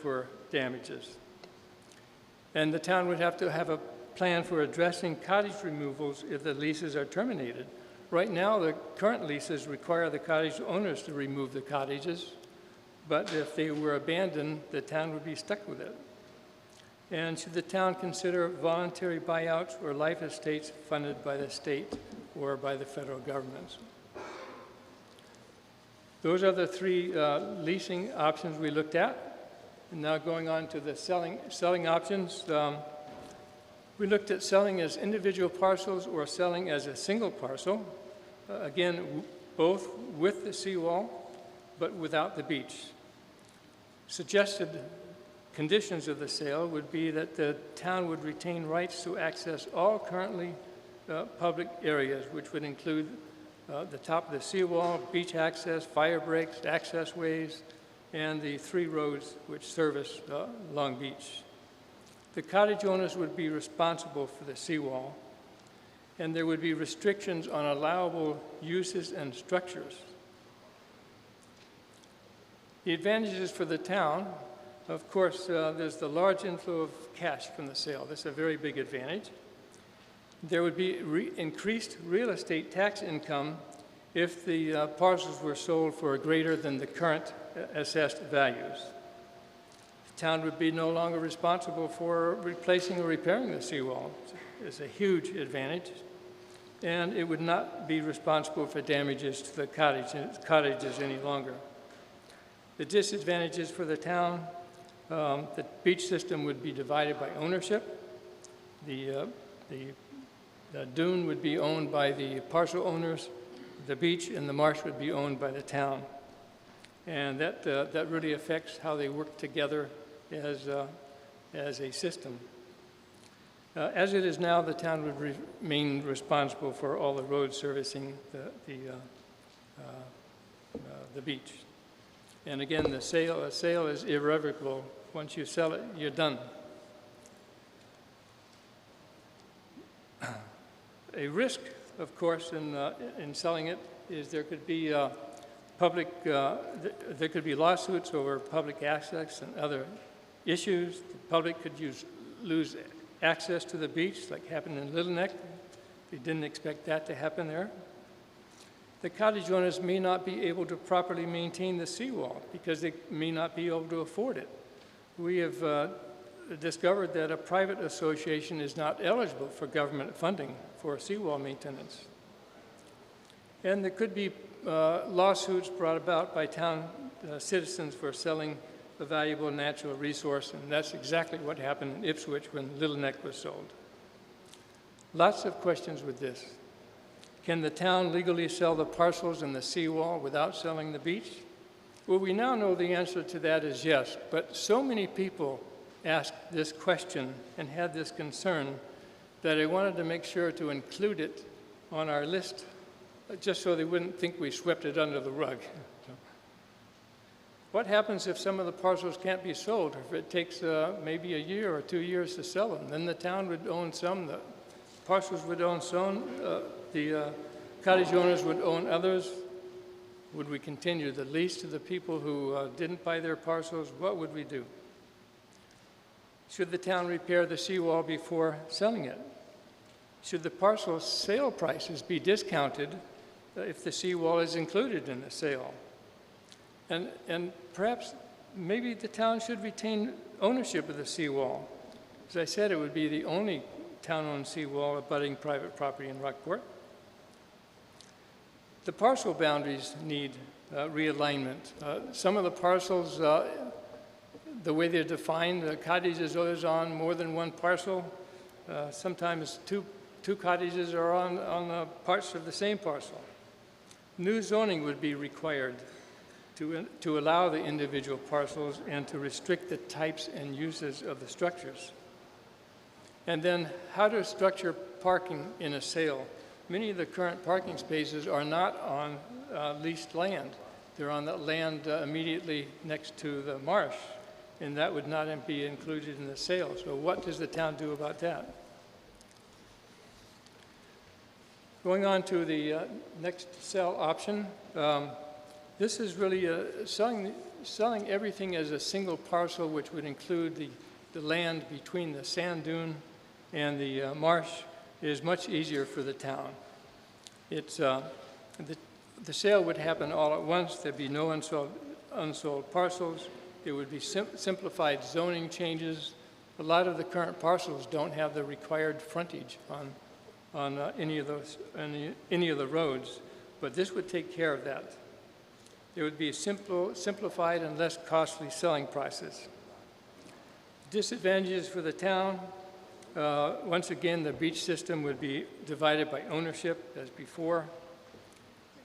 for damages? And the town would have to have a plan for addressing cottage removals if the leases are terminated. Right now, the current leases require the cottage owners to remove the cottages, but if they were abandoned, the town would be stuck with it. And should the town consider voluntary buyouts or life estates funded by the state or by the federal governments? Those are the three leasing options we looked at. And now going on to the selling options. We looked at selling as individual parcels or selling as a single parcel. Again, both with the seawall, but without the beach. Suggested conditions of the sale would be that the town would retain rights to access all currently public areas, which would include the top of the seawall, beach access, fire breaks, access ways, and the 3 roads which service Long Beach. The cottage owners would be responsible for the seawall, and there would be restrictions on allowable uses and structures. The advantages for the town, of course, there's the large inflow of cash from the sale. That's a very big advantage. There would be increased real estate tax income if the parcels were sold for greater than the current assessed values. The town would be no longer responsible for replacing or repairing the seawall. It's a huge advantage. And it would not be responsible for damages to the cottages any longer. The disadvantages for the town, the beach system would be divided by ownership. The dune would be owned by the parcel owners. The beach and the marsh would be owned by the town. And that really affects how they work together as a system. As it is now, the town would remain responsible for all the roads servicing the beach. And again, a sale is irrevocable. Once you sell it, you're done. A risk, of course, in selling it is there could be there could be lawsuits over public access and other issues. The public could lose access to the beach, like happened in Little Neck. We didn't expect that to happen there. The cottage owners may not be able to properly maintain the seawall because they may not be able to afford it. We have discovered that a private association is not eligible for government funding for seawall maintenance. And there could be lawsuits brought about by town citizens for selling a valuable natural resource, and that's exactly what happened in Ipswich when Little Neck was sold. Lots of questions with this. Can the town legally sell the parcels and the seawall without selling the beach? Well, we now know the answer to that is yes, but so many people asked this question and had this concern that I wanted to make sure to include it on our list, just so they wouldn't think we swept it under the rug. What happens if some of the parcels can't be sold, or if it takes maybe a year or 2 years to sell them? Then the town would own some, the parcels would own some, the cottage owners would own others. Would we continue the lease to the people who didn't buy their parcels? What would we do? Should the town repair the seawall before selling it? Should the parcel sale prices be discounted if the seawall is included in the sale? And perhaps maybe the town should retain ownership of the seawall. As I said, it would be the only town-owned seawall abutting private property in Rockport. The parcel boundaries need realignment. Some of the parcels, the way they're defined, the cottages are on more than one parcel. Sometimes two cottages are on parts of the same parcel. New zoning would be required to allow the individual parcels and to restrict the types and uses of the structures. And then how to structure parking in a sale. Many of the current parking spaces are not on leased land. They're on the land immediately next to the marsh, and that would not be included in the sale. So what does the town do about that? Going on to the next sell option, this is really selling everything as a single parcel, which would include the land between the sand dune and the marsh, is much easier for the town. It's, the sale would happen all at once. There'd be no unsold parcels. It would be simplified zoning changes. A lot of the current parcels don't have the required frontage on any of the roads, but this would take care of that. It would be a simplified and less costly selling process. Disadvantages for the town. Once again, the beach system would be divided by ownership as before.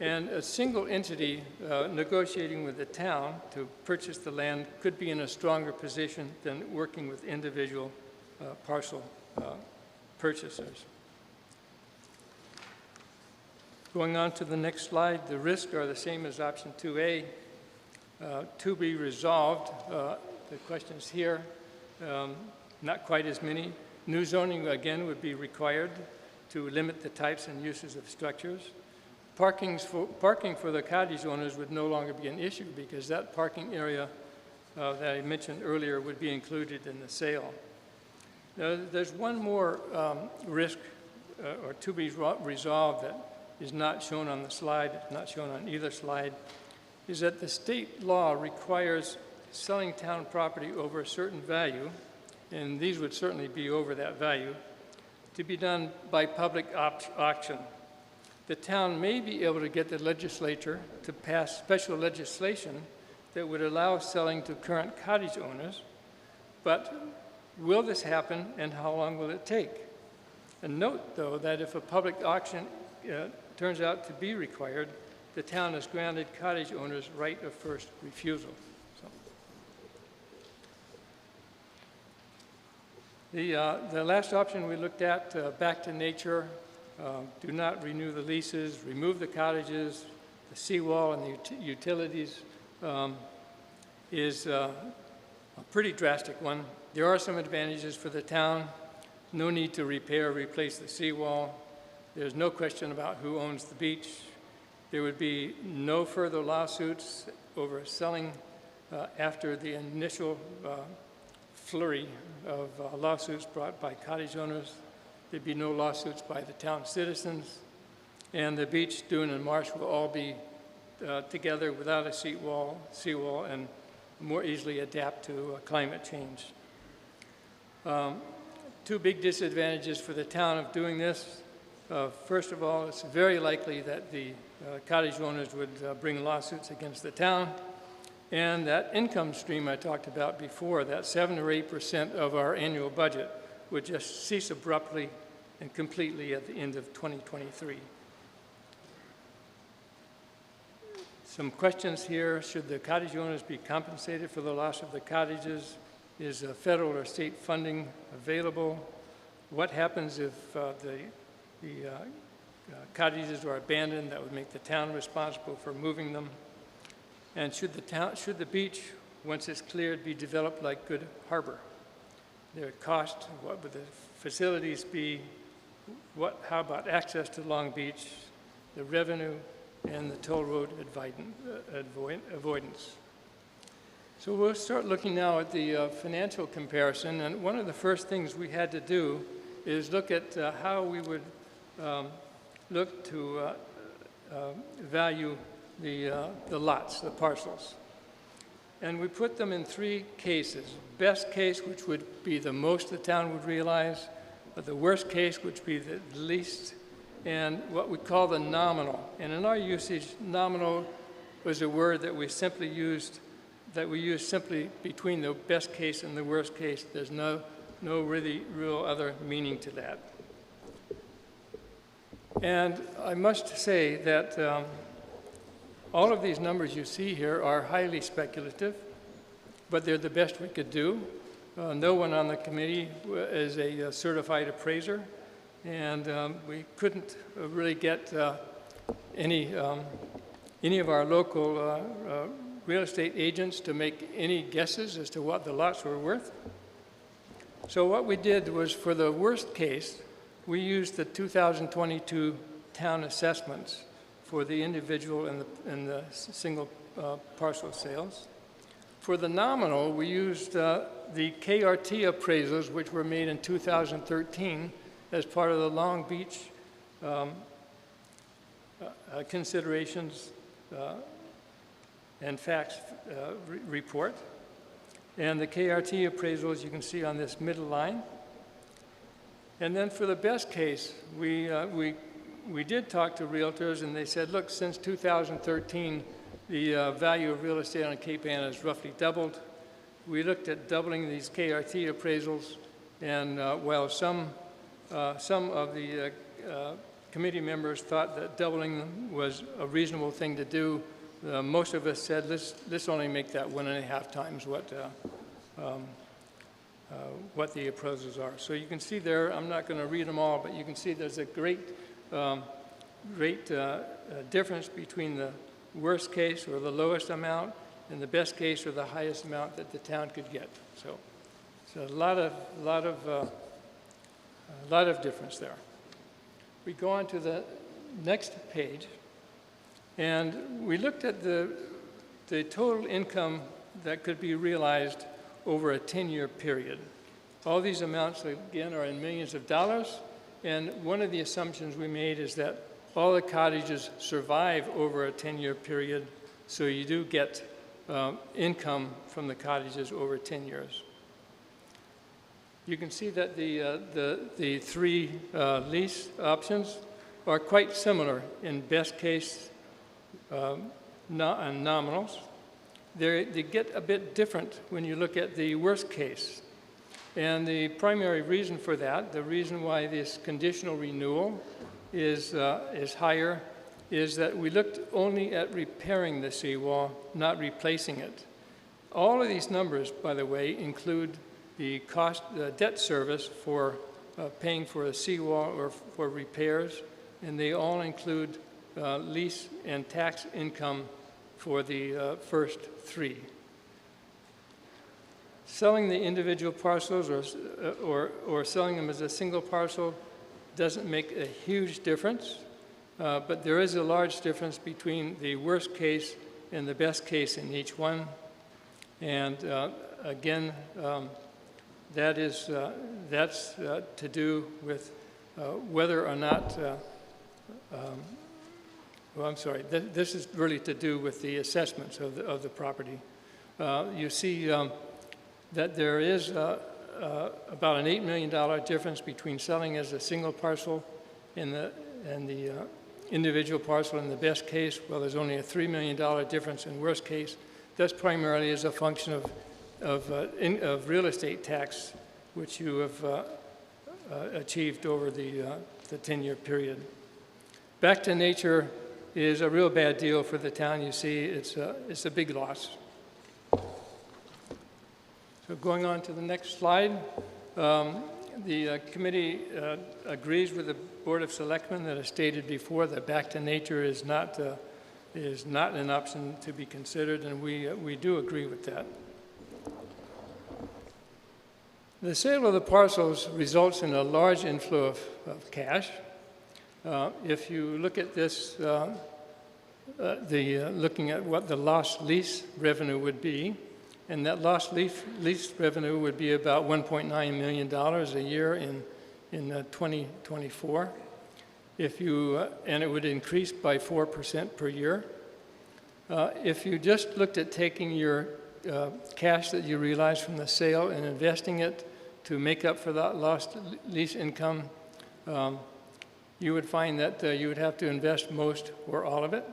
And a single entity negotiating with the town to purchase the land could be in a stronger position than working with individual parcel purchasers. Going on to the next slide, the risks are the same as option 2A. To be resolved, the questions here, not quite as many. New zoning, again, would be required to limit the types and uses of structures. Parking for the cottage owners would no longer be an issue because that parking area that I mentioned earlier would be included in the sale. Now, there's one more risk or to be resolved that is not shown on the slide, not shown on either slide, is that the state law requires selling town property over a certain value, and these would certainly be over that value, to be done by public auction. The town may be able to get the legislature to pass special legislation that would allow selling to current cottage owners, but will this happen and how long will it take? And note, though, that if a public auction turns out to be required, the town has granted cottage owners right of first refusal. So. The last option we looked at, back to nature, do not renew the leases, remove the cottages, the seawall and the utilities is a pretty drastic one. There are some advantages for the town. No need to repair or replace the seawall. There's no question about who owns the beach. There would be no further lawsuits over selling after the initial flurry of lawsuits brought by cottage owners. There'd be no lawsuits by the town citizens. And the beach, dune, and marsh will all be together without a seawall and more easily adapt to climate change. Two big disadvantages for the town of doing this. First of all, it's very likely that the cottage owners would bring lawsuits against the town. And that income stream I talked about before, that 7 or 8% of our annual budget, would just cease abruptly and completely at the end of 2023. Some questions here. Should the cottage owners be compensated for the loss of the cottages? Is federal or state funding available? What happens if the cottages are abandoned? That would make the town responsible for moving them. And should the beach, once it's cleared, be developed like Good Harbor? Their cost, what would the facilities be? How about access to Long Beach, the revenue, and the toll road avoidance? So we'll start looking now at the financial comparison. And one of the first things we had to do is look at how we would look to value the lots, the parcels. And we put them in 3 cases. Best case, which would be the most the town would realize, the worst case, which would be the least, and what we call the nominal. And in our usage, nominal was a word that we simply used, simply between the best case and the worst case. There's no really real other meaning to that. And I must say that all of these numbers you see here are highly speculative, but they're the best we could do. No one on the committee is a certified appraiser, and we couldn't really get any of our local real estate agents to make any guesses as to what the lots were worth. So what we did was, for the worst case, we used the 2022 town assessments for the individual and the single parcel sales. For the nominal, we used the KRT appraisals, which were made in 2013 as part of the Long Beach considerations and facts report. And the KRT appraisals you can see on this middle line. And then for the best case, we did talk to realtors, and they said, look, since 2013, the value of real estate on Cape Ann has roughly doubled. We looked at doubling these KRT appraisals, and while some of the committee members thought that doubling them was a reasonable thing to do, most of us said, let's only make that 1.5 times what the appraisals are. So you can see there, I'm not going to read them all, but you can see there's a great difference between the worst case, or the lowest amount, and the best case, or the highest amount that the town could get. So a lot of difference there. We go on to the next page, and we looked at the total income that could be realized over a 10-year period. All these amounts, again, are in millions of dollars, and one of the assumptions we made is that all the cottages survive over a 10-year period, so you do get income from the cottages over 10 years. You can see that the three lease options are quite similar in best case and nominals. They get a bit different when you look at the worst case. And the primary reason for that, the reason why this conditional renewal is higher, is that we looked only at repairing the seawall, not replacing it. All of these numbers, by the way, include the debt service for paying for a seawall or for repairs, and they all include lease and tax income for the first three. Selling the individual parcels or selling them as a single parcel doesn't make a huge difference, but there is a large difference between the worst case and the best case in each one. And again, that's to do with whether or not, well, I'm sorry, this is really to do with the assessments of the property. You see that there is about an $8 million difference between selling as a single parcel and the individual parcel in the best case. Well, there's only a $3 million difference in worst case. That's primarily as a function of real estate tax, which you have achieved over the 10-year period. Back to nature is a real bad deal for the town. You see, it's a big loss. So going on to the next slide, the committee agrees with the Board of Selectmen that, as stated before, that back to nature is not an option to be considered, and we do agree with that. The sale of the parcels results in a large inflow of cash. If you look at this, looking at what the lost lease revenue would be, and that lost lease revenue would be about $1.9 million a year in 2024. And it would increase by 4% per year. If you just looked at taking your cash that you realized from the sale and investing it to make up for that lost lease income, you would find that you would have to invest most or all of it.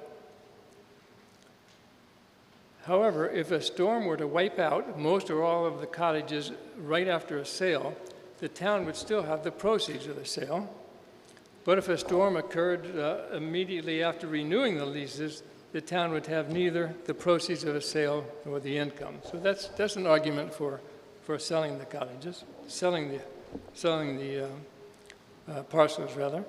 However, if a storm were to wipe out most or all of the cottages right after a sale, the town would still have the proceeds of the sale. But if a storm occurred immediately after renewing the leases, the town would have neither the proceeds of a sale nor the income. So that's an argument for selling the cottages, selling the parcels rather.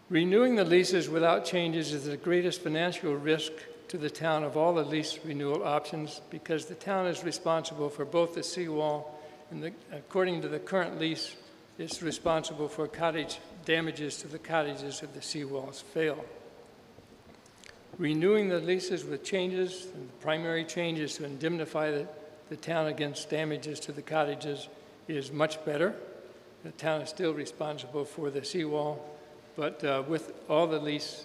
Renewing the leases without changes is the greatest financial risk to the town of all the lease renewal options, because the town is responsible for both the seawall and, according to the current lease, it's responsible for cottage damages to the cottages if the seawalls fail. Renewing the leases with changes, and the primary change is to indemnify the town against damages to the cottages, is much better. The town is still responsible for the seawall, but with all the lease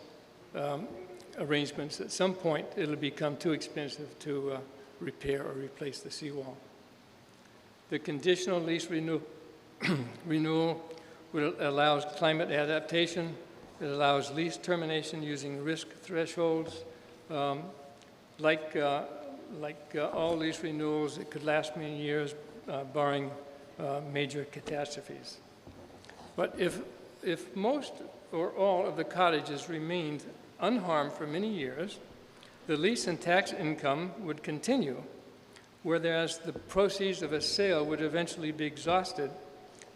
arrangements, at some point it'll become too expensive to repair or replace the seawall. The conditional lease renewal allows climate adaptation. It allows lease termination using risk thresholds. Like all lease renewals, it could last many years, barring major catastrophes. But if most or all of the cottages remained unharmed for many years, the lease and tax income would continue, whereas the proceeds of a sale would eventually be exhausted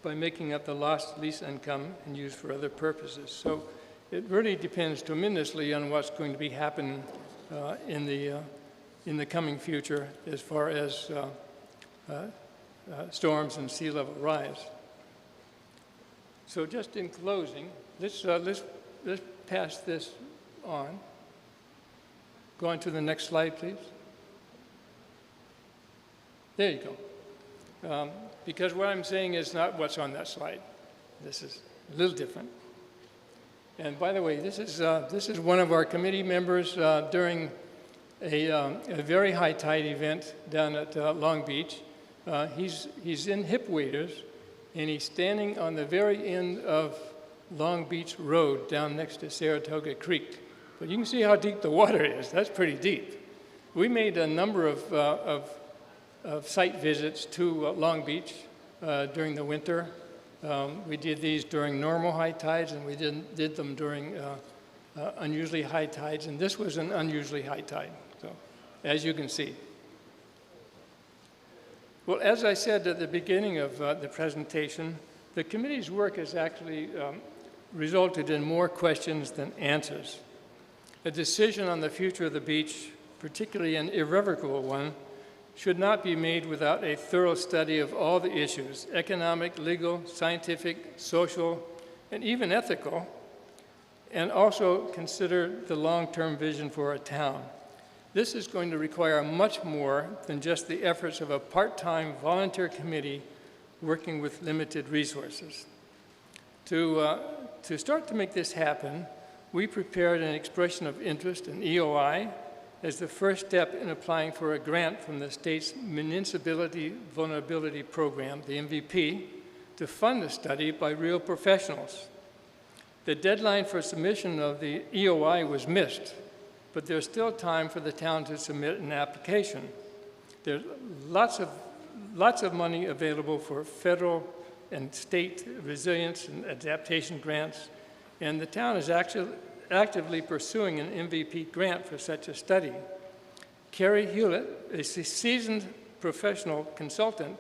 by making up the lost lease income and used for other purposes. So it really depends tremendously on what's going to be happening in the coming future as far as storms and sea level rise. So just in closing, let's pass this on. Go on to the next slide, please. There you go. Because what I'm saying is not what's on that slide. This is a little different. And by the way, this is one of our committee members during a very high tide event down at Long Beach. He's in hip waders, and he's standing on the very end of Long Beach Road down next to Saratoga Creek. But you can see how deep the water is. That's pretty deep. We made a number of site visits to Long Beach during the winter. We did these during normal high tides, and we did them during unusually high tides, and this was an unusually high tide, so as you can see. Well, as I said at the beginning of the presentation, the committee's work has actually resulted in more questions than answers. A decision on the future of the beach, particularly an irrevocable one, should not be made without a thorough study of all the issues, economic, legal, scientific, social, and even ethical, and also consider the long-term vision for our town. This is going to require much more than just the efforts of a part-time volunteer committee working with limited resources. To start to make this happen, we prepared an expression of interest in EOI as the first step in applying for a grant from the state's Municipality Vulnerability Program, the MVP, to fund the study by real professionals. The deadline for submission of the EOI was missed, but there's still time for the town to submit an application. There's lots of money available for federal and state resilience and adaptation grants, and the town is actively pursuing an MVP grant for such a study. Carrie Hewlett, a seasoned professional consultant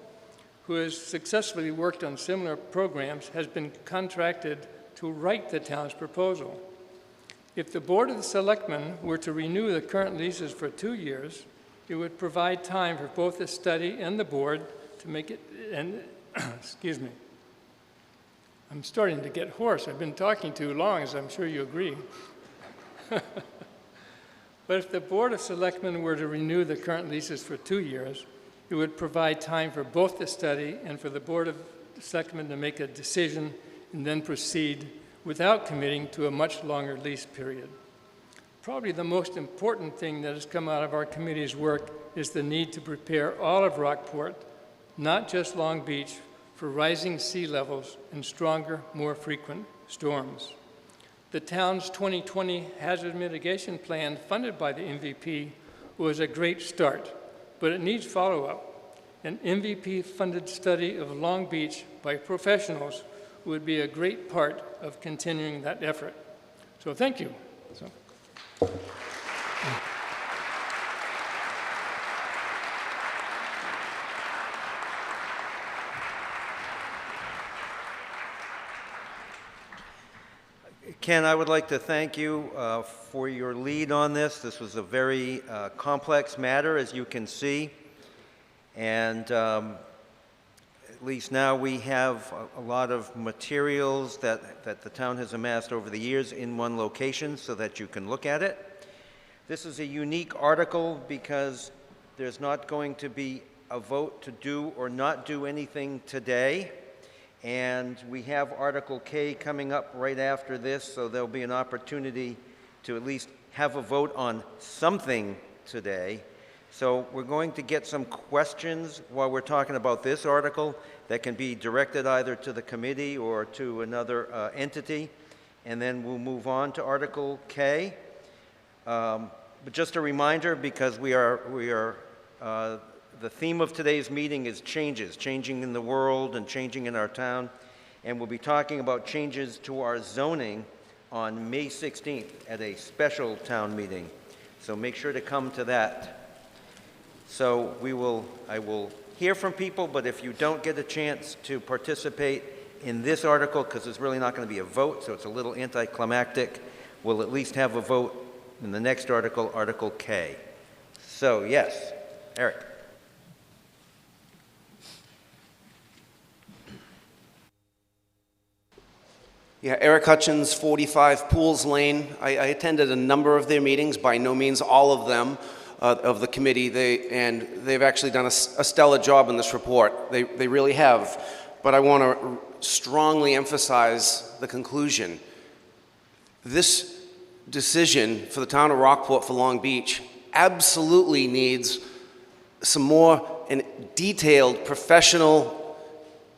who has successfully worked on similar programs, has been contracted to write the town's proposal. If the Board of Selectmen were to renew the current leases for 2 years, it would provide time for both the study and the board to make it, and excuse me, I'm starting to get hoarse. I've been talking too long, as I'm sure you agree. But if the Board of Selectmen were to renew the current leases for 2 years, it would provide time for both the study and for the Board of Selectmen to make a decision and then proceed without committing to a much longer lease period. Probably the most important thing that has come out of our committee's work is the need to prepare all of Rockport not just Long Beach, for rising sea levels and stronger, more frequent storms. The town's 2020 hazard mitigation plan, funded by the MVP, was a great start, but it needs follow-up. An MVP-funded study of Long Beach by professionals would be a great part of continuing that effort. So thank you. Ken, I would like to thank you for your lead on this. This was a very complex matter, as you can see. And at least now we have a lot of materials that the town has amassed over the years in one location so that you can look at it. This is a unique article because there's not going to be a vote to do or not do anything today. And we have Article K coming up right after this, so there'll be an opportunity to at least have a vote on something today. So we're going to get some questions while we're talking about this article that can be directed either to the committee or to another entity, and then we'll move on to Article K. But just a reminder, because the theme of today's meeting is changes, changing in the world and changing in our town, and we'll be talking about changes to our zoning on May 16th at a special town meeting. So make sure to come to that. So I will hear from people, but if you don't get a chance to participate in this article, because there's really not going to be a vote, so it's a little anticlimactic, we'll at least have a vote in the next article, Article K. So yes, Eric. Yeah, Eric Hutchins, 45 Pools Lane. I attended a number of their meetings, by no means all of them, of the committee. They've actually done a stellar job in this report. They really have. But I want to strongly emphasize the conclusion. This decision for the town of Rockport for Long Beach absolutely needs some more detailed professional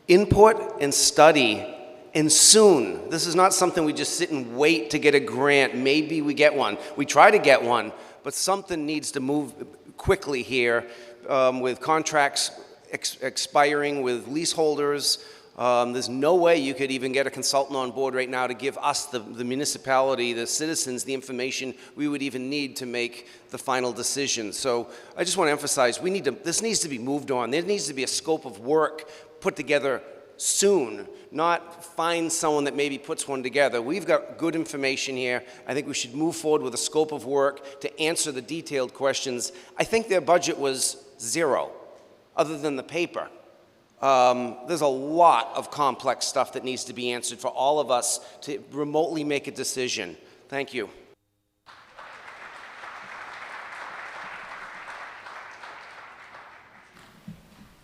input and study. And soon. This is not something we just sit and wait to get a grant. Maybe we get one. We try to get one, but something needs to move quickly here with contracts expiring with leaseholders. There's no way you could even get a consultant on board right now to give us, the municipality, the citizens, the information we would even need to make the final decision. So I just want to emphasize, this needs to be moved on. There needs to be a scope of work put together soon, not find someone that maybe puts one together. We've got good information here. I think we should move forward with a scope of work to answer the detailed questions. I think their budget was zero, other than the paper. There's a lot of complex stuff that needs to be answered for all of us to remotely make a decision. Thank you.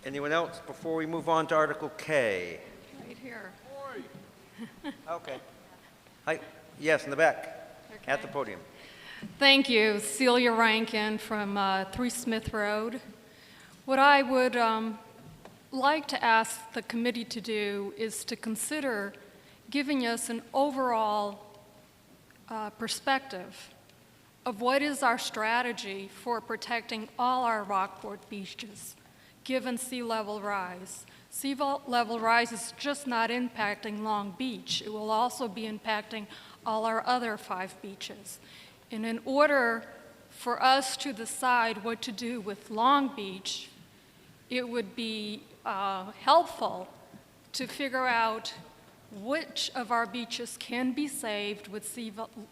Anyone else before we move on to Article K? Right here. Okay. Hi. Yes, in the back, at the podium. Thank you. Celia Rankin from 3 Smith Road. What I would like to ask the committee to do is to consider giving us an overall perspective of what is our strategy for protecting all our Rockport beaches, given sea level rise. Sea level rise is just not impacting Long Beach. It will also be impacting all our other 5 beaches. And in order for us to decide what to do with Long Beach, it would be helpful to figure out which of our beaches can be saved with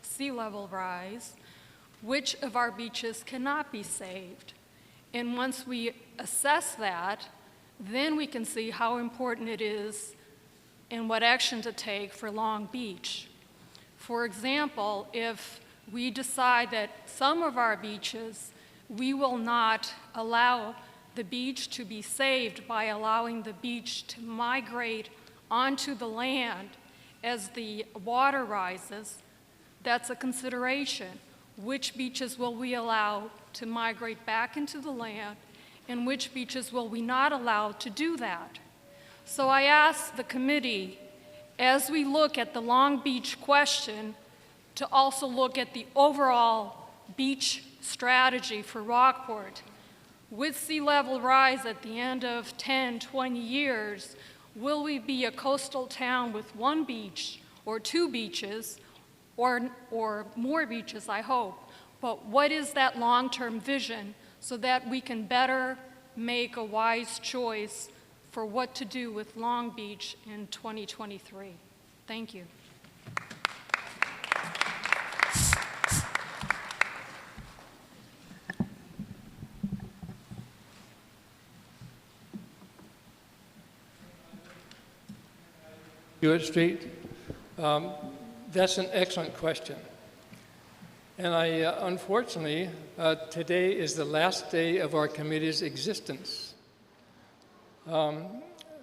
sea level rise, which of our beaches cannot be saved. And once we assess that, then we can see how important it is and what action to take for Long Beach. For example, if we decide that some of our beaches, we will not allow the beach to be saved by allowing the beach to migrate onto the land as the water rises, that's a consideration. Which beaches will we allow to migrate back into the land, and which beaches will we not allow to do that? So I ask the committee, as we look at the Long Beach question, to also look at the overall beach strategy for Rockport. With sea level rise at the end of 10, 20 years, will we be a coastal town with one beach or two beaches or more beaches, I hope? But what is that long-term vision so that we can better make a wise choice for what to do with Long Beach in 2023? Thank you. Stewart Street. That's an excellent question. And unfortunately, today is the last day of our committee's existence.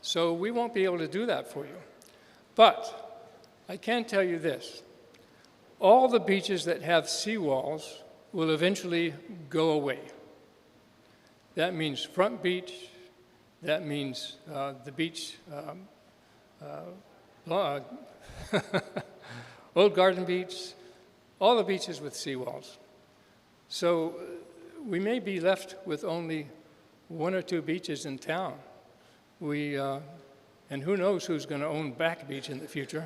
So we won't be able to do that for you. But I can tell you this. All the beaches that have seawalls will eventually go away. That means Front Beach. That means the beach, Old Garden Beach, all the beaches with seawalls. So we may be left with only one or two beaches in town. And who knows who's going to own Back Beach in the future.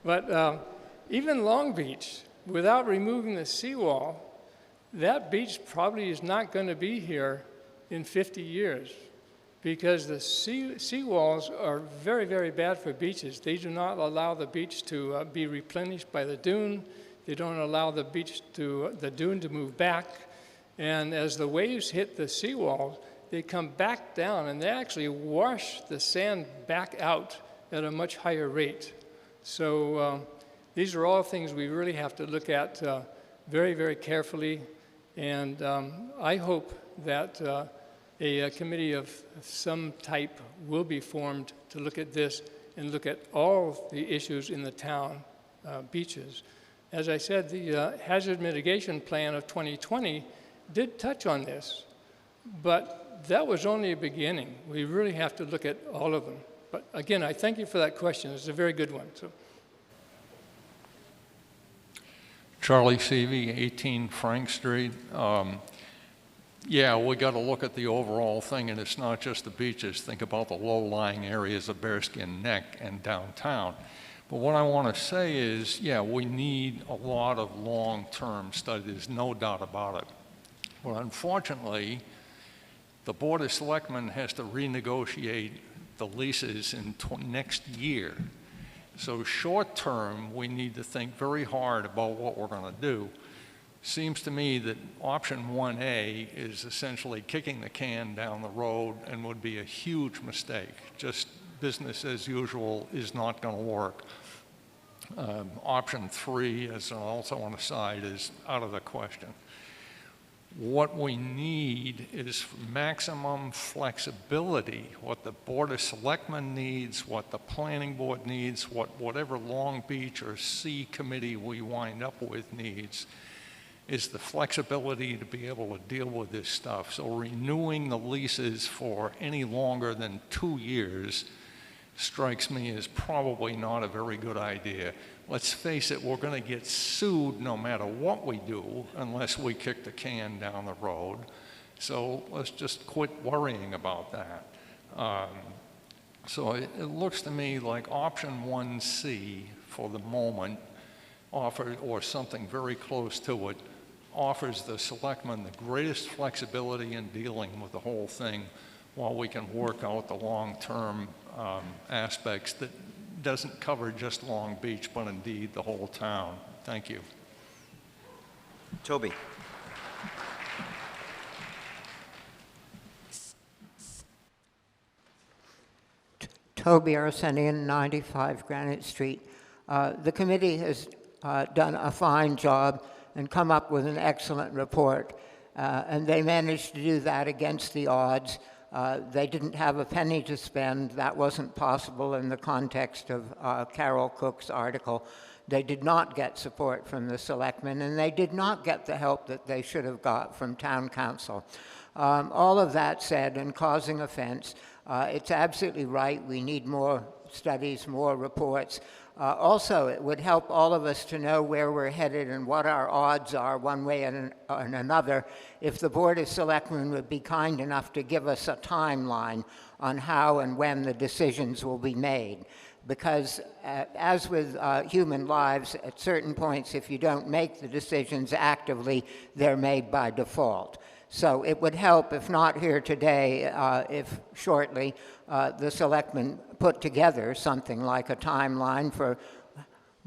but even Long Beach, without removing the seawall, that beach probably is not going to be here in 50 years because the seawalls are very, very bad for beaches. They do not allow the beach to be replenished by the dune. They don't allow the dune to move back. And as the waves hit the seawall, they come back down and they actually wash the sand back out at a much higher rate. So these are all things we really have to look at very, very carefully. And I hope that a committee of some type will be formed to look at this and look at all the issues in the town beaches. As I said, the Hazard Mitigation Plan of 2020 did touch on this, but that was only a beginning. We really have to look at all of them. But again, I thank you for that question. It's a very good one. So. Charlie Seavey, 18 Frank Street. Yeah, we got to look at the overall thing, and it's not just the beaches. Think about the low-lying areas of Bearskin Neck and downtown. But what I want to say is, yeah, we need a lot of long-term studies, no doubt about it. But unfortunately, the Board of Selectmen has to renegotiate the leases in next year. So short-term, we need to think very hard about what we're going to do. Seems to me that option 1A is essentially kicking the can down the road and would be a huge mistake. Just business as usual is not going to work. Option 3, as also an aside, is out of the question. What we need is maximum flexibility. What the Board of Selectmen needs, what the Planning Board needs, whatever Long Beach or C committee we wind up with needs, is the flexibility to be able to deal with this stuff. So renewing the leases for any longer than 2 years strikes me as probably not a very good idea. Let's face it, we're going to get sued no matter what we do unless we kick the can down the road. So let's just quit worrying about that. So it looks to me like option 1C for the moment offered, or something very close to it, offers the selectmen the greatest flexibility in dealing with the whole thing while we can work out the long-term aspects that doesn't cover just Long Beach, but indeed the whole town. Thank you. Toby. Toby Arsenian, 95 Granite Street. The committee has done a fine job and come up with an excellent report. And they managed to do that against the odds. They didn't have a penny to spend. That wasn't possible in the context of Carol Cook's article. They did not get support from the selectmen, and they did not get the help that they should have got from town council. All of that said, and causing offense, it's absolutely right. We need more studies, more reports. Also, it would help all of us to know where we're headed and what our odds are one way and another if the Board of Selectmen would be kind enough to give us a timeline on how and when the decisions will be made. Because as with human lives, at certain points, if you don't make the decisions actively, they're made by default. So it would help, if not here today, if shortly the selectmen put together something like a timeline for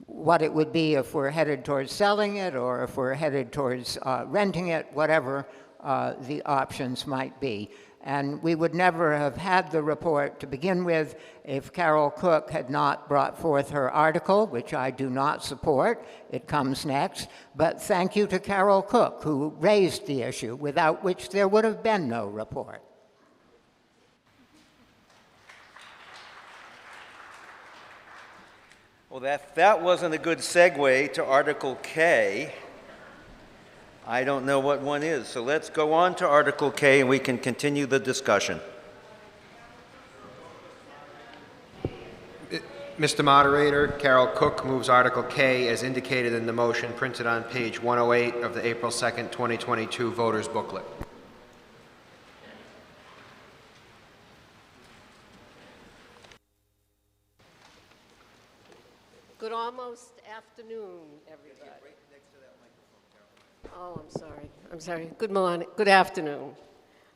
what it would be if we're headed towards selling it or if we're headed towards renting it, whatever the options might be. And we would never have had the report to begin with if Carol Cook had not brought forth her article, which I do not support. It comes next. But thank you to Carol Cook, who raised the issue, without which there would have been no report. Well, that wasn't a good segue to Article K. I don't know what one is, so let's go on to Article K and we can continue the discussion. Mr. Moderator, Carol Cook moves Article K as indicated in the motion printed on page 108 of the April 2nd, 2022 voters booklet. Good almost afternoon, everybody. Oh, I'm sorry. Good morning. Good afternoon.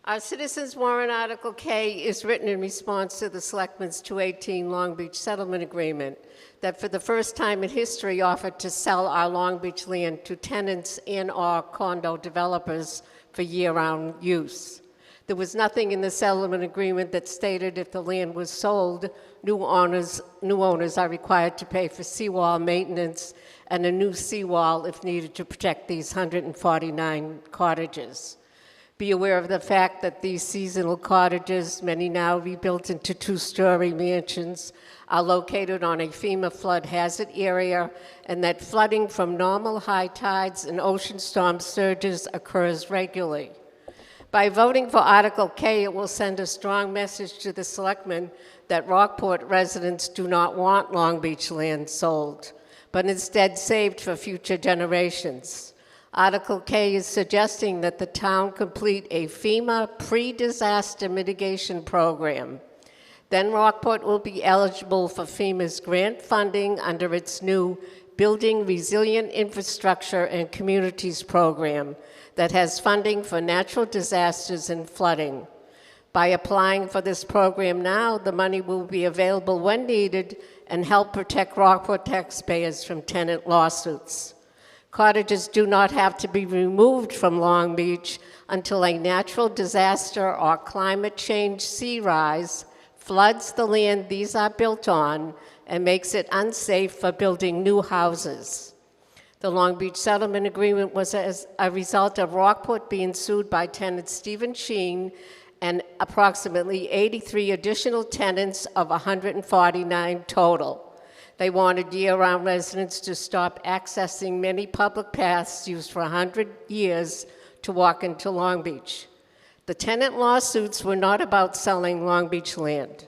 Our Citizens Warrant Article K is written in response to the Selectmen's 218 Long Beach Settlement Agreement that for the first time in history offered to sell our Long Beach land to tenants and/or condo developers for year-round use. There was nothing in the settlement agreement that stated if the land was sold, new owners are required to pay for seawall maintenance and a new seawall if needed to protect these 149 cottages. Be aware of the fact that these seasonal cottages, many now rebuilt into two-story mansions, are located on a FEMA flood hazard area, and that flooding from normal high tides and ocean storm surges occurs regularly. By voting for Article K, it will send a strong message to the Selectmen that Rockport residents do not want Long Beach land sold, but instead saved for future generations. Article K is suggesting that the town complete a FEMA pre-disaster mitigation program. Then Rockport will be eligible for FEMA's grant funding under its new Building Resilient Infrastructure and Communities program that has funding for natural disasters and flooding. By applying for this program now, the money will be available when needed and help protect Rockport taxpayers from tenant lawsuits. Cottages do not have to be removed from Long Beach until a natural disaster or climate change sea rise floods the land these are built on and makes it unsafe for building new houses. The Long Beach Settlement Agreement was as a result of Rockport being sued by tenant Stephen Sheen and approximately 83 additional tenants of 149 total. They wanted year-round residents to stop accessing many public paths used for 100 years to walk into Long Beach. The tenant lawsuits were not about selling Long Beach land.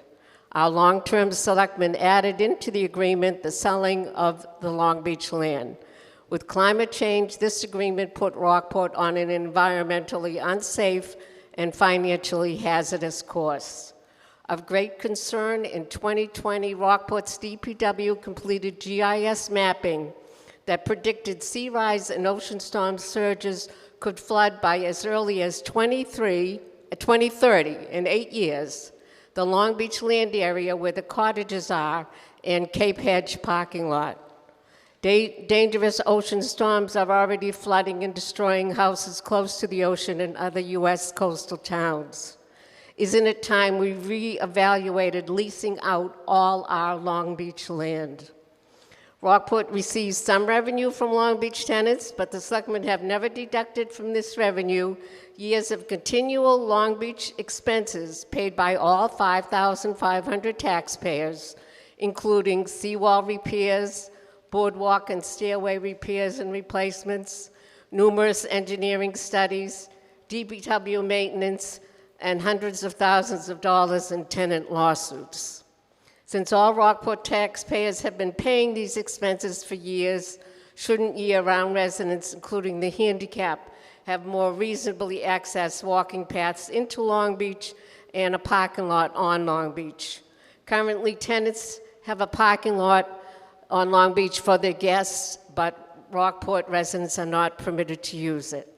Our long-term selectmen added into the agreement the selling of the Long Beach land. With climate change, this agreement put Rockport on an environmentally unsafe and financially hazardous course. Of great concern, in 2020, Rockport's DPW completed GIS mapping that predicted sea rise and ocean storm surges could flood by as early as 2030, in 8 years, the Long Beach land area where the cottages are and Cape Hedge parking lot. Dangerous ocean storms are already flooding and destroying houses close to the ocean in other U.S. coastal towns. Isn't it time we reevaluated leasing out all our Long Beach land? Rockport receives some revenue from Long Beach tenants, but the selectmen have never deducted from this revenue years of continual Long Beach expenses paid by all 5,500 taxpayers, including seawall repairs, boardwalk and stairway repairs and replacements, numerous engineering studies, DPW maintenance, and hundreds of thousands of dollars in tenant lawsuits. Since all Rockport taxpayers have been paying these expenses for years, shouldn't year-round residents, including the handicapped, have more reasonably accessed walking paths into Long Beach and a parking lot on Long Beach? Currently, tenants have a parking lot on Long Beach for their guests, but Rockport residents are not permitted to use it.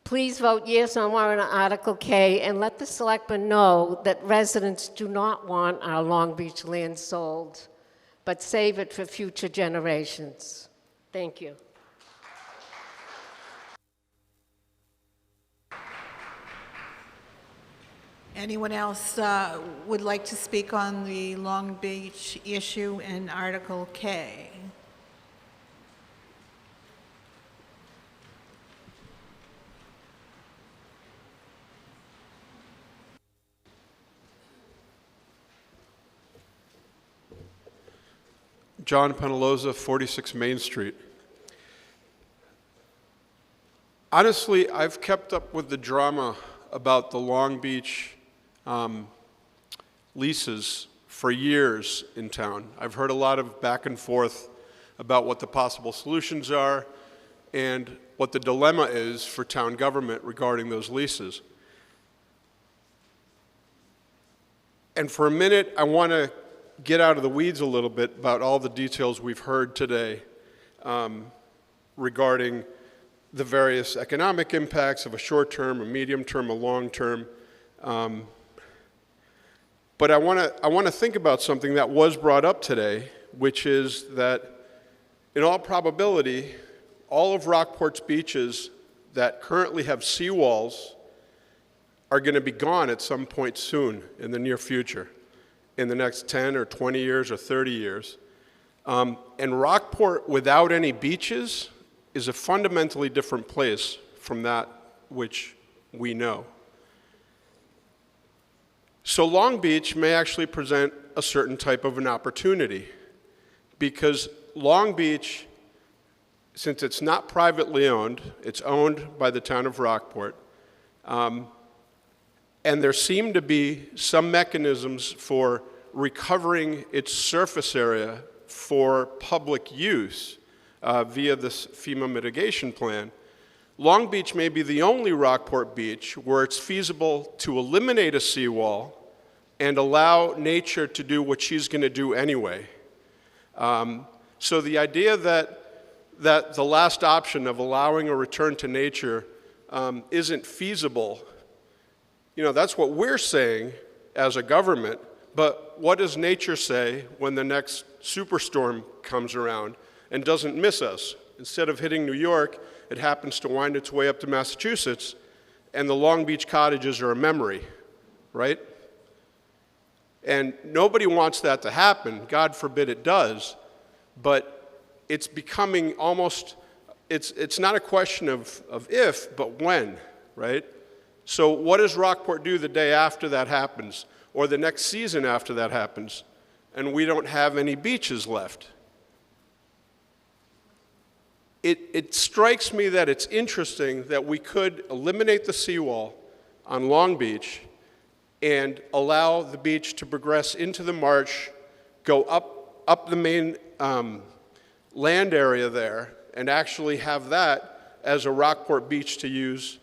Please vote yes on warrant Article K and let the selectmen know that residents do not want our Long Beach land sold, but save it for future generations. Thank you. Anyone else would like to speak on the Long Beach issue in Article K? John Penaloza, 46 Main Street. Honestly, I've kept up with the drama about the Long Beach leases for years in town. I've heard a lot of back and forth about what the possible solutions are and what the dilemma is for town government regarding those leases. And for a minute, I want to get out of the weeds a little bit about all the details we've heard today regarding the various economic impacts of a short-term, a medium-term, a long-term. But I want to think about something that was brought up today, which is that in all probability, all of Rockport's beaches that currently have seawalls are going to be gone at some point soon in the near future, in the next 10 or 20 years or 30 years. And Rockport without any beaches is a fundamentally different place from that which we know. So Long Beach may actually present a certain type of an opportunity, because Long Beach, since it's not privately owned, it's owned by the town of Rockport, and there seem to be some mechanisms for recovering its surface area for public use via this FEMA mitigation plan. Long Beach may be the only Rockport beach where it's feasible to eliminate a seawall and allow nature to do what she's going to do anyway. So the idea that the last option of allowing a return to nature isn't feasible, you know, that's what we're saying as a government, but what does nature say when the next superstorm comes around and doesn't miss us? Instead of hitting New York, it happens to wind its way up to Massachusetts, and the Long Beach cottages are a memory, right? And nobody wants that to happen. God forbid it does. But it's becoming almost, it's not a question of if, but when, right? So what does Rockport do the day after that happens, or the next season after that happens, and we don't have any beaches left? It strikes me that it's interesting that we could eliminate the seawall on Long Beach and allow the beach to progress into the marsh, go up the main land area there, and actually have that as a Rockport beach to use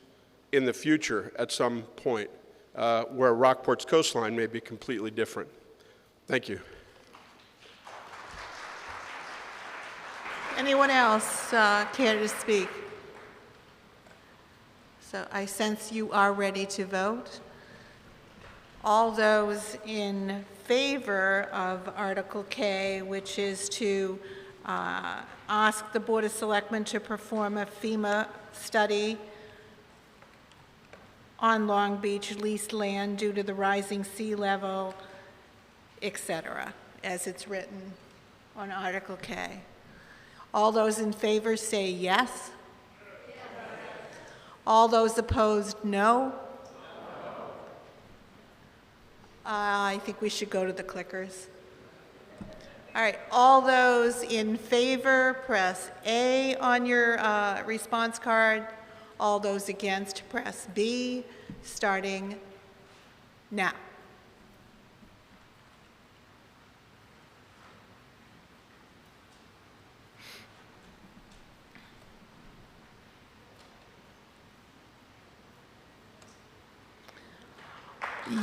in the future at some point, where Rockport's coastline may be completely different. Thank you. Anyone else care to speak? So I sense you are ready to vote. All those in favor of Article K, which is to ask the Board of Selectmen to perform a FEMA study on Long Beach leased land due to the rising sea level, etc., as it's written. on Article K? All those in favor say yes. All those opposed, no. I think we should go to the clickers. All right, all those in favor, press A on your response card. All those against, press B, starting now.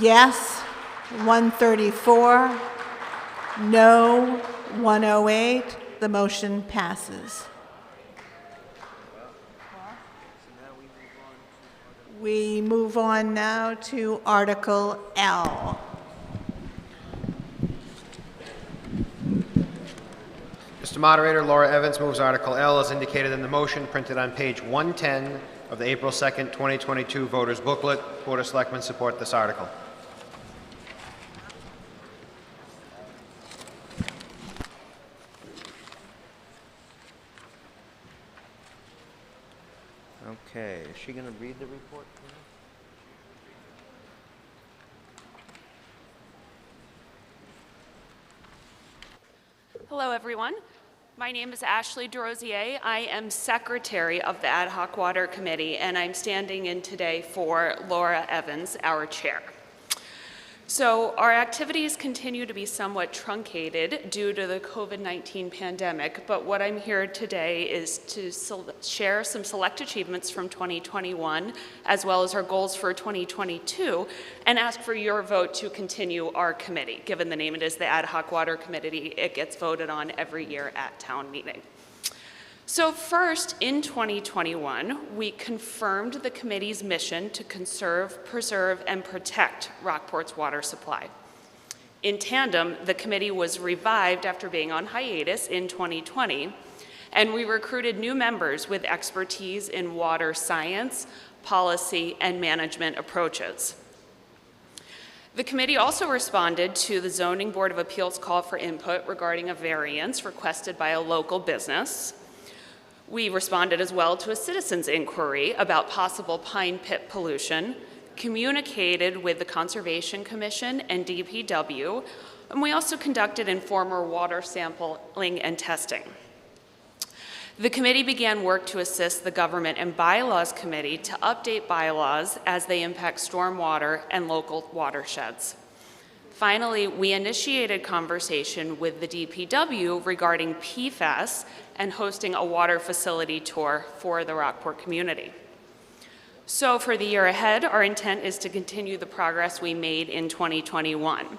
Yes, 134. No, 108. The motion passes. We move on now to Article L. Mr. Moderator, Laura Evans moves Article L as indicated in the motion printed on page 110 of the April 2nd, 2022 Voters Booklet. Board of Selectmen support this article. Okay, is she going to read the report? Hello, everyone. My name is Ashley DeRosier. I am secretary of the Ad Hoc Water Committee, and I'm standing in today for Laura Evans, our chair. So our activities continue to be somewhat truncated due to the COVID-19 pandemic, but what I'm here today is to share some select achievements from 2021, as well as our goals for 2022, and ask for your vote to continue our committee. Given the name it is the Ad Hoc Water Committee, it gets voted on every year at town meeting. So first, in 2021, we confirmed the committee's mission to conserve, preserve, and protect Rockport's water supply. In tandem, the committee was revived after being on hiatus in 2020, and we recruited new members with expertise in water science, policy, and management approaches. The committee also responded to the Zoning Board of Appeals call for input regarding a variance requested by a local business. We responded as well to a citizen's inquiry about possible pine pit pollution, communicated with the Conservation Commission and DPW, and we also conducted informal water sampling and testing. The committee began work to assist the Government and Bylaws Committee to update bylaws as they impact stormwater and local watersheds. Finally, we initiated conversation with the DPW regarding PFAS and hosting a water facility tour for the Rockport community. So for the year ahead, our intent is to continue the progress we made in 2021.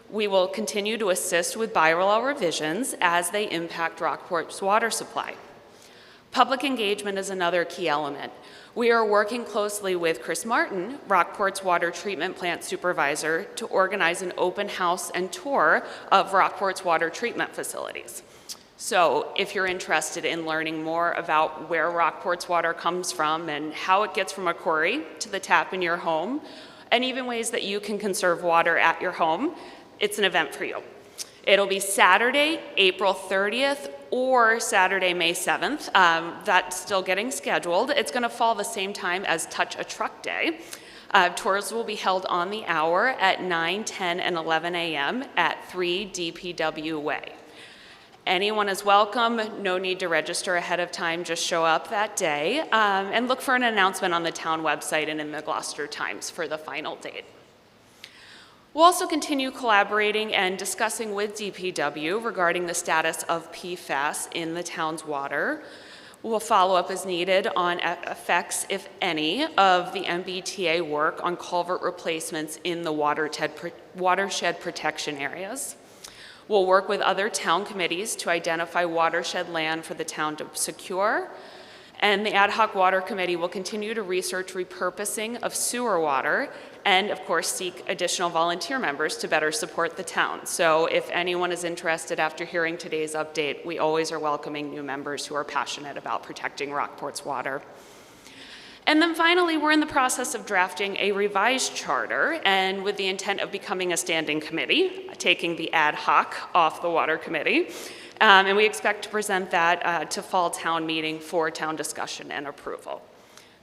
We will continue to assist with bylaw revisions as they impact Rockport's water supply. Public engagement is another key element. We are working closely with Chris Martin, Rockport's water treatment plant supervisor, to organize an open house and tour of Rockport's water treatment facilities. So if you're interested in learning more about where Rockport's water comes from and how it gets from a quarry to the tap in your home, and even ways that you can conserve water at your home, it's an event for you. It'll be Saturday, April 30th, or Saturday, May 7th. That's still getting scheduled. It's going to fall the same time as Touch a Truck Day. Tours will be held on the hour at 9, 10, and 11 a.m. at 3 DPW Way. Anyone is welcome. No need to register ahead of time. Just show up that day and look for an announcement on the town website and in the Gloucester Times for the final date. We'll also continue collaborating and discussing with DPW regarding the status of PFAS in the town's water. We'll follow up as needed on effects, if any, of the MBTA work on culvert replacements in the watershed protection areas. We'll work with other town committees to identify watershed land for the town to secure. And the Ad Hoc Water Committee will continue to research repurposing of sewer water and, of course, seek additional volunteer members to better support the town. So if anyone is interested after hearing today's update, we always are welcoming new members who are passionate about protecting Rockport's water. And then finally, we're in the process of drafting a revised charter, and with the intent of becoming a standing committee, taking the ad hoc off the water committee. And we expect to present that to fall town meeting for town discussion and approval.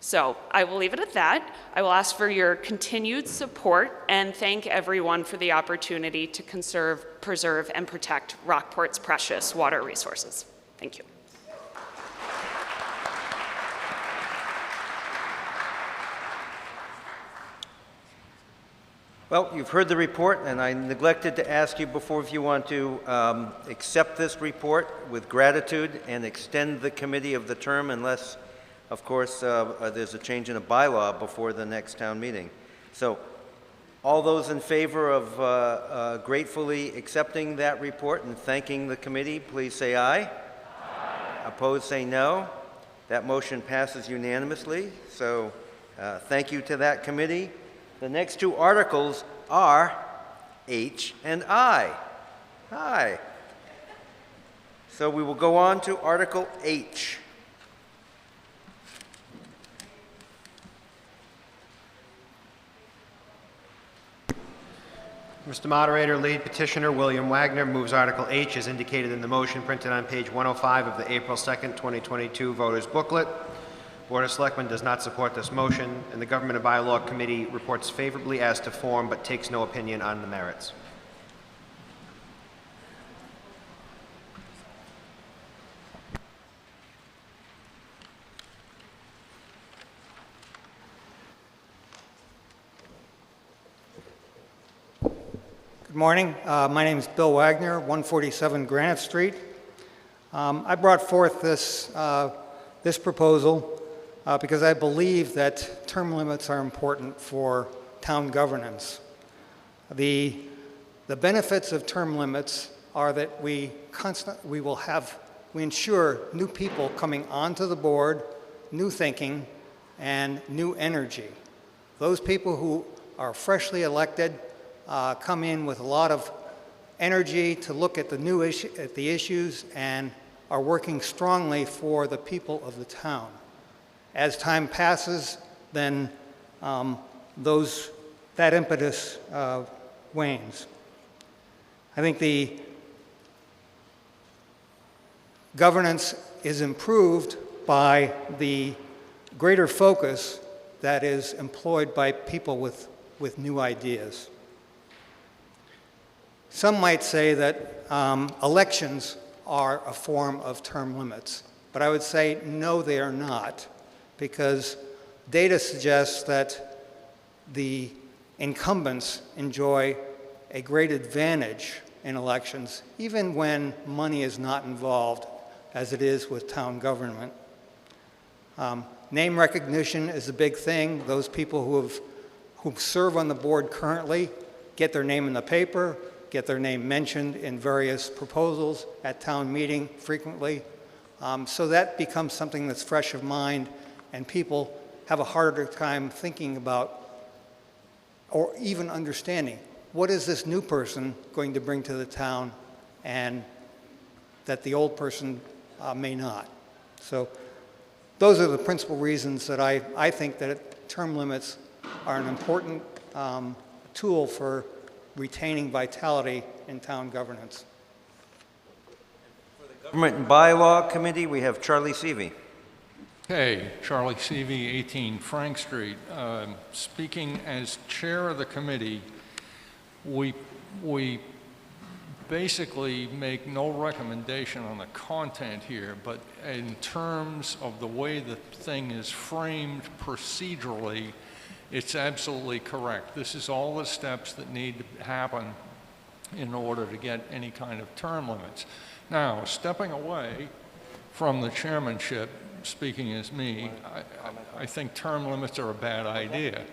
So I will leave it at that. I will ask for your continued support and thank everyone for the opportunity to conserve, preserve, and protect Rockport's precious water resources. Thank you. Well, you've heard the report, and I neglected to ask you before if you want to accept this report with gratitude and extend the committee of the term unless, of course, there's a change in a bylaw before the next town meeting. So all those in favor of gratefully accepting that report and thanking the committee, please say aye. Aye. Opposed, say no. That motion passes unanimously. So thank you to that committee. The next two articles are H and I. Hi. So we will go on to Article H. Mr. Moderator, lead petitioner William Wagner moves Article H as indicated in the motion printed on page 105 of the April 2nd, 2022 voters booklet. Board of Selectmen does not support this motion, and the Government and Bylaw Committee reports favorably as to form but takes no opinion on the merits. Good morning. My name is Bill Wagner, 147 Granite Street. I brought forth this proposal because I believe that term limits are important for town governance. The benefits of term limits are that we ensure new people coming onto the board, new thinking, and new energy. Those people who are freshly elected come in with a lot of energy to look at the issues and are working strongly for the people of the town. As time passes, then that impetus wanes. I think the governance is improved by the greater focus that is employed by people with new ideas. Some might say that elections are a form of term limits, but I would say no, they are not, because data suggests that the incumbents enjoy a great advantage in elections, even when money is not involved, as it is with town government. Name recognition is a big thing. Those people who serve on the board currently get their name in the paper, get their name mentioned in various proposals at town meeting frequently. So that becomes something that's fresh of mind, and people have a harder time thinking about or even understanding what is this new person going to bring to the town and that the old person may not. So those are the principal reasons that I think that term limits are an important tool for retaining vitality in town governance. For the Government and Bylaw Committee, we have Charlie Seavey. Okay, Charlie Seavey, 18 Frank Street. Speaking as chair of the committee, we basically make no recommendation on the content here, but in terms of the way the thing is framed procedurally, it's absolutely correct. This is all the steps that need to happen in order to get any kind of term limits. Now, stepping away from the chairmanship, speaking as me, I think term limits are a bad idea.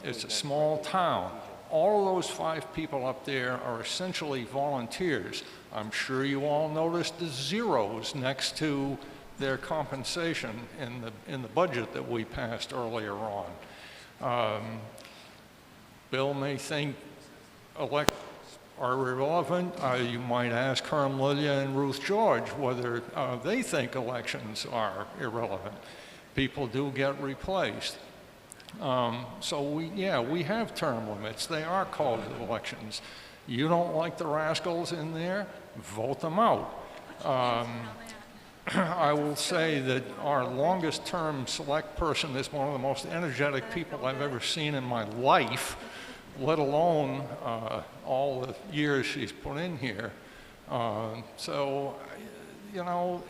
It's a small town. All of those 5 people up there are essentially volunteers. I'm sure you all noticed the zeros next to their compensation in the budget that we passed earlier on. Bill may think elections are irrelevant. You might ask Carmelita and Ruth George whether they think elections are irrelevant. people do get replaced. So we have term limits. They are called elections. You don't like the rascals in there? Vote them out. I will say that our longest term select person is one of the most energetic people I've ever seen in my life, let alone all the years she's put in here. So, you know,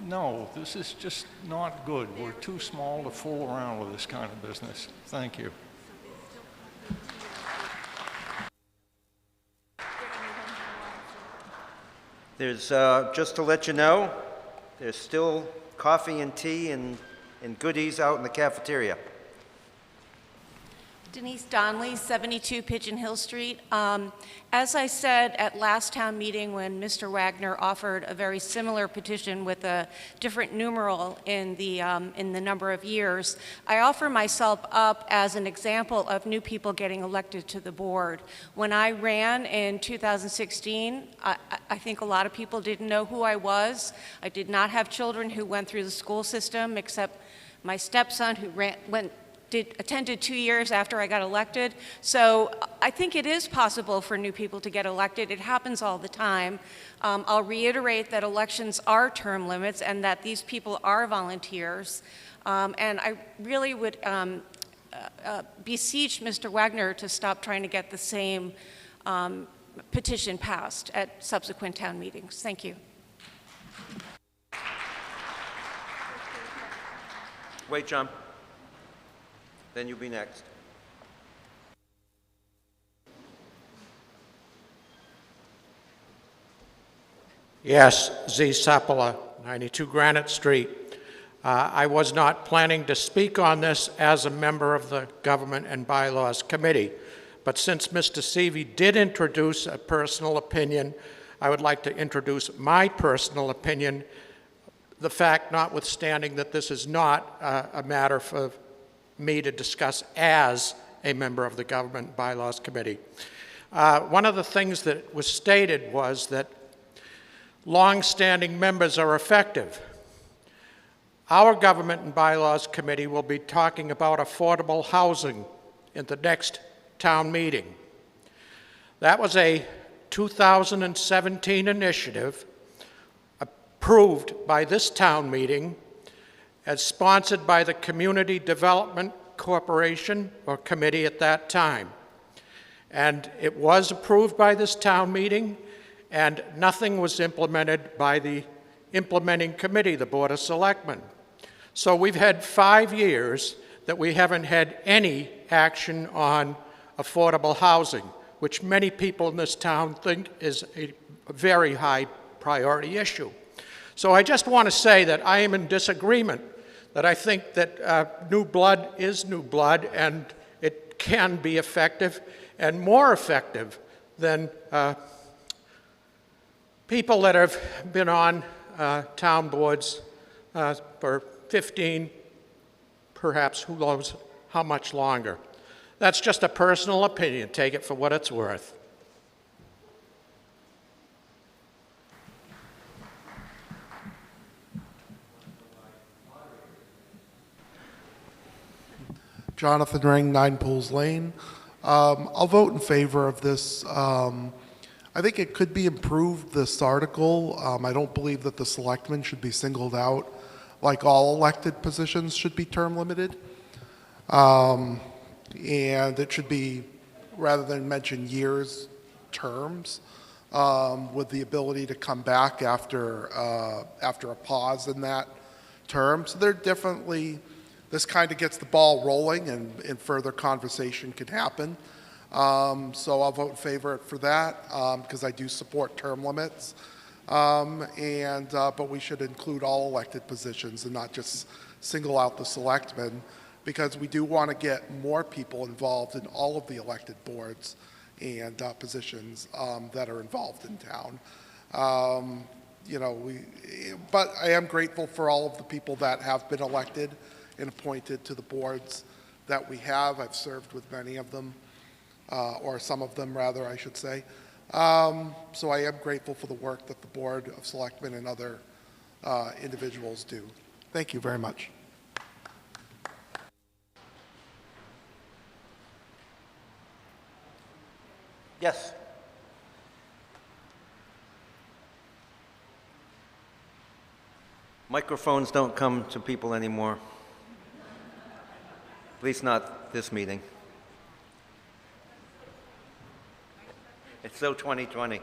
no, this is just not good. We're too small to fool around with this kind of business. Thank you. There's, just to let you know, there's still coffee and tea and goodies out in the cafeteria. Denise Donnelly, 72 Pigeon Hill Street. As I said at last town meeting when Mr. Wagner offered a very similar petition with a different numeral in the number of years, I offer myself up as an example of new people getting elected to the board. When I ran in 2016, I think a lot of people didn't know who I was. I did not have children who went through the school system, except my stepson who attended 2 years after I got elected. So I think it is possible for new people to get elected. It happens all the time. I'll reiterate that elections are term limits and that these people are volunteers. And I really would beseech Mr. Wagner to stop trying to get the same petition passed at subsequent town meetings. Thank you. Wait, John. Then you'll be next. Yes, Z. Sapola, 92 Granite Street. I was not planning to speak on this as a member of the Government and Bylaws Committee, but since Mr. Seavey did introduce a personal opinion, I would like to introduce my personal opinion, the fact notwithstanding that this is not a matter for me to discuss as a member of the Government and Bylaws Committee. One of the things that was stated was that long-standing members are effective. Our Government and Bylaws Committee will be talking about affordable housing in the next town meeting. That was a 2017 initiative approved by this town meeting as sponsored by the Community Development Corporation or committee at that time. And it was approved by this town meeting, and nothing was implemented by the implementing committee, the Board of Selectmen. So we've had 5 years that we haven't had any action on affordable housing, which many people in this town think is a very high priority issue. So I just want to say that I am in disagreement, that I think that new blood is new blood and it can be effective and more effective than people that have been on town boards for 15, perhaps who knows how much longer. That's just a personal opinion. Take it for what it's worth. Jonathan Ring, 9 Pools Lane. I'll vote in favor of this. I think it could be improved, this article. I don't believe that the selectmen should be singled out like all elected positions should be term limited. And it should be, rather than mention years, terms, with the ability to come back after a pause in that term. So they're definitely, this kind of gets the ball rolling and further conversation can happen. So I'll vote in favor for that because I do support term limits. But we should include all elected positions and not just single out the selectmen, because we do want to get more people involved in all of the elected boards and positions that are involved in town. But I am grateful for all of the people that have been elected and appointed to the boards that we have. I've served with many of them, or some of them rather, I should say. So I am grateful for the work that the Board of Selectmen and other individuals do. Thank you very much. Yes. Microphones don't come to people anymore. At least not this meeting. It's so 2020.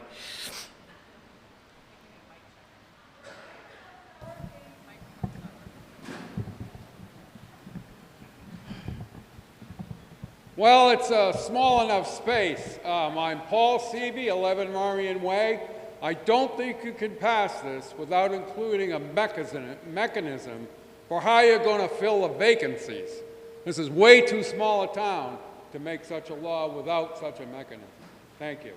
Well, it's a small enough space. I'm Paul Seavey, 11 Marion Way. I don't think you can pass this without including a mechanism for how you're going to fill the vacancies. This is way too small a town to make such a law without such a mechanism. Thank you.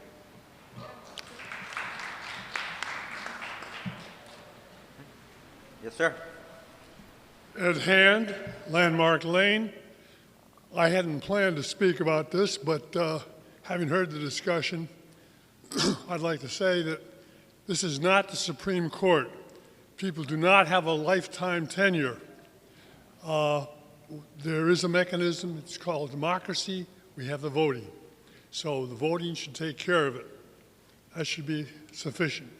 Yes, sir. Ed Hand, Landmark Lane. I hadn't planned to speak about this, but having heard the discussion, I'd like to say that this is not the Supreme Court. People do not have a lifetime tenure. There is a mechanism, it's called democracy. We have the voting. So the voting should take care of it. That should be sufficient.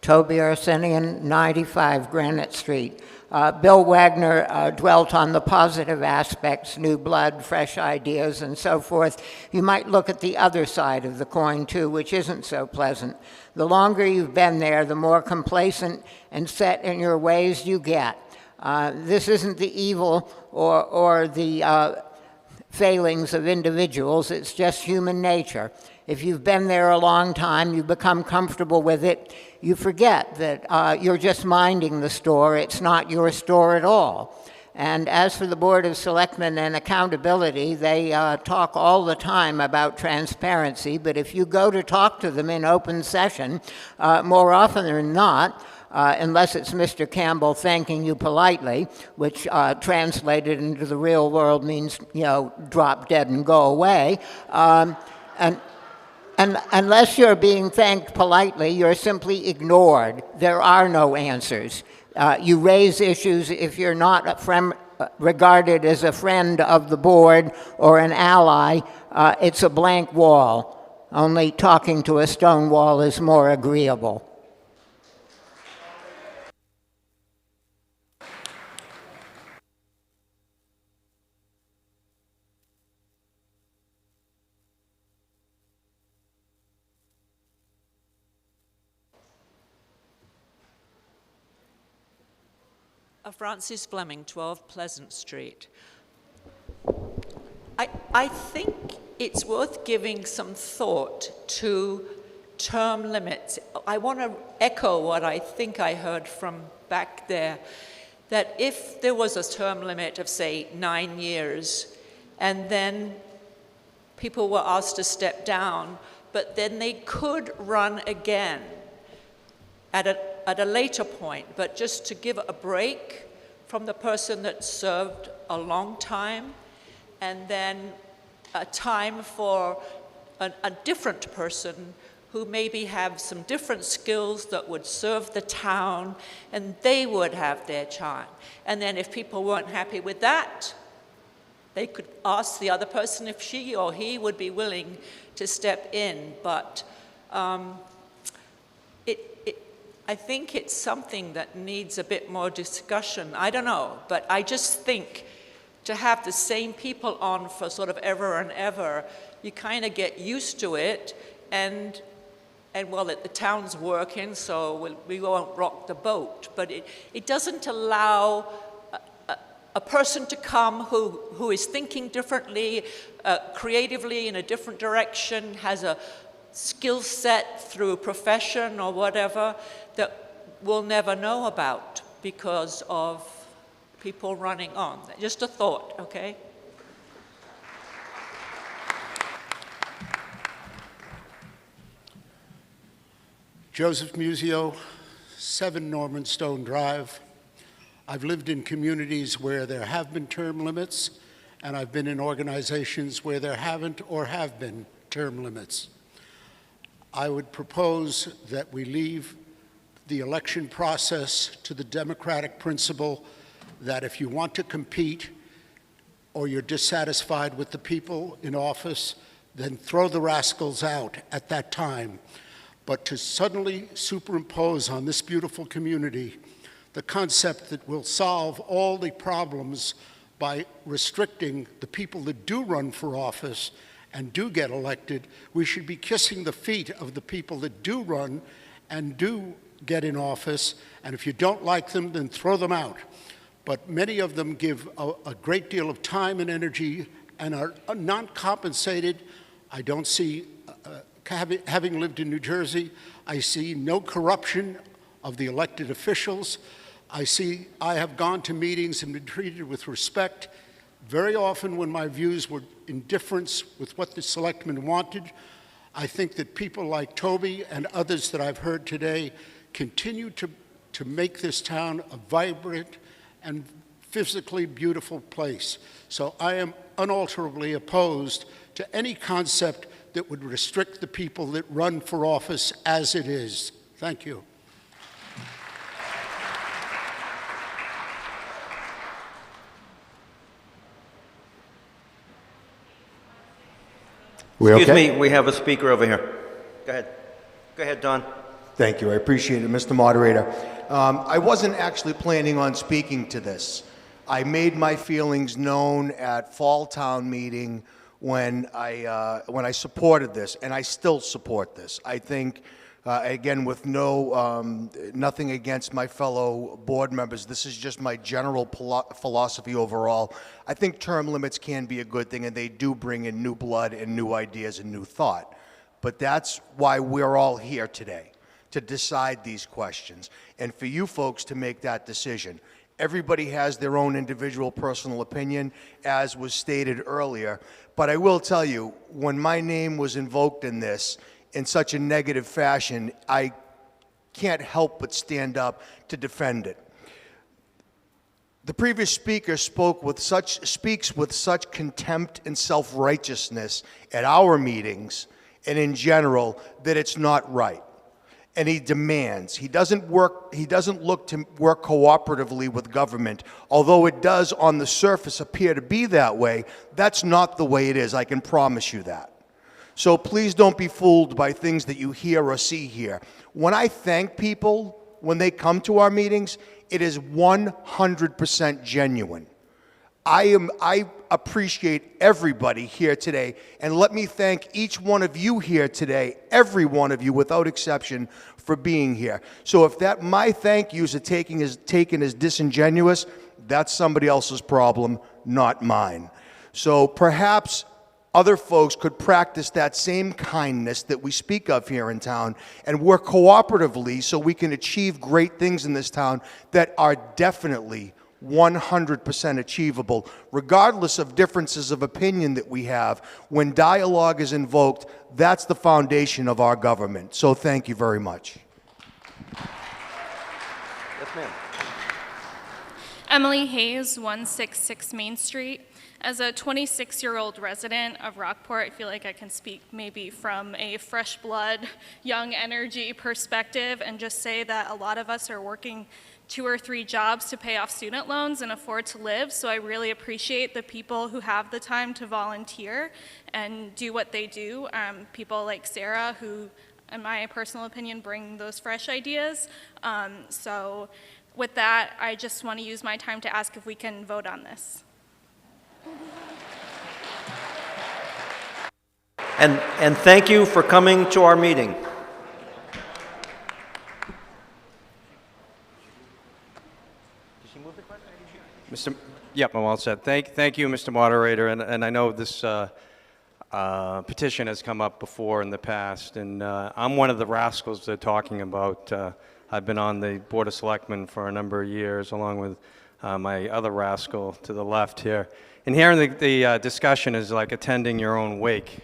Toby Arsenian, 95 Granite Street. Bill Wagner dwelt on the positive aspects, new blood, fresh ideas, and so forth. You might look at the other side of the coin, too, which isn't so pleasant. The longer you've been there, the more complacent and set in your ways you get. This isn't the evil or the failings of individuals, it's just human nature. If you've been there a long time, you become comfortable with it, you forget that you're just minding the store. It's not your store at all. And as for the Board of Selectmen and accountability, they talk all the time about transparency, but if you go to talk to them in open session, more often than not, unless it's Mr. Campbell thanking you politely, which translated into the real world means, you know, drop dead and go away, and unless you're being thanked politely, you're simply ignored. There are no answers. You raise issues if you're not regarded as a friend of the board or an ally. It's a blank wall. Only talking to a stone wall is more agreeable. Francis Fleming, 12 Pleasant Street. I think it's worth giving some thought to term limits. I want to echo what I think I heard from back there, that if there was a term limit of, say, 9 years, and then people were asked to step down, but then they could run again at a later point, but just to give a break from the person that served a long time, and then a time for a different person who maybe have some different skills that would serve the town, and they would have their time. And then if people weren't happy with that, they could ask the other person if she or he would be willing to step in. But I think it's something that needs a bit more discussion. I don't know, but I just think to have the same people on for sort of ever and ever, you kind of get used to it, and well, the town's working, so we won't rock the boat. But it doesn't allow a person to come who is thinking differently, creatively in a different direction, has a skill set through profession or whatever that we'll never know about because of people running on. Just a thought, okay? Joseph Musio, 7 Norman Stone Drive. I've lived in communities where there have been term limits, and I've been in organizations where there haven't or have been term limits. I would propose that we leave the election process to the democratic principle that if you want to compete or you're dissatisfied with the people in office, then throw the rascals out at that time. But to suddenly superimpose on this beautiful community the concept that will solve all the problems by restricting the people that do run for office and do get elected, we should be kissing the feet of the people that do run and do get in office, and if you don't like them, then throw them out. But many of them give a great deal of time and energy and are non-compensated. I don't see, having lived in New Jersey, I see no corruption of the elected officials. I have gone to meetings and been treated with respect. Very often when my views were in difference with what the selectmen wanted, I think that people like Toby and others that I've heard today continue to make this town a vibrant and physically beautiful place. So I am unalterably opposed to any concept that would restrict the people that run for office as it is. Thank you. Excuse me, we have a speaker over here. Go ahead. Go ahead, Don. Thank you. I appreciate it, Mr. Moderator. I wasn't actually planning on speaking to this. I made my feelings known at Fall Town Meeting when I supported this, and I still support this. I think, again, with nothing against my fellow board members, this is just my general philosophy overall. I think term limits can be a good thing, and they do bring in new blood and new ideas and new thought. But that's why we're all here today, to decide these questions, and for you folks to make that decision. Everybody has their own individual personal opinion, as was stated earlier, but I will tell you, when my name was invoked in this in such a negative fashion, I can't help but stand up to defend it. The previous speaker speaks with such contempt and self-righteousness at our meetings and in general that it's not right. And he demands. He doesn't look to work cooperatively with government, although it does on the surface appear to be that way. That's not the way it is, I can promise you that. So please don't be fooled by things that you hear or see here. When I thank people when they come to our meetings, it is 100% genuine. I appreciate everybody here today, and let me thank each one of you here today, every one of you without exception, for being here. So if my thank yous are taken as disingenuous, that's somebody else's problem, not mine. So perhaps other folks could practice that same kindness that we speak of here in town and work cooperatively so we can achieve great things in this town that are definitely 100% achievable, regardless of differences of opinion that we have. When dialogue is invoked, that's the foundation of our government. So thank you very much. Yes, ma'am. Emily Hayes, 166 Main Street. As a 26-year-old resident of Rockport, I feel like I can speak maybe from a fresh blood, young energy perspective and just say that a lot of us are working 2 or 3 jobs to pay off student loans and afford to live. So I really appreciate the people who have the time to volunteer and do what they do. People like Sarah, who, in my personal opinion, bring those fresh ideas. So with that, I just want to use my time to ask if we can vote on this. And thank you for coming to our meeting. Yep, I'm all set. Thank you, Mr. Moderator, and I know this petition has come up before in the past, and I'm one of the rascals they're talking about. I've been on the Board of Selectmen for a number of years, along with my other rascal to the left here. And hearing the discussion is like attending your own wake.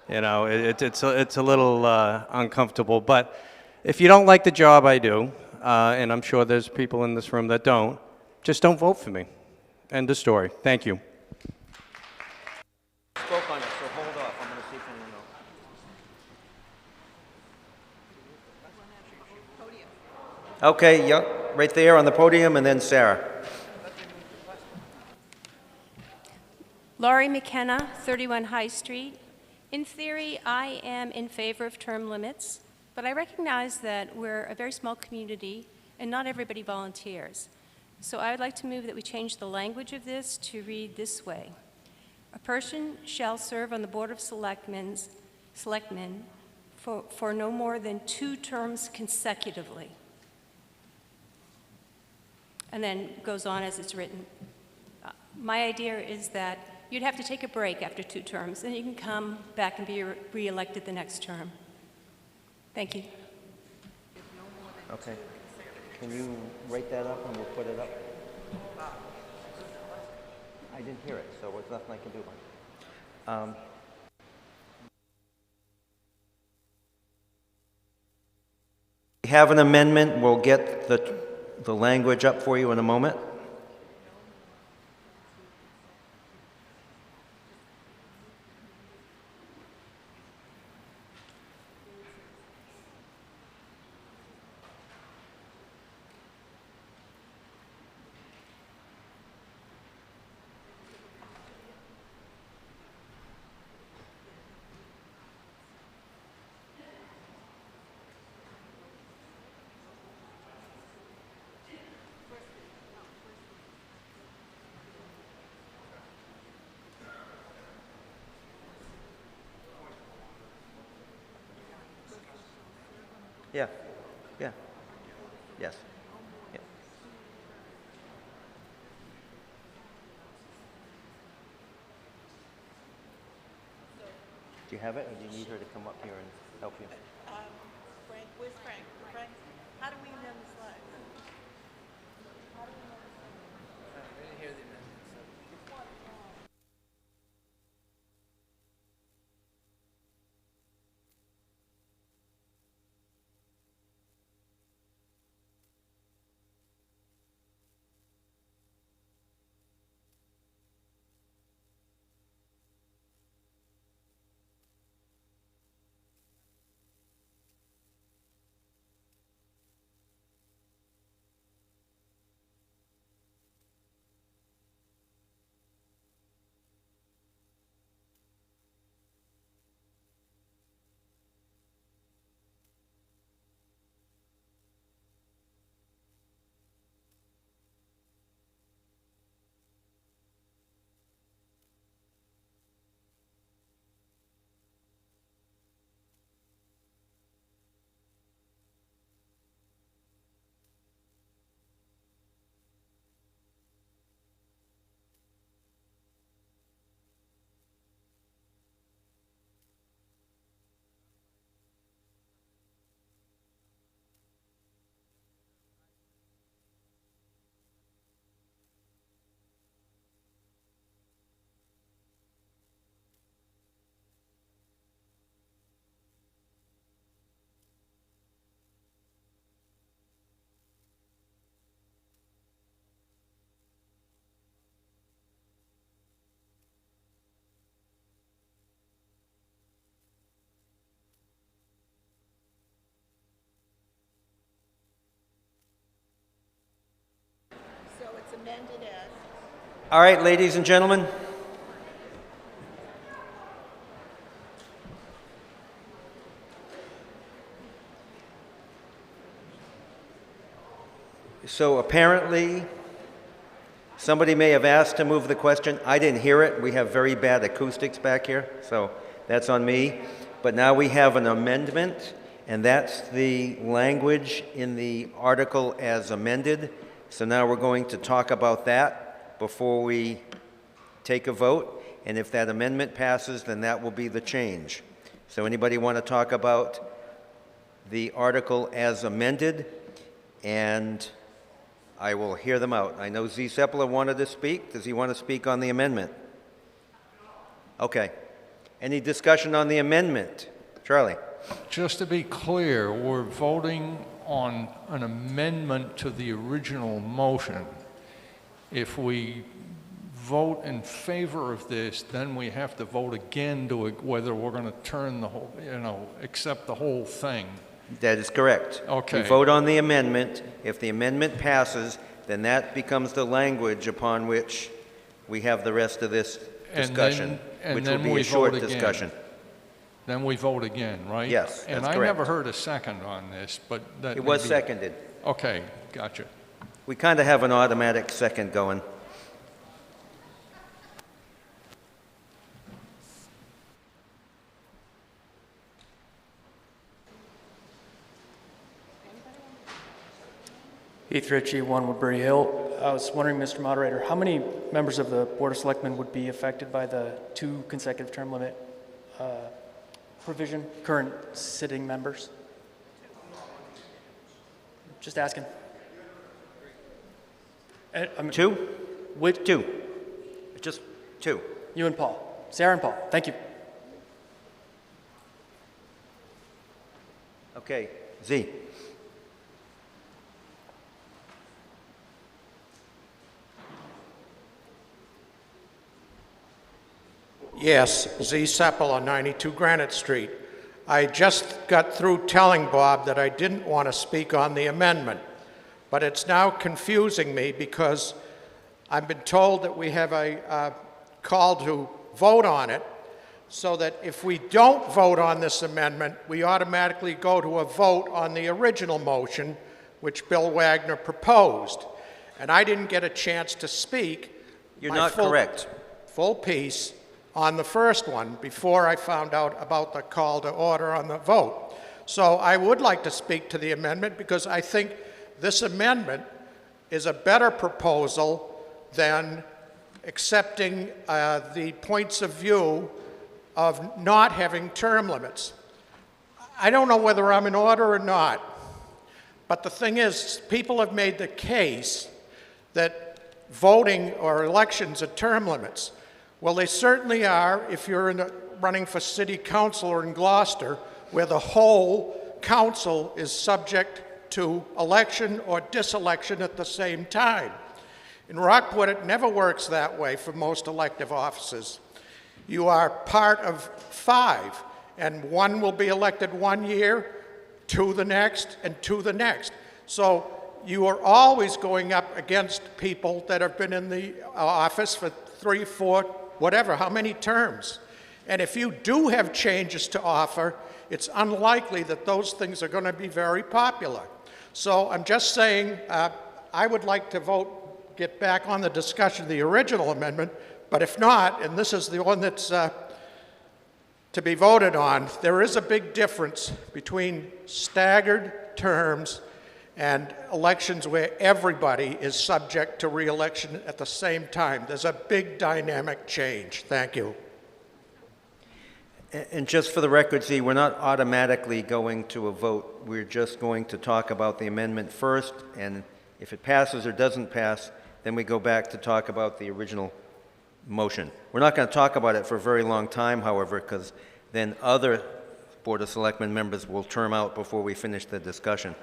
You know, it's a little uncomfortable, but if you don't like the job I do, and I'm sure there's people in this room that don't, just don't vote for me. End of story. Thank you. Spoke on it, so hold off. I'm going to see if anyone Okay, yeah, right there on the podium, and then Sarah. Laurie McKenna, 31 High Street. In theory, I am in favor of term limits, but I recognize that we're a very small community and not everybody volunteers. So I would like to move that we change the language of this to read this way. A person shall serve on the Board of Selectmen for no more than 2 terms consecutively. And then goes on as it's written. My idea is that you'd have to take a break after 2 terms, and you can come back and be re-elected the next term. Thank you. Okay. Can you write that up and we'll put it up? I didn't hear it, so there's nothing I can do about it. We have an amendment. We'll get the language up for you in a moment. Yeah, yeah, yes. Yeah. Do you have it, or do you need her to come up here and help you? Frank, where's Frank? Frank, how do we amend the slides? I didn't hear the amendment. So it's amended as? All right, ladies and gentlemen. So apparently, somebody may have asked to move the question. I didn't hear it. We have very bad acoustics back here, so that's on me. But now we have an amendment, and that's the language in the article as amended. So now we're going to talk about that before we take a vote. And if that amendment passes, then that will be the change. So anybody want to talk about the article as amended? And I will hear them out. I know Z. Sepler wanted to speak. Does he want to speak on the amendment? Okay. Any discussion on the amendment? Charlie? Just to be clear, we're voting on an amendment to the original motion. If we vote in favor of this, then we have to vote again to whether we're going to turn the whole, accept the whole thing. That is correct. Okay. We vote on the amendment. If the amendment passes, then that becomes the language upon which we have the rest of this discussion, which will be a short discussion. Then we vote again, right? Yes, And that's I correct. never heard a second on this, but that It may was be- seconded. Okay, gotcha. We kind of have an automatic second going. Heath Ritchie, 1 Woodbury Hill. I was wondering, Mr. Moderator, how many members of the Board of Selectmen would be affected by the 2 consecutive term limit provision, current sitting members? Just asking. 2? Which? 2. Just 2. You and Paul. Sarah and Paul. Thank you. Okay, Z. Yes, Z. Seppel on 92 Granite Street. I just got through telling Bob that I didn't want to speak on the amendment, but it's now confusing me because I've been told that we have a call to vote on it, so that if we don't vote on this amendment, we automatically go to a vote on the original motion, which Bill Wagner proposed. And I didn't get a chance to speak. You're not correct. Full piece on the first one before I found out about the call to order on the vote. So I would like to speak to the amendment because I think this amendment is a better proposal than accepting the points of view of not having term limits. I don't know whether I'm in order or not, but the thing is, people have made the case that voting or elections are term limits. Well, they certainly are if you're running for city council or in Gloucester, where the whole council is subject to election or diselection at the same time. In Rockport, it never works that way for most elective offices. You are part of 5, and 1 will be elected 1 year, 2 the next, and 2 the next. So you are always going up against people that have been in the office for 3, 4, whatever, how many terms. And if you do have changes to offer, it's unlikely that those things are going to be very popular. So I'm just saying, I would like to get back on the discussion of the original amendment, but if not, and this is the one that's to be voted on, there is a big difference between staggered terms and elections where everybody is subject to re-election at the same time. There's a big dynamic change. Thank you. And just for the record, Z, we're not automatically going to a vote. We're just going to talk about the amendment first, and if it passes or doesn't pass, then we go back to talk about the original motion. We're not going to talk about it for a very long time, however, because then other Board of Selectmen members will term out before we finish the discussion.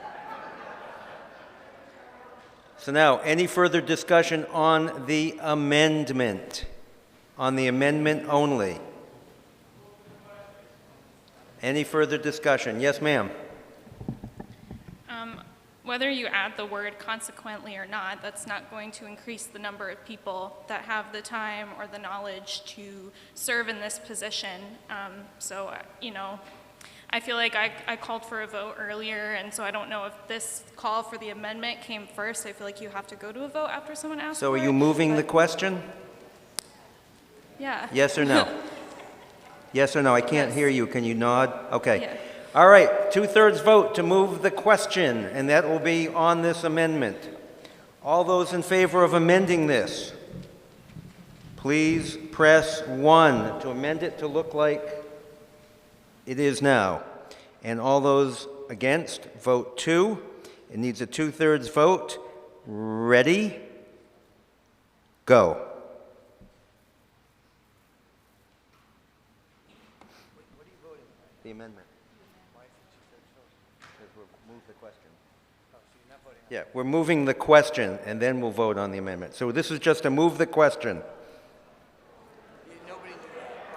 So now, any further discussion on the amendment? On the amendment only? Any further discussion? Yes, ma'am. Whether you add the word consequently or not, that's not going to increase the number of people that have the time or the knowledge to serve in this position. So, you know, I feel like I called for a vote earlier, and so I don't know if this call for the amendment came first. I feel like you have to go to a vote after someone asks So for are it, you moving the but- question? Yeah. Yes or no? Yes or no? I can't hear you. Can you nod? Okay. Yeah. All right. 2/3 vote to move the question, and that will be on this amendment. All those in favor of amending this, please press 1 to amend it to look like it is now. And all those against, vote 2. It needs a 2/3 vote. Ready? Go. The amendment. Because we'll move the question. Yeah, we're moving the question, and then we'll vote on the amendment. So this is just to move the question.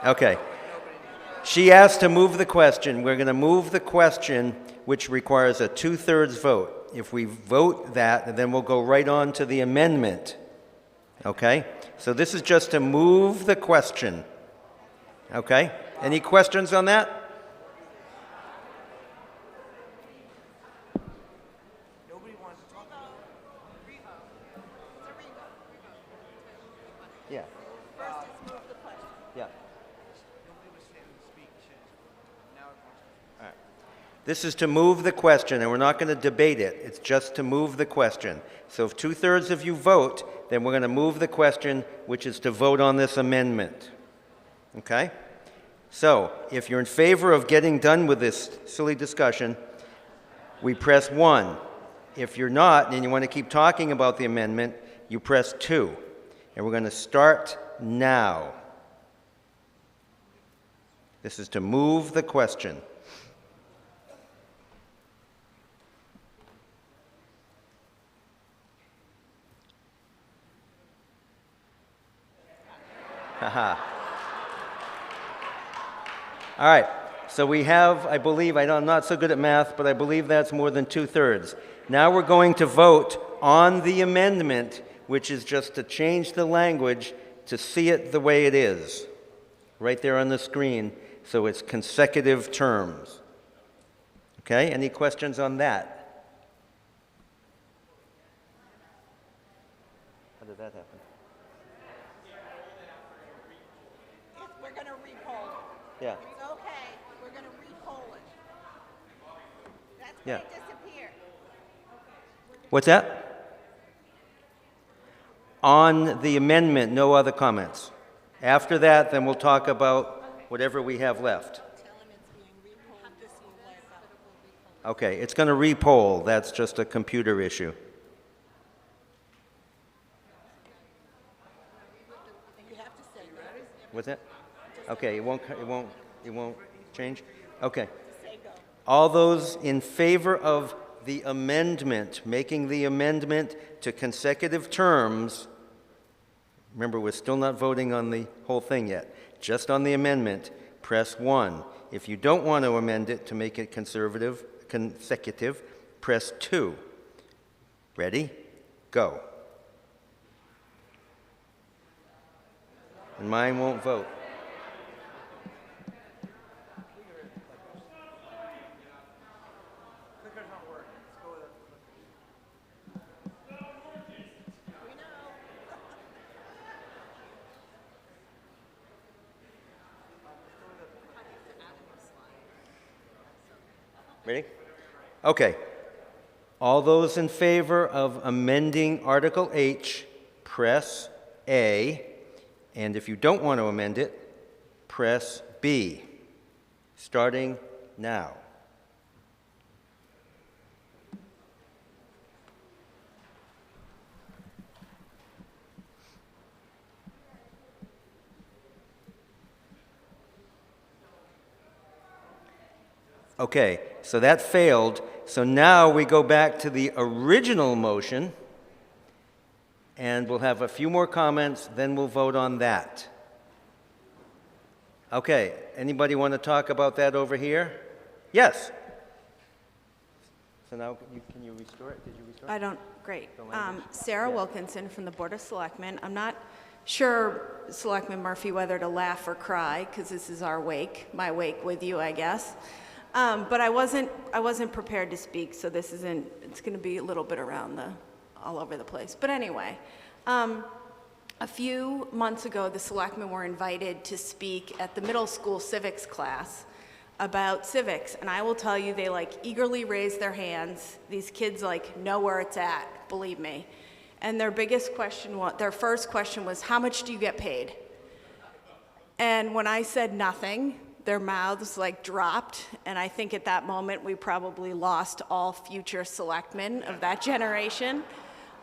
Okay. She asked to move the question. We're going to move the question which requires a 2/3 vote. If we vote that, then we'll go right on to the amendment. Okay? So this is just to move the question. Okay? Any questions on that? Yeah. Yeah. All right. This is to move the question, and we're not going to debate it. It's just to move the question. So if 2/3 of you vote, then we're going to move the question, which is to vote on this amendment. Okay? So if you're in favor of getting done with this silly discussion, we press 1. If you're not, and you want to keep talking about the amendment, you press 2. And we're going to start now. This is to move the question. Haha. All right. So we have, I believe, I'm not so good at math, but I believe that's more than 2/3. Now we're going to vote on the amendment, which is just to change the language to see it the way it is, right there on the screen, so it's consecutive terms. Okay, any questions on that? How did that happen? We're going to repoll it. Yeah. It's okay. We're going to repoll it. That's Yeah. going to disappear. What's that? On the amendment, no other comments. After that, then we'll talk about whatever we have left. Okay, it's going to repoll. That's just a computer issue. What's that? Okay, it won't change? Okay. All those in favor of the amendment, making the amendment to consecutive terms, remember, we're still not voting on the whole thing yet, just on the amendment, press 1. If you don't want to amend it to make it consecutive, press 2. Ready? Go. And mine won't vote. Ready? Okay. All those in favor of amending Article H, press A. And if you don't want to amend it, press B. Starting now. Okay, so that failed. So now we go back to the original motion, and we'll have a few more comments, then we'll vote on that. Okay, anybody want to talk about that over here? Yes. So now, can you restore it? Did you restore it? I don't, great. The language. Sarah Yeah. Wilkinson from the Board of Selectmen. I'm not sure, Selectman Murphy, whether to laugh or cry, because this is our wake, my wake with you, I guess. But I wasn't prepared to speak, so this isn't, it's going to be a little bit all over the place. But anyway, a few months ago, the selectmen were invited to speak at the middle school civics class about civics, and I will tell you, they eagerly raised their hands. These kids know where it's at, believe me. And their first question was, how much do you get paid? And when I said nothing, their mouths dropped, and I think at that moment we probably lost all future selectmen of that generation.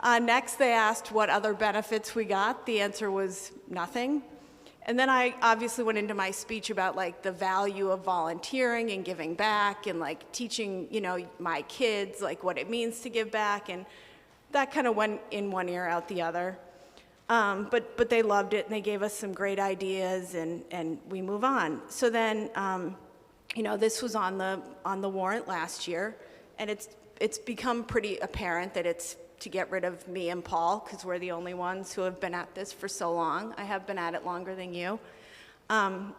Next, they asked what other benefits we got. The answer was nothing. And then I obviously went into my speech about the value of volunteering and giving back, and teaching my kids what it means to give back, and that kind of went in one ear out the other. But they loved it, and they gave us some great ideas, and we move on. So then, You know, this was on the warrant last year, and it's become pretty apparent that it's to get rid of me and Paul, because we're the only ones who have been at this for so long. I have been at it longer than you,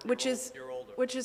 which is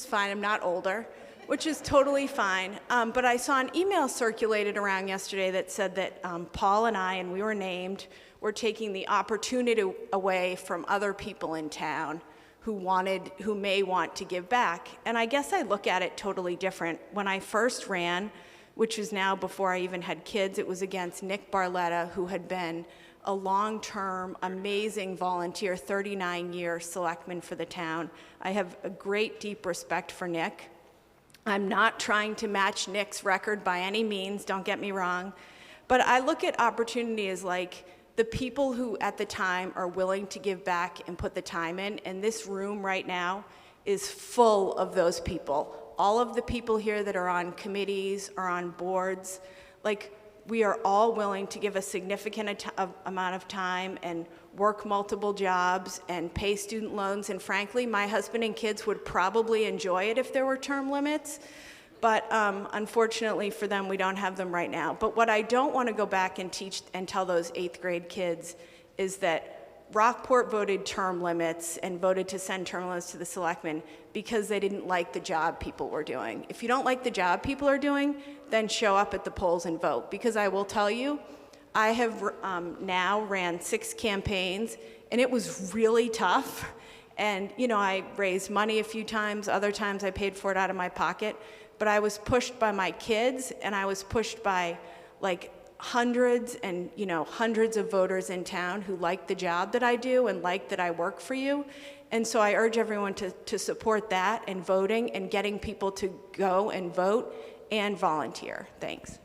fine. I'm not older, which is totally fine. But I saw an email circulated around yesterday that said that Paul and I, and we were named, were taking the opportunity away from other people in town who may want to give back. And I guess I look at it totally different. When I first ran, which was now before I even had kids, it was against Nick Barletta, who had been a long-term, amazing volunteer, 39-year selectman for the town. I have a great, deep respect for Nick. I'm not trying to match Nick's record by any means, don't get me wrong. But I look at opportunity as like the people who at the time are willing to give back and put the time in, and this room right now is full of those people. All of the people here that are on committees or on boards, like, we are all willing to give a significant amount of time and work multiple jobs and pay student loans. And frankly, my husband and kids would probably enjoy it if there were term limits. But unfortunately for them, we don't have them right now. But what I don't want to go back and teach and tell those 8th grade kids is that Rockport voted term limits and voted to send term limits to the selectmen because they didn't like the job people were doing. If you don't like the job people are doing, then show up at the polls and vote. Because I will tell you, I have now ran 6 campaigns, and it was really tough. And, you know, I raised money a few times. Other times I paid for it out of my pocket. But I was pushed by my kids, and I was pushed by, like, hundreds of voters in town who like the job that I do and like that I work for you. And so I urge everyone to support that and voting and getting people to go and vote and volunteer. Thanks.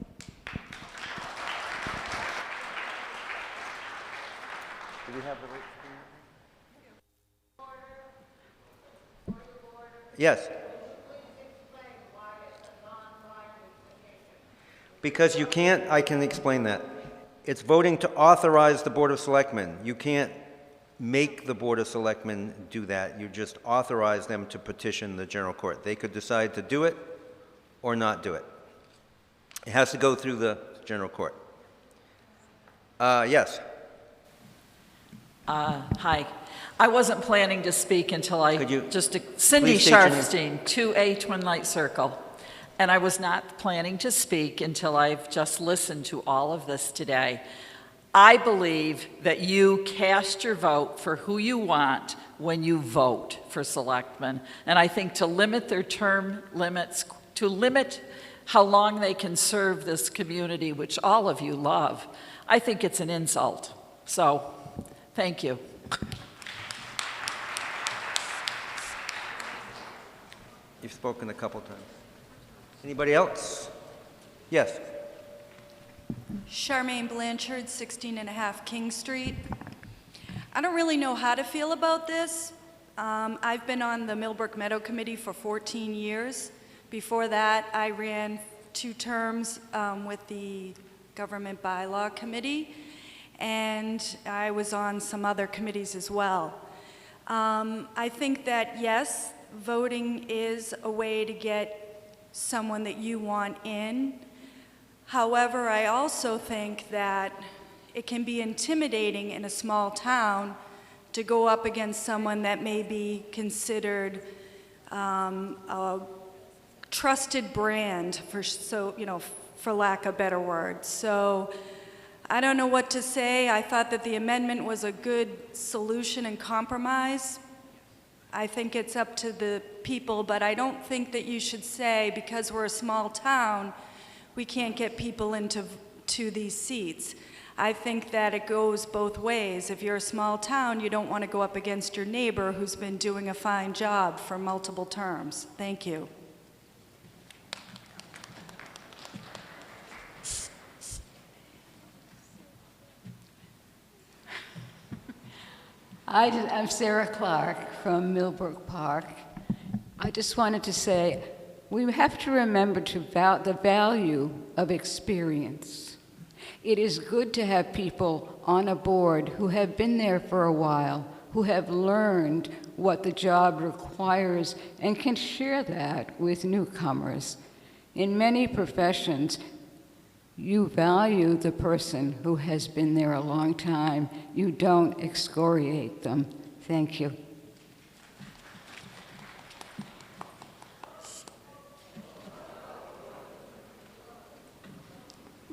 Do we have the right? Yes. Because you can't, I can explain that. It's voting to authorize the Board of Selectmen. You can't make the Board of Selectmen do that. You just authorize them to petition the General Court. They could decide to do it or not do it. It has to go through the General Court. Yes. Hi. I wasn't planning to speak until Cindy please state your name? Sharfstein, 2A Twin Light Circle. And I was not planning to speak until I've just listened to all of this today. I believe that you cast your vote for who you want when you vote for selectmen. And I think to limit their term limits, to limit how long they can serve this community, which all of you love, I think it's an insult. So, thank you. You've spoken a couple times. Anybody else? Yes. Charmaine Blanchard, 16.5 King Street. I don't really know how to feel about this. I've been on the Millbrook Meadow Committee for 14 years. Before that, I ran 2 terms with the Government Bylaw Committee, and I was on some other committees as well. I think that, yes, voting is a way to get someone that you want in. However, I also think that it can be intimidating in a small town to go up against someone that may be considered a trusted brand, for lack of better words. So I don't know what to say. I thought that the amendment was a good solution and compromise. I think it's up to the people, but I don't think that you should say, because we're a small town, we can't get people into these seats. I think that it goes both ways. If you're a small town, you don't want to go up against your neighbor who's been doing a fine job for multiple terms. Thank you. I'm Sarah Clark from Millbrook Park. I just wanted to say, we have to remember the value of experience. It is good to have people on a board who have been there for a while, who have learned what the job requires and can share that with newcomers. In many professions, you value the person who has been there a long time. You don't excoriate them. Thank you.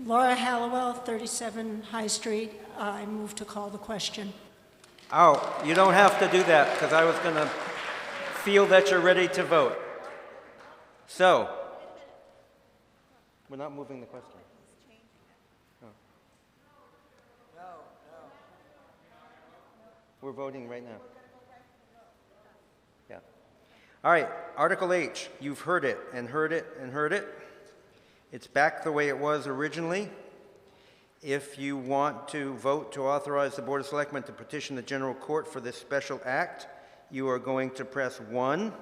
Laura Hallowell, 37 High Street. I move to call the question. Oh, you don't have to do that, because I was going to feel that you're ready to vote. So, we're not moving the question. Oh. We're voting right now. Yeah. All right, Article H. You've heard it and heard it and heard it. It's back the way it was originally. If you want to vote to authorize the Board of Selectmen to petition the General Court for this special act, you are going to press 1.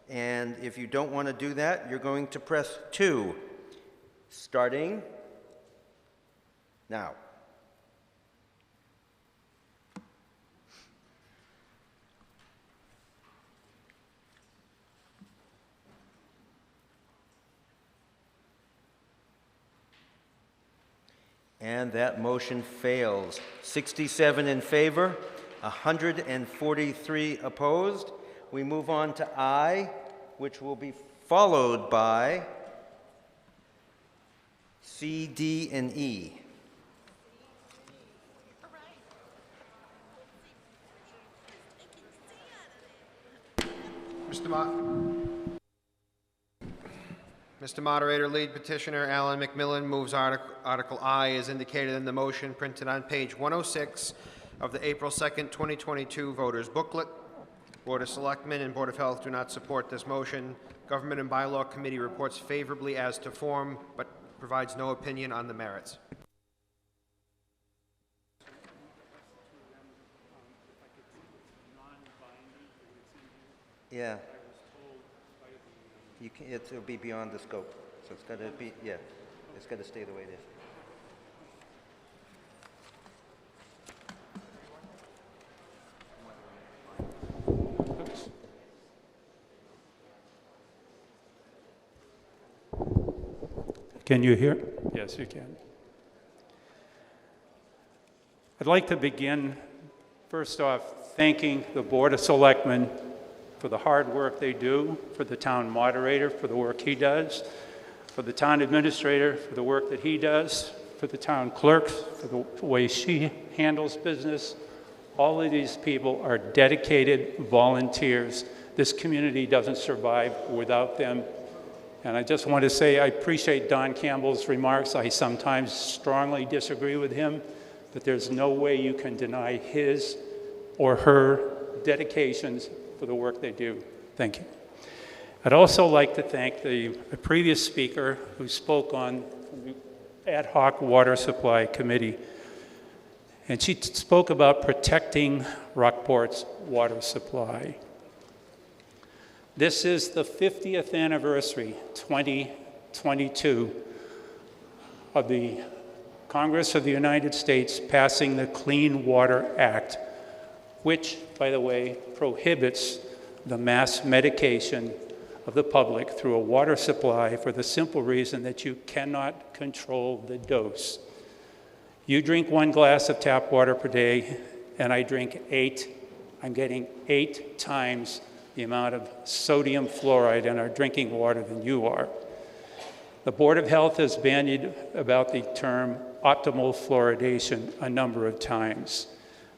And if you don't want to do that, you're going to press 2. Starting now. And that motion fails. 67 in favor, 143 opposed. We move on to I, which will be followed by C, D, and E. Mr. Moderator, lead petitioner Alan McMillan moves Article I as indicated in the motion printed on page 106 of the April 2nd, 2022 voters booklet. Board of Selectmen and Board of Health do not support this motion. Government and Bylaw Committee reports favorably as to form, but provides no opinion on the merits. Yeah. You can, it'll be beyond the scope, so it's got to be, yeah, it's got to stay the way it is. Can you hear? Yes, you can. I'd like to begin, first off, thanking the Board of Selectmen for the hard work they do, for the town moderator, for the work he does, for the town administrator, for the work that he does, for the town clerk, for the way she handles business. All of these people are dedicated volunteers. This community doesn't survive without them. And I just want to say I appreciate Don Campbell's remarks. I sometimes strongly disagree with him, but there's no way you can deny his or her dedications for the work they do. Thank you. I'd also like to thank the previous speaker who spoke on the ad hoc water supply committee. And she spoke about protecting Rockport's water supply. This is the 50th anniversary, 2022, of the Congress of the United States passing the Clean Water Act, which, by the way, prohibits the mass medication of the public through a water supply for the simple reason that you cannot control the dose. You drink 1 glass of tap water per day, and I drink 8. I'm getting 8 times the amount of sodium fluoride in our drinking water than you are. The Board of Health has bandied about the term optimal fluoridation a number of times.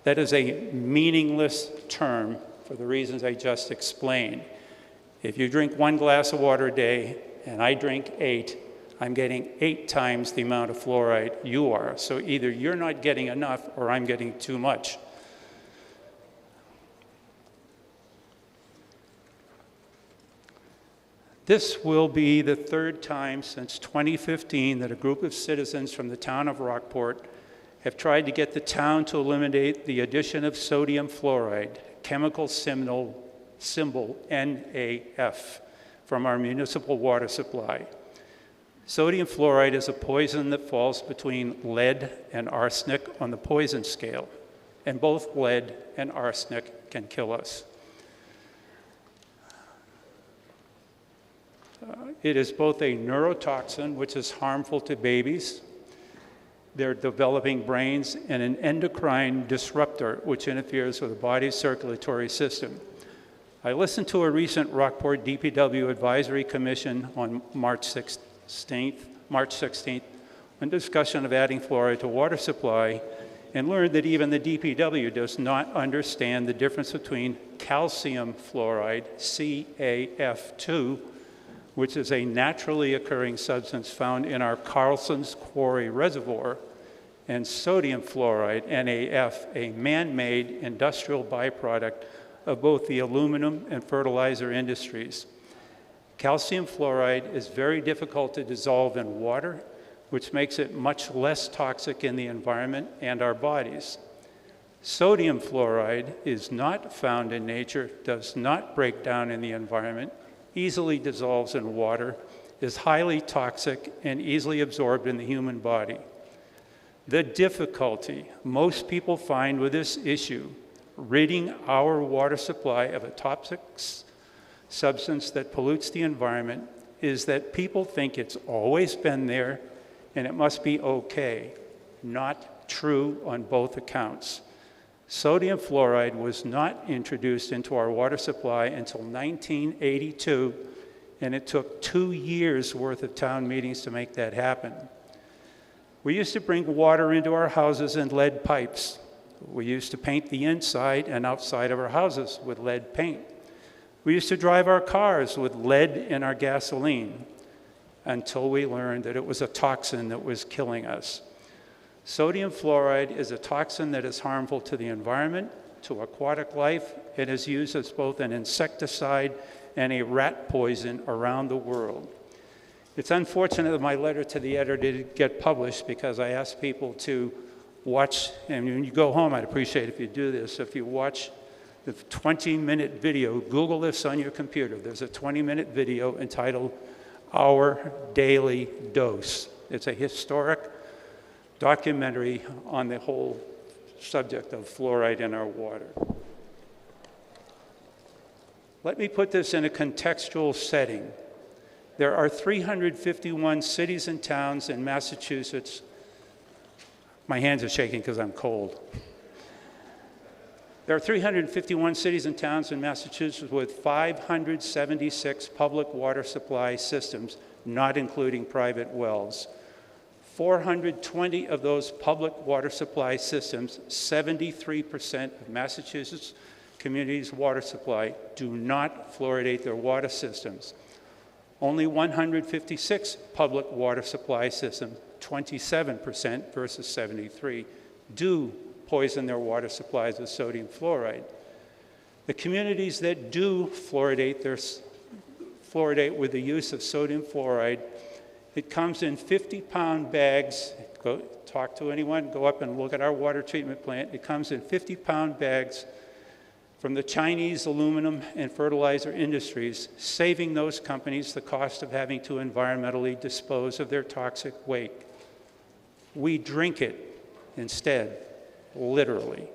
That is a meaningless term for the reasons I just explained. If you drink 1 glass of water a day and I drink 8, I'm getting 8 times the amount of fluoride you are. So either you're not getting enough or I'm getting too much. This will be the 3rd time since 2015 that a group of citizens from the town of Rockport have tried to get the town to eliminate the addition of sodium fluoride, chemical symbol NaF, from our municipal water supply. Sodium fluoride is a poison that falls between lead and arsenic on the poison scale. and both lead and arsenic can kill us. It is both a neurotoxin, which is harmful to babies, their developing brains, and an endocrine disruptor, which interferes with the body's circulatory system. I listened to a recent Rockport DPW Advisory Commission on March 16th on discussion of adding fluoride to water supply, and learned that even the DPW does not understand the difference between calcium fluoride, CaF2, which is a naturally occurring substance found in our Carlson's Quarry Reservoir, and sodium fluoride, NaF, a man-made industrial byproduct of both the aluminum and fertilizer industries. Calcium fluoride is very difficult to dissolve in water, which makes it much less toxic in the environment and our bodies. Sodium fluoride is not found in nature, does not break down in the environment, easily dissolves in water, is highly toxic, and easily absorbed in the human body. The difficulty most people find with this issue, ridding our water supply of a toxic substance that pollutes the environment, is that people think it's always been there and it must be okay. Not true on both accounts. Sodium fluoride was not introduced into our water supply until 1982, and it took 2 years worth of town meetings to make that happen. We used to bring water into our houses in lead pipes. We used to paint the inside and outside of our houses with lead paint. We used to drive our cars with lead in our gasoline until we learned that it was a toxin that was killing us. Sodium fluoride is a toxin that is harmful to the environment, to aquatic life. It is used as both an insecticide and a rat poison around the world. It's unfortunate that my letter to the editor didn't get published, because I asked people to watch, and when you go home, I'd appreciate if you do this. If you watch the 20-minute video, Google this on your computer. There's a 20-minute video entitled Our Daily Dose. It's a historic documentary on the whole subject of fluoride in our water. Let me put this in a contextual setting. There are 351 cities and towns in Massachusetts. My hands are shaking because I'm cold. There are 351 cities and towns in Massachusetts with 576 public water supply systems, not including private wells. 420 of those public water supply systems, 73% of Massachusetts communities' water supply, do not fluoridate their water systems. Only 156 public water supply systems, 27% versus 73, do poison their water supplies with sodium fluoride. The communities that do fluoridate with the use of sodium fluoride, it comes in 50-pound bags. Go talk to anyone, go up and look at our water treatment plant. It comes in 50-pound bags from the Chinese aluminum and fertilizer industries, saving those companies the cost of having to environmentally dispose of their toxic waste. We drink it instead, literally.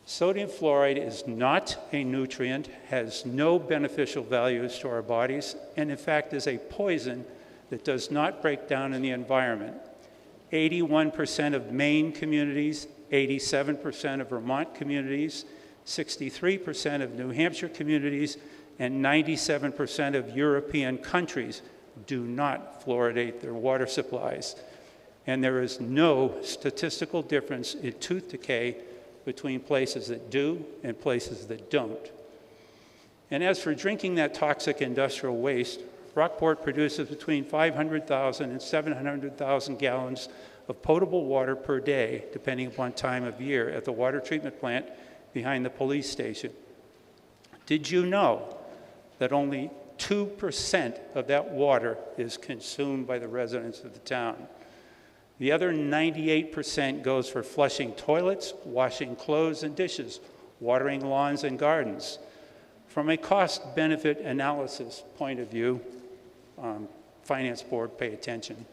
Sodium fluoride is not a nutrient, has no beneficial values to our bodies, and in fact is a poison that does not break down in the environment. 81% of Maine communities, 87% of Vermont communities, 63% of New Hampshire communities, and 97% of European countries do not fluoridate their water supplies. And there is no statistical difference in tooth decay between places that do and places that don't. And as for drinking that toxic industrial waste, Rockport produces between 500,000 and 700,000 gallons of potable water per day, depending upon time of year, at the water treatment plant behind the police station. Did you know that only 2% of that water is consumed by the residents of the town? The other 98% goes for flushing toilets, washing clothes and dishes, watering lawns and gardens. From a cost-benefit analysis point of view, Finance Board, pay attention.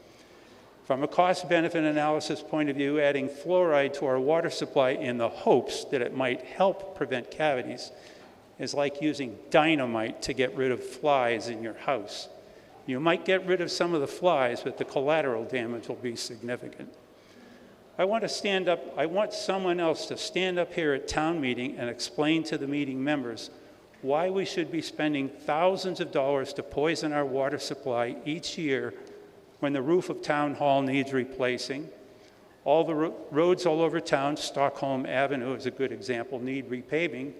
From a cost-benefit analysis point of view, adding fluoride to our water supply in the hopes that it might help prevent cavities is like using dynamite to get rid of flies in your house. You might get rid of some of the flies, but the collateral damage will be significant. I want someone else to stand up here at town meeting and explain to the meeting members why we should be spending thousands of dollars to poison our water supply each year when the roof of Town Hall needs replacing. All the roads all over town, Stockholm Avenue is a good example, need repaving.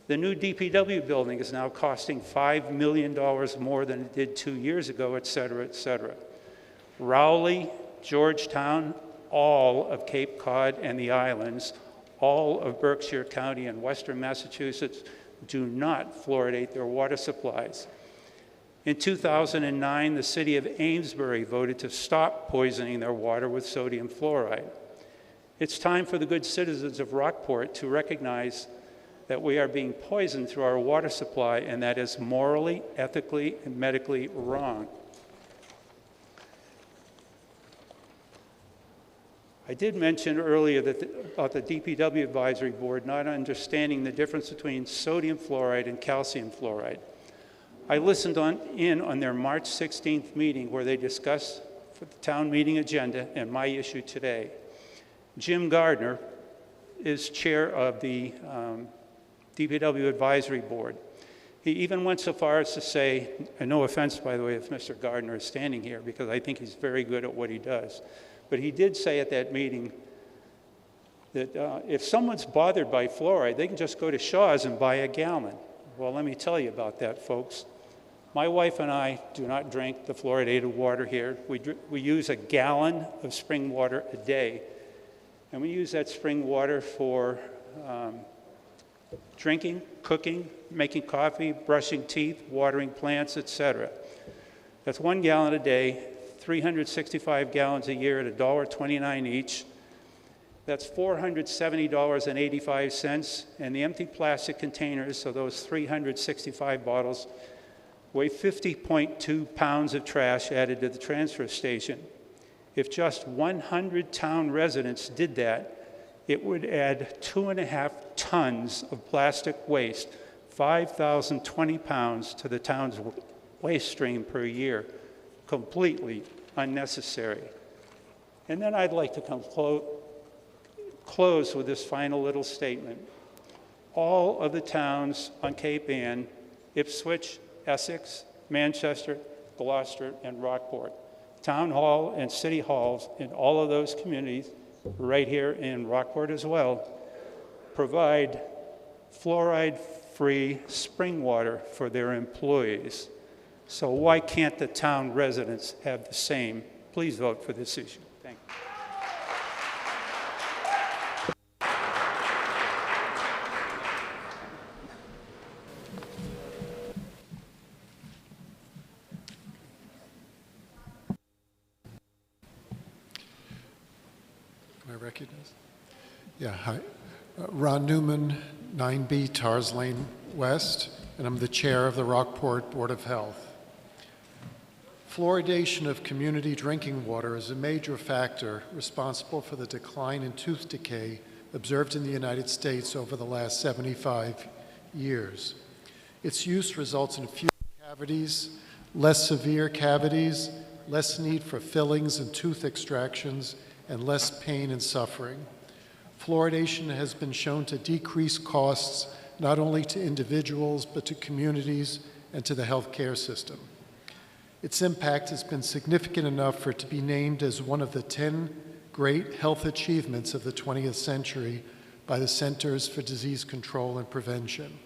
The new DPW building is now costing $5 million more than it did 2 years ago, et cetera, et cetera. Rowley, Georgetown, all of Cape Cod and the islands, all of Berkshire County and Western Massachusetts do not fluoridate their water supplies. In 2009, the city of Amesbury voted to stop poisoning their water with sodium fluoride. It's time for the good citizens of Rockport to recognize that we are being poisoned through our water supply, and that is morally, ethically, and medically wrong. I did mention earlier about the DPW Advisory Board not understanding the difference between sodium fluoride and calcium fluoride. I listened in on their March 16th meeting where they discussed for the town meeting agenda and my issue today. Jim Gardner is chair of the DPW Advisory Board. He even went so far as to say, and no offense, by the way, if Mr. Gardner is standing here, because I think he's very good at what he does. But he did say at that meeting that if someone's bothered by fluoride, they can just go to Shaw's and buy a gallon. Well, let me tell you about that, folks. My wife and I do not drink the fluoridated water here. We use a gallon of spring water a day. And we use that spring water for drinking, cooking, making coffee, brushing teeth, watering plants, etc. That's 1 gallon a day, 365 gallons a year at $1.29 each. That's $470.85, and the empty plastic containers, so those 365 bottles, weigh 50.2 pounds of trash added to the transfer station. If just 100 town residents did that, it would add 2.5 tons of plastic waste, 5,020 pounds to the town's waste stream per year. Completely unnecessary. And then I'd like to close with this final little statement. All of the towns on Cape Ann, Ipswich, Essex, Manchester, Gloucester, and Rockport, town hall and city halls in all of those communities, right here in Rockport as well, provide fluoride-free spring water for their employees. So why can't the town residents have the same? Please vote for this issue. Thank you. Am I recognized? Yeah, hi. Ron Newman, 9B Tars Lane West, and I'm the chair of the Rockport Board of Health. Fluoridation of community drinking water is a major factor responsible for the decline in tooth decay observed in the United States over the last 75 years. Its use results in fewer cavities, less severe cavities, less need for fillings and tooth extractions, and less pain and suffering. Fluoridation has been shown to decrease costs not only to individuals, but to communities and to the healthcare system. Its impact has been significant enough for it to be named as one of the 10 great health achievements of the 20th century by the Centers for Disease Control and Prevention.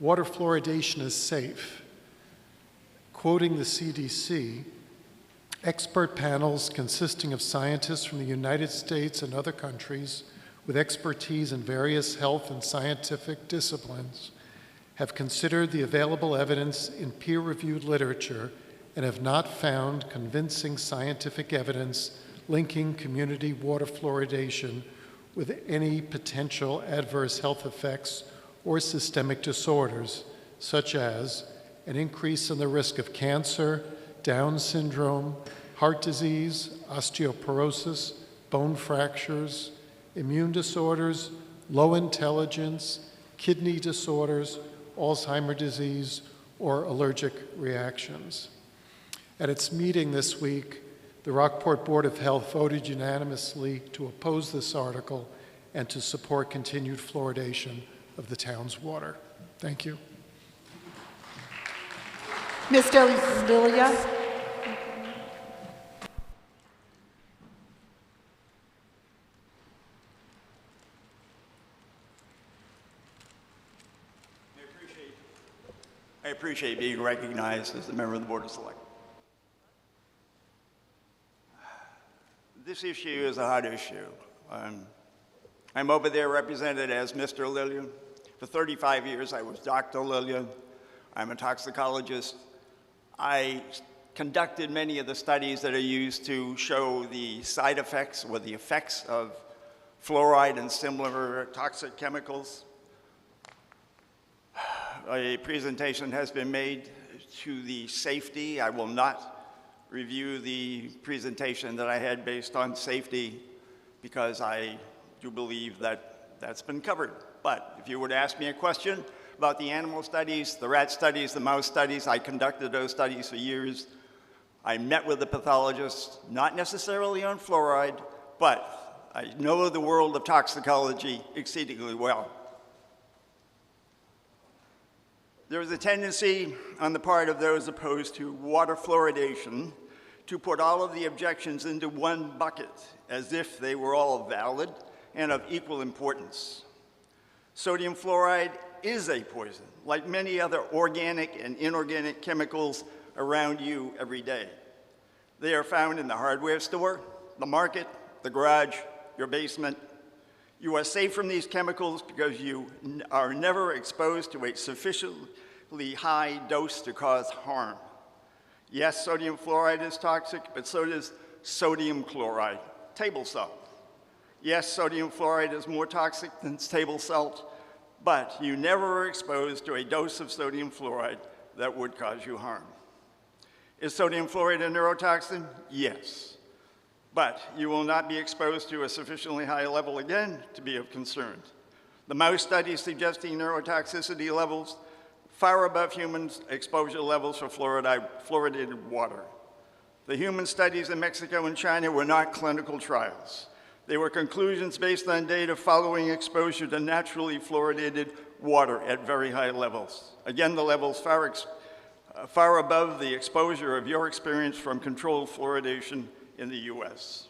Water fluoridation is safe. Quoting the CDC, expert panels consisting of scientists from the United States and other countries with expertise in various health and scientific disciplines have considered the available evidence in peer-reviewed literature and have not found convincing scientific evidence linking community water fluoridation with any potential adverse health effects or systemic disorders, such as an increase in the risk of cancer, Down syndrome, heart disease, osteoporosis, bone fractures, immune disorders, low intelligence, kidney disorders, Alzheimer's disease, or allergic reactions. At its meeting this week, the Rockport Board of Health voted unanimously to oppose this article and to support continued fluoridation of the town's water. Thank you. Mr. Lilia. I appreciate being recognized as a member of the Board of Selectmen. This issue is a hot issue. I'm over there represented as Mr. Lillian. For 35 years, I was Dr. Lillian. I'm a toxicologist. I conducted many of the studies that are used to show the side effects or the effects of fluoride and similar toxic chemicals. A presentation has been made to the safety. I will not review the presentation that I had based on safety because I do believe that that's been covered. But if you were to ask me a question about the animal studies, the rat studies, the mouse studies, I conducted those studies for years. I met with the pathologists, not necessarily on fluoride, but I know the world of toxicology exceedingly well. There is a tendency on the part of those opposed to water fluoridation to put all of the objections into one bucket as if they were all valid and of equal importance. Sodium fluoride is a poison, like many other organic and inorganic chemicals around you every day. They are found in the hardware store, the market, the garage, your basement. You are safe from these chemicals because you are never exposed to a sufficiently high dose to cause harm. Yes, sodium fluoride is toxic, but so does sodium chloride, table salt. Yes, sodium fluoride is more toxic than table salt, but you never are exposed to a dose of sodium fluoride that would cause you harm. Is sodium fluoride a neurotoxin? Yes. But you will not be exposed to a sufficiently high level again to be of concern. The mouse studies suggesting neurotoxicity levels far above human exposure levels for fluoridated water. The human studies in Mexico and China were not clinical trials. They were conclusions based on data following exposure to naturally fluoridated water at very high levels. Again, the levels far above the exposure of your experience from controlled fluoridation in the US.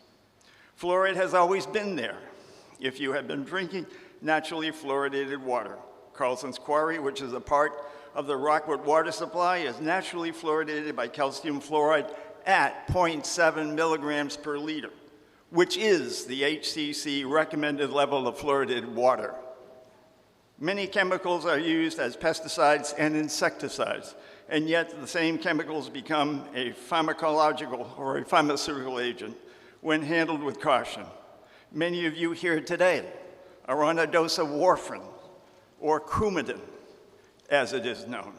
Fluoride has always been there if you have been drinking naturally fluoridated water. Carlson's Quarry, which is a part of the Rockport water supply, is naturally fluoridated by calcium fluoride at 0.7 milligrams per liter, which is the HCC recommended level of fluoridated water. Many chemicals are used as pesticides and insecticides, and yet the same chemicals become a pharmacological or a pharmaceutical agent when handled with caution. Many of you here today are on a dose of warfarin or Coumadin, as it is known.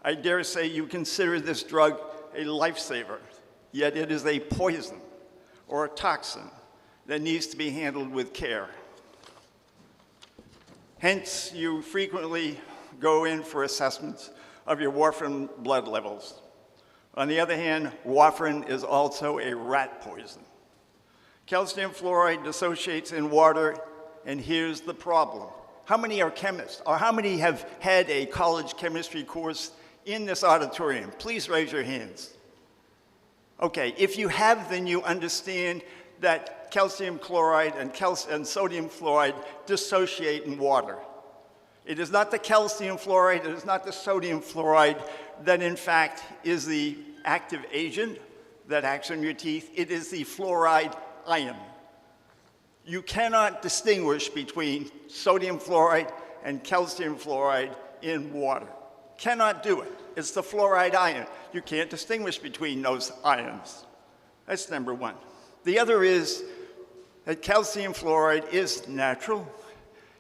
I dare say you consider this drug a lifesaver, yet it is a poison or a toxin that needs to be handled with care. Hence, you frequently go in for assessments of your warfarin blood levels. On the other hand, warfarin is also a rat poison. Calcium fluoride dissociates in water, and here's the problem. How many are chemists, or how many have had a college chemistry course in this auditorium? Please raise your hands. Okay, if you have, then you understand that calcium chloride and sodium fluoride dissociate in water. It is not the calcium fluoride, it is not the sodium fluoride that in fact is the active agent that acts on your teeth. It is the fluoride ion. You cannot distinguish between sodium fluoride and calcium fluoride in water. Cannot do it. It's the fluoride ion. You can't distinguish between those ions. That's number one. The other is that calcium fluoride is natural.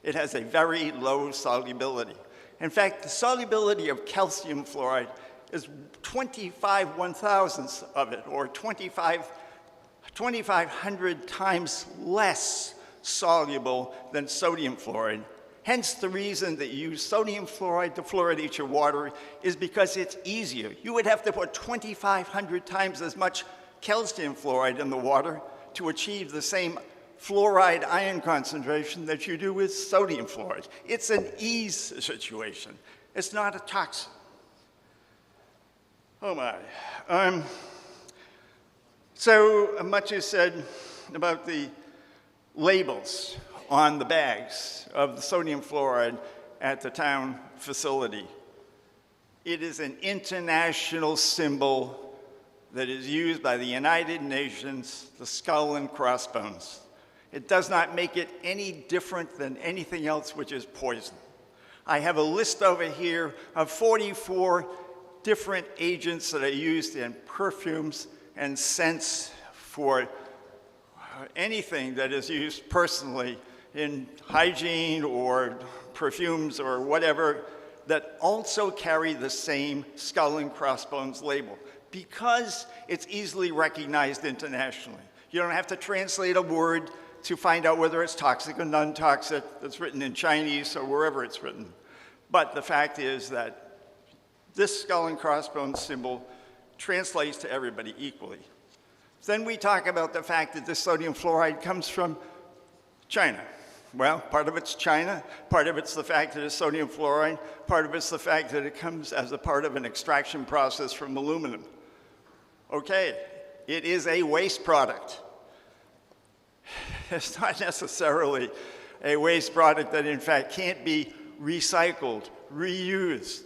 It has a very low solubility. In fact, the solubility of calcium fluoride is 25 one-thousandths of it, or 2,500 times less soluble than sodium fluoride. Hence, the reason that you use sodium fluoride to fluoridate your water is because it's easier. You would have to put 2,500 times as much calcium fluoride in the water to achieve the same fluoride ion concentration that you do with sodium fluoride. It's an ease situation. It's not a toxin. Oh my. So much is said about the labels on the bags of the sodium fluoride at the town facility. It is an international symbol that is used by the United Nations, the skull and crossbones. It does not make it any different than anything else which is poison. I have a list over here of 44 different agents that are used in perfumes and scents for anything that is used personally in hygiene or perfumes or whatever that also carry the same skull and crossbones label because it's easily recognized internationally. You don't have to translate a word to find out whether it's toxic or non-toxic. That's written in Chinese or wherever it's written. But the fact is that this skull and crossbones symbol translates to everybody equally. Then we talk about the fact that this sodium fluoride comes from China. Well, part of it's China, part of it's the fact that it's sodium fluoride, part of it's the fact that it comes as a part of an extraction process from aluminum. Okay, it is a waste product. It's not necessarily a waste product that in fact can't be recycled, reused,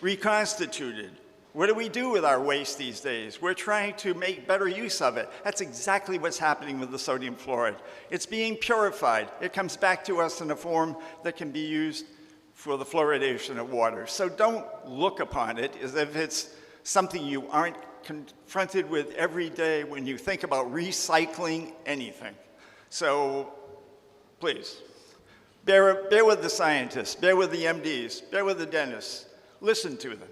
reconstituted. What do we do with our waste these days? We're trying to make better use of it. That's exactly what's happening with the sodium fluoride. It's being purified. It comes back to us in a form that can be used for the fluoridation of water. So don't look upon it as if it's something you aren't confronted with every day when you think about recycling anything. So please, bear with the scientists, bear with the MDs, bear with the dentists, listen to them.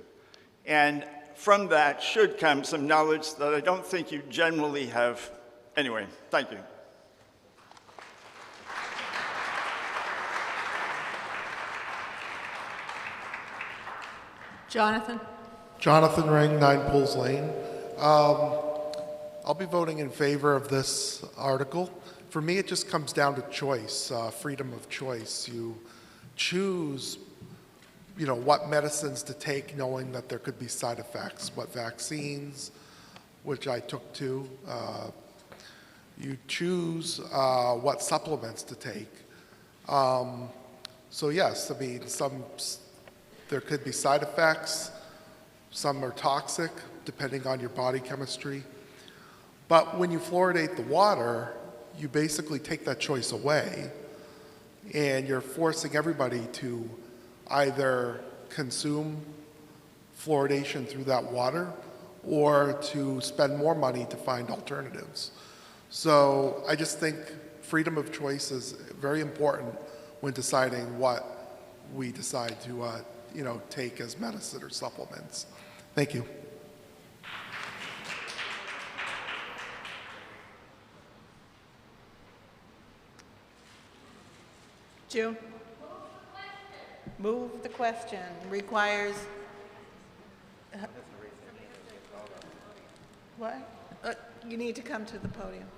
And from that should come some knowledge that I don't think you generally have. Anyway, thank you. Jonathan? Jonathan Ring, 9 Pools Lane. I'll be voting in favor of this article. For me, it just comes down to choice, freedom of choice. You choose what medicines to take, knowing that there could be side effects, what vaccines, which I took two. You choose what supplements to take. So yes, I mean, there could be side effects, some are toxic, depending on your body chemistry. But when you fluoridate the water, you basically take that choice away, and you're forcing everybody to either consume fluoridation through that water or to spend more money to find alternatives. So I just think freedom of choice is very important when deciding what we decide to take as medicine or supplements. Thank you. June? Move the question. Requires... What? You need to come to the podium.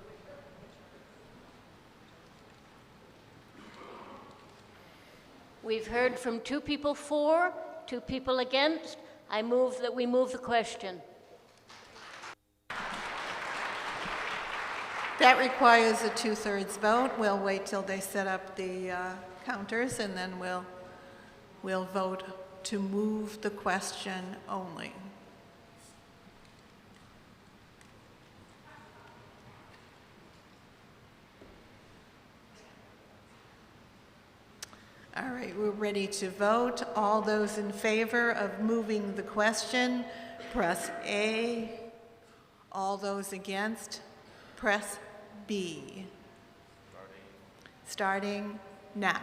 We've heard from 2 people for, 2 people against. I move that we move the question. That requires a 2/3 vote. We'll wait till they set up the counters, and then we'll vote to move the question only. All right, we're ready to vote. All those in favor of moving the question, press A. All those against, press B. Starting now.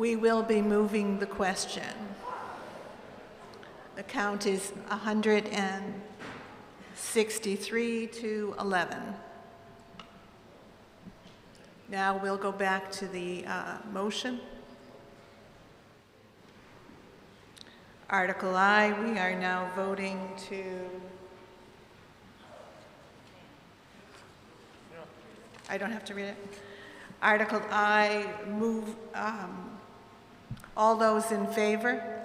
We will be moving the question. The count is 163 to 11. Now we'll go back to the motion. Article I, we are now voting to I don't have to read it. Article I, move, all those in favor,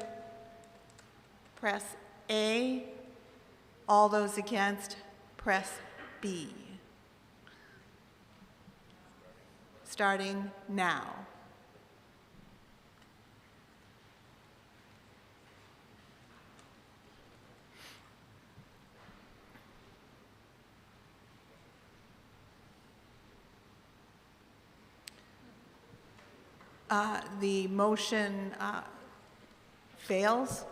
press A. All those against, press B. Starting now. The motion fails,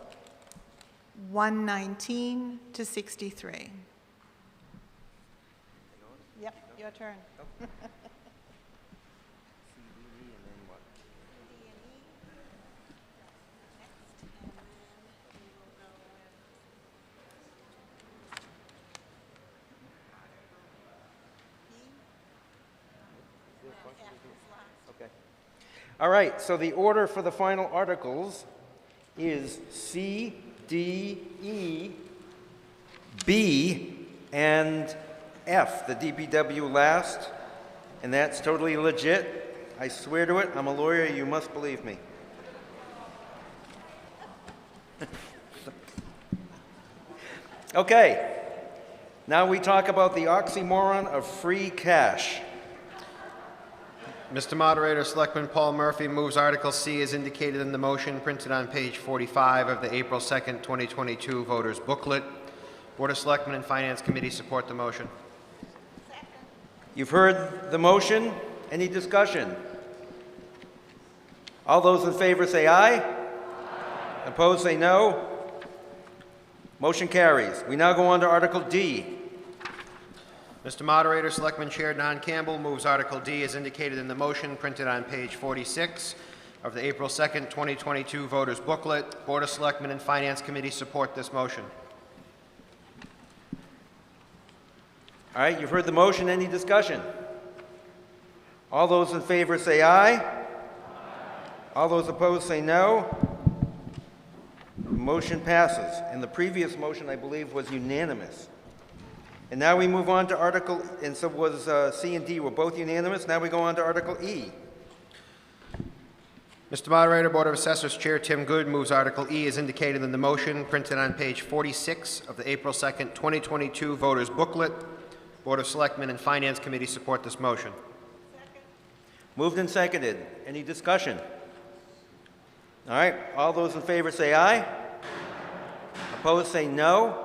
119 to 63. Yep, your turn. Okay. All right, so the order for the final articles is C, D, E, B, and F, the DPW last, and that's totally legit. I swear to it, I'm a lawyer, you must believe me. Okay, now we talk about the oxymoron of free cash. Mr. Moderator, Selectman Paul Murphy moves Article C as indicated in the motion printed on page 45 of the April 2nd, 2022 voters booklet. Board of Selectmen and Finance Committee support the motion. You've heard the motion. Any discussion? All those in favor say aye. Aye. Opposed say no. Motion carries. We now go on to Article D. Mr. Moderator, Selectman Chair Don Campbell moves Article D as indicated in the motion printed on page 46 of the April 2nd, 2022 voters booklet. Board of Selectmen and Finance Committee support this motion. All right, you've heard the motion. Any discussion? All those in favor say aye. Aye. All those opposed say no. Motion passes. And the previous motion, I believe, was unanimous. And now we move on to Article, and so was C and D were both unanimous. Now we go on to Article E. Mr. Moderator, Board of Assessors Chair Tim Good moves Article E as indicated in the motion printed on page 46 of the April 2nd, 2022 voters booklet. Board of Selectmen and Finance Committee support this motion. Moved and seconded. Any discussion? All right, all those in favor say aye. Opposed say no.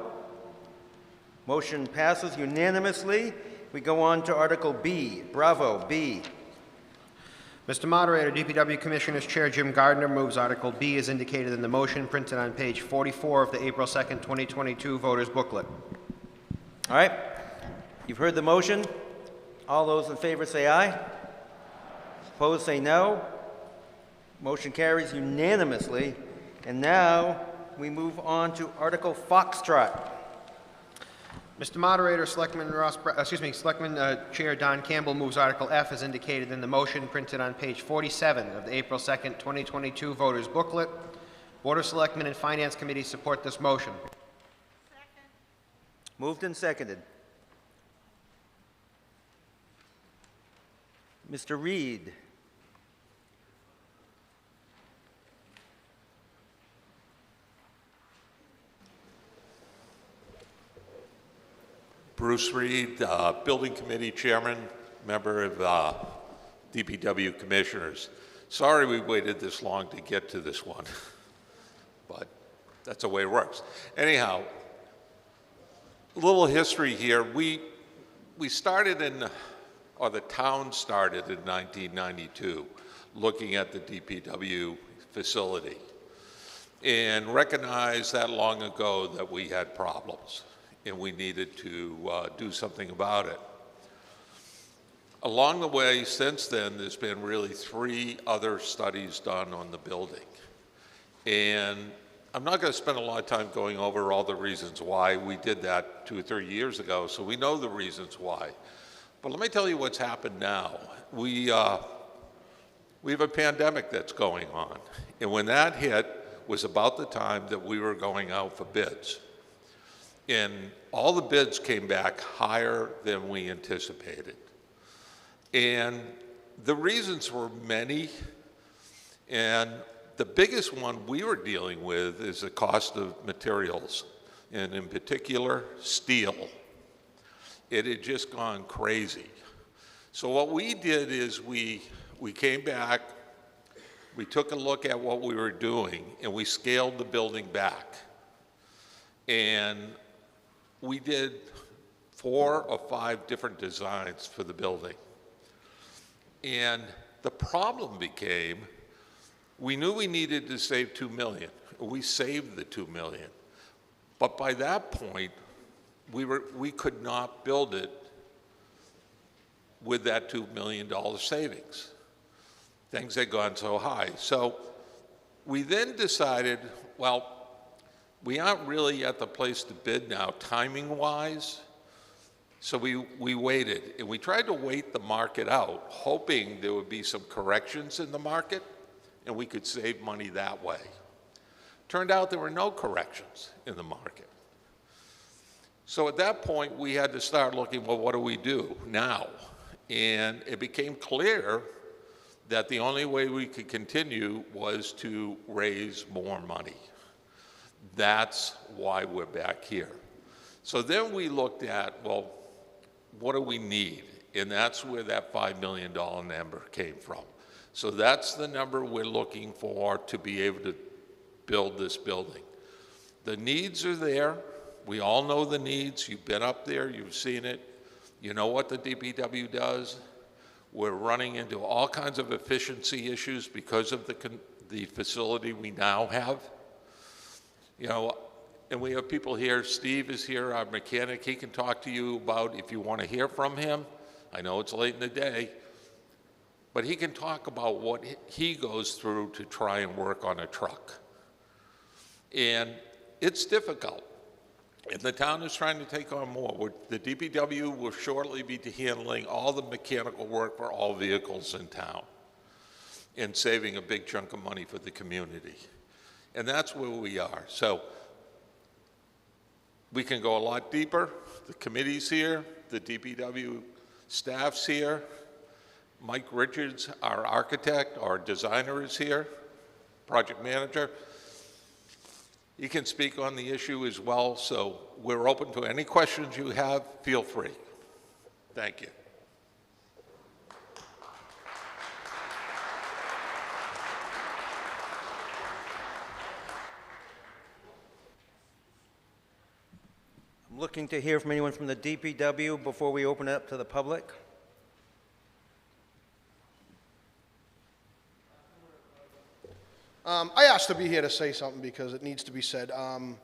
Motion passes unanimously. We go on to Article B. Bravo, B. Mr. Moderator, DPW Commissioners Chair Jim Gardner moves Article B as indicated in the motion printed on page 44 of the April 2nd, 2022 voters booklet. All right, you've heard the motion. All those in favor say aye. Opposed say no. Motion carries unanimously. And now we move on to Article Foxtrot. Mr. Moderator, Selectman Chair Don Campbell moves Article F as indicated in the motion printed on page 47 of the April 2nd, 2022 voters booklet. Board of Selectmen and Finance Committee support this motion. Second. Moved and seconded. Mr. Reed. Bruce Reed, Building Committee Chairman, member of DPW Commissioners. Sorry we waited this long to get to this one, but that's the way it works. Anyhow, a little history here. We started or the town started in 1992, looking at the DPW facility, and recognized that long ago that we had problems and we needed to do something about it. Along the way, since then, there's been really 3 other studies done on the building. And I'm not going to spend a lot of time going over all the reasons why. We did that 2 or 3 years ago, so we know the reasons why. But let me tell you what's happened now. We have a pandemic that's going on. And when that hit was about the time that we were going out for bids. And all the bids came back higher than we anticipated. And the reasons were many, and the biggest one we were dealing with is the cost of materials, and in particular, steel. It had just gone crazy. So what we did is we came back, we took a look at what we were doing, and we scaled the building back. And we did 4 or 5 different designs for the building. And the problem became, we knew we needed to save $2 million. We saved the $2 million. But by that point, we could not build it with that $2 million savings. Things had gone so high. So we then decided, well, we aren't really at the place to bid now, timing-wise. So we waited, and we tried to wait the market out, hoping there would be some corrections in the market, and we could save money that way. Turned out there were no corrections in the market. So at that point, we had to start looking, well, what do we do now? And it became clear that the only way we could continue was to raise more money. That's why we're back here. So then we looked at, well, what do we need? And that's where that $5 million number came from. So that's the number we're looking for to be able to build this building. The needs are there. We all know the needs. You've been up there, you've seen it. You know what the DPW does. We're running into all kinds of efficiency issues because of the facility we now have. You know, and we have people here. Steve is here, our mechanic. He can talk to you about if you want to hear from him. I know it's late in the day, but he can talk about what he goes through to try and work on a truck. And it's difficult. And the town is trying to take on more. The DPW will shortly be handling all the mechanical work for all vehicles in town and saving a big chunk of money for the community. And that's where we are. So we can go a lot deeper. The committee's here, the DPW staff's here. Mike Richards, our architect, our designer is here, project manager. He can speak on the issue as well, so we're open to any questions you have. Feel free. Thank you. I'm looking to hear from anyone from the DPW before we open it up to the public. I asked to be here to say something because it needs to be said. Oh,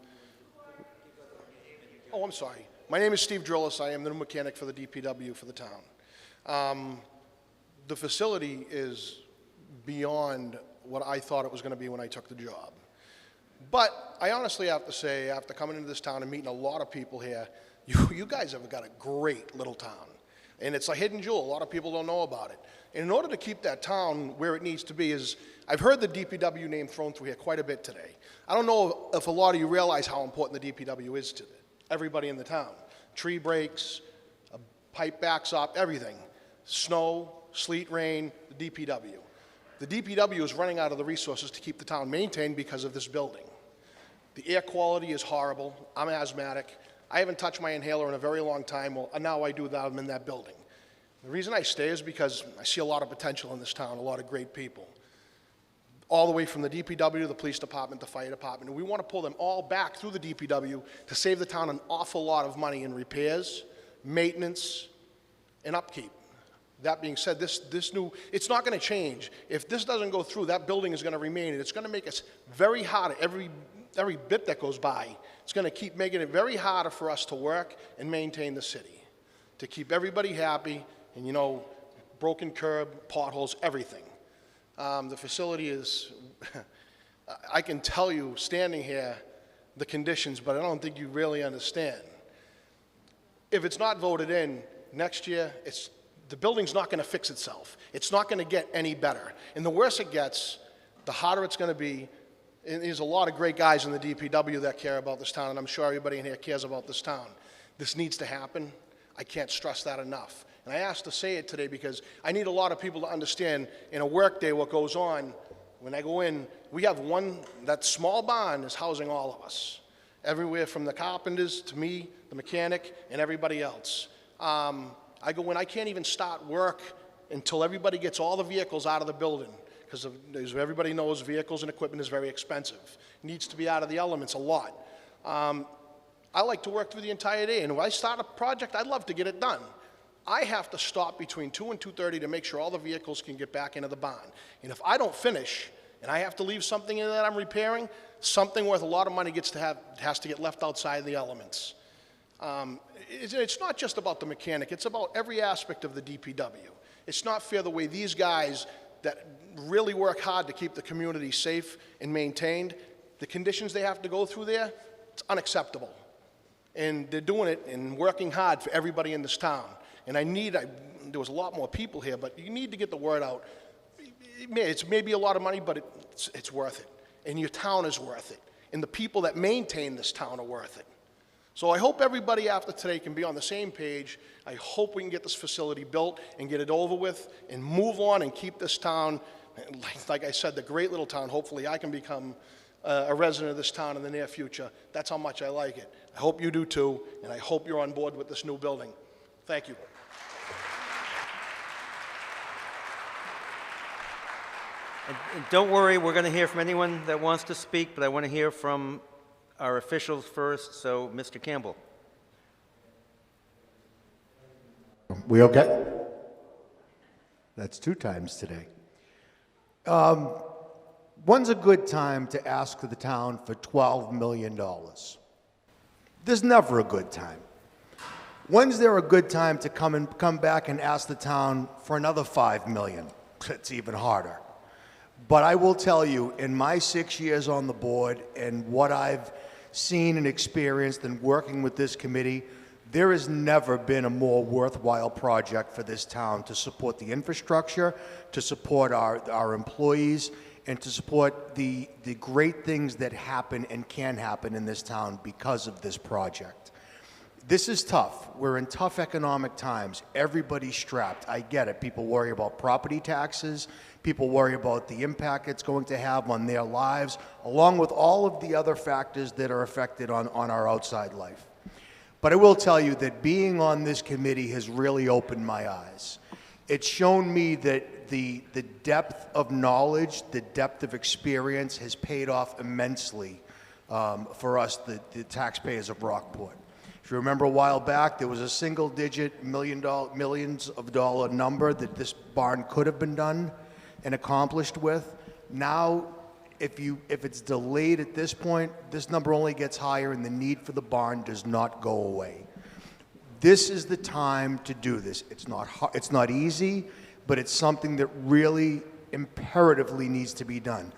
I'm sorry. My name is Steve Drillis. I am the new mechanic for the DPW for the town. The facility is beyond what I thought it was going to be when I took the job. But I honestly have to say, after coming into this town and meeting a lot of people here, you guys have got a great little town. And it's a hidden jewel. A lot of people don't know about it. And in order to keep that town where it needs to be is, I've heard the DPW name thrown through here quite a bit today. I don't know if a lot of you realize how important the DPW is to everybody in the town. Tree breaks, a pipe backs up, everything. Snow, sleet, rain, the DPW. The DPW is running out of the resources to keep the town maintained because of this building. The air quality is horrible. I'm asthmatic. I haven't touched my inhaler in a very long time. Well, now I do that. I'm in that building. The reason I stay is because I see a lot of potential in this town, a lot of great people. All the way from the DPW, the police department, the fire department. And we want to pull them all back through the DPW to save the town an awful lot of money in repairs, maintenance, and upkeep. That being said, it's not going to change. If this doesn't go through, that building is going to remain, and it's going to make us very hard. Every bit that goes by, it's going to keep making it very harder for us to work and maintain the city, to keep everybody happy. And you know, broken curb, potholes, everything. The facility is, I can tell you standing here the conditions, but I don't think you really understand. If it's not voted in next year, the building's not going to fix itself. It's not going to get any better. And the worse it gets, the harder it's going to be. And there's a lot of great guys in the DPW that care about this town, and I'm sure everybody in here cares about this town. This needs to happen. I can't stress that enough. And I asked to say it today because I need a lot of people to understand in a workday what goes on. When I go in, we have that small barn is housing all of us. Everywhere from the carpenters to me, the mechanic, and everybody else. I go in, I can't even start work until everybody gets all the vehicles out of the building. Because as everybody knows, vehicles and equipment is very expensive. It needs to be out of the elements a lot. I like to work through the entire day, and when I start a project, I'd love to get it done. I have to stop between 2 and 2:30 to make sure all the vehicles can get back into the barn. And if I don't finish, and I have to leave something in that I'm repairing, something worth a lot of money has to get left outside the elements. It's not just about the mechanic, it's about every aspect of the DPW. It's not fair the way these guys that really work hard to keep the community safe and maintained, the conditions they have to go through there, it's unacceptable. And they're doing it and working hard for everybody in this town. And there was a lot more people here, but you need to get the word out. It's maybe a lot of money, but it's worth it. And your town is worth it. And the people that maintain this town are worth it. So I hope everybody after today can be on the same page. I hope we can get this facility built and get it over with and move on and keep this town, like I said, the great little town. Hopefully I can become a resident of this town in the near future. That's how much I like it. I hope you do too, and I hope you're on board with this new building. Thank you. And don't worry, we're going to hear from anyone that wants to speak, but I want to hear from our officials first. So, Mr. Campbell. We okay? That's 2 times today. When's a good time to ask the town for $12 million? There's never a good time. When's there a good time to come back and ask the town for another $5 million? It's even harder. But I will tell you, in my 6 years on the board and what I've seen and experienced in working with this committee, there has never been a more worthwhile project for this town to support the infrastructure, to support our employees, and to support the great things that happen and can happen in this town because of this project. This is tough. We're in tough economic times. Everybody's strapped. I get it. People worry about property taxes. People worry about the impact it's going to have on their lives, along with all of the other factors that are affected on our outside life. But I will tell you that being on this committee has really opened my eyes. It's shown me that the depth of knowledge, the depth of experience has paid off immensely for us, the taxpayers of Rockport. If you remember a while back, there was a single-digit millions of dollar number that this barn could have been done and accomplished with. Now, if it's delayed at this point, this number only gets higher and the need for the barn does not go away. This is the time to do this. It's not easy, but it's something that really imperatively needs to be done.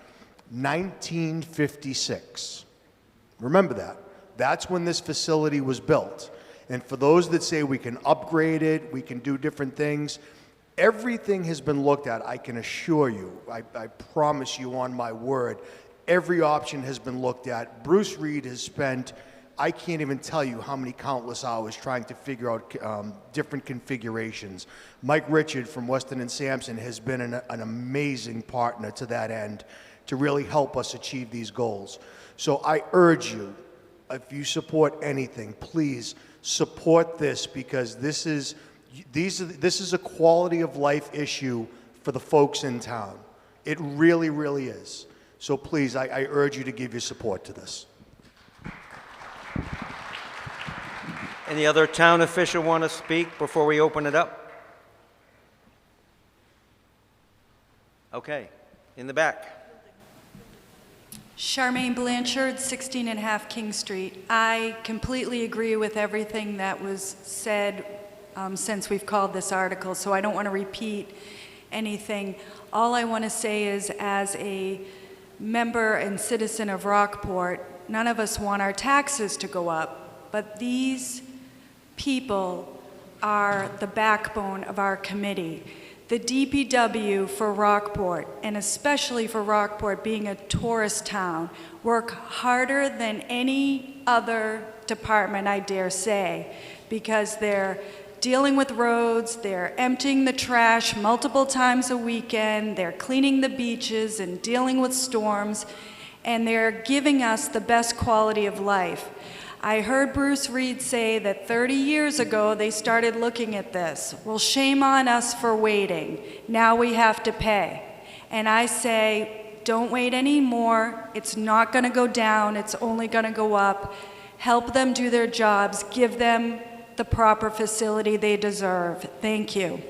1956. Remember that. That's when this facility was built. And for those that say we can upgrade it, we can do different things, everything has been looked at. I can assure you, I promise you on my word, every option has been looked at. Bruce Reed has spent, I can't even tell you how many countless hours trying to figure out different configurations. Mike Richard from Weston and Sampson has been an amazing partner to that end to really help us achieve these goals. So I urge you, if you support anything, please support this, because this is a quality of life issue for the folks in town. It really, really is. So please, I urge you to give your support to this. Any other town official want to speak before we open it up? Okay, in the back. Charmaine Blanchard, 16.5 King Street. I completely agree with everything that was said since we've called this article, so I don't want to repeat anything. All I want to say is, as a member and citizen of Rockport, none of us want our taxes to go up, but these people are the backbone of our committee. The DPW for Rockport, and especially for Rockport being a tourist town, work harder than any other department, I dare say, because they're dealing with roads, they're emptying the trash multiple times a weekend, they're cleaning the beaches and dealing with storms, and they're giving us the best quality of life. I heard Bruce Reed say that 30 years ago they started looking at this. Well, shame on us for waiting. Now we have to pay. And I say, don't wait anymore. It's not going to go down. It's only going to go up. Help them do their jobs. Give them the proper facility they deserve. Thank you.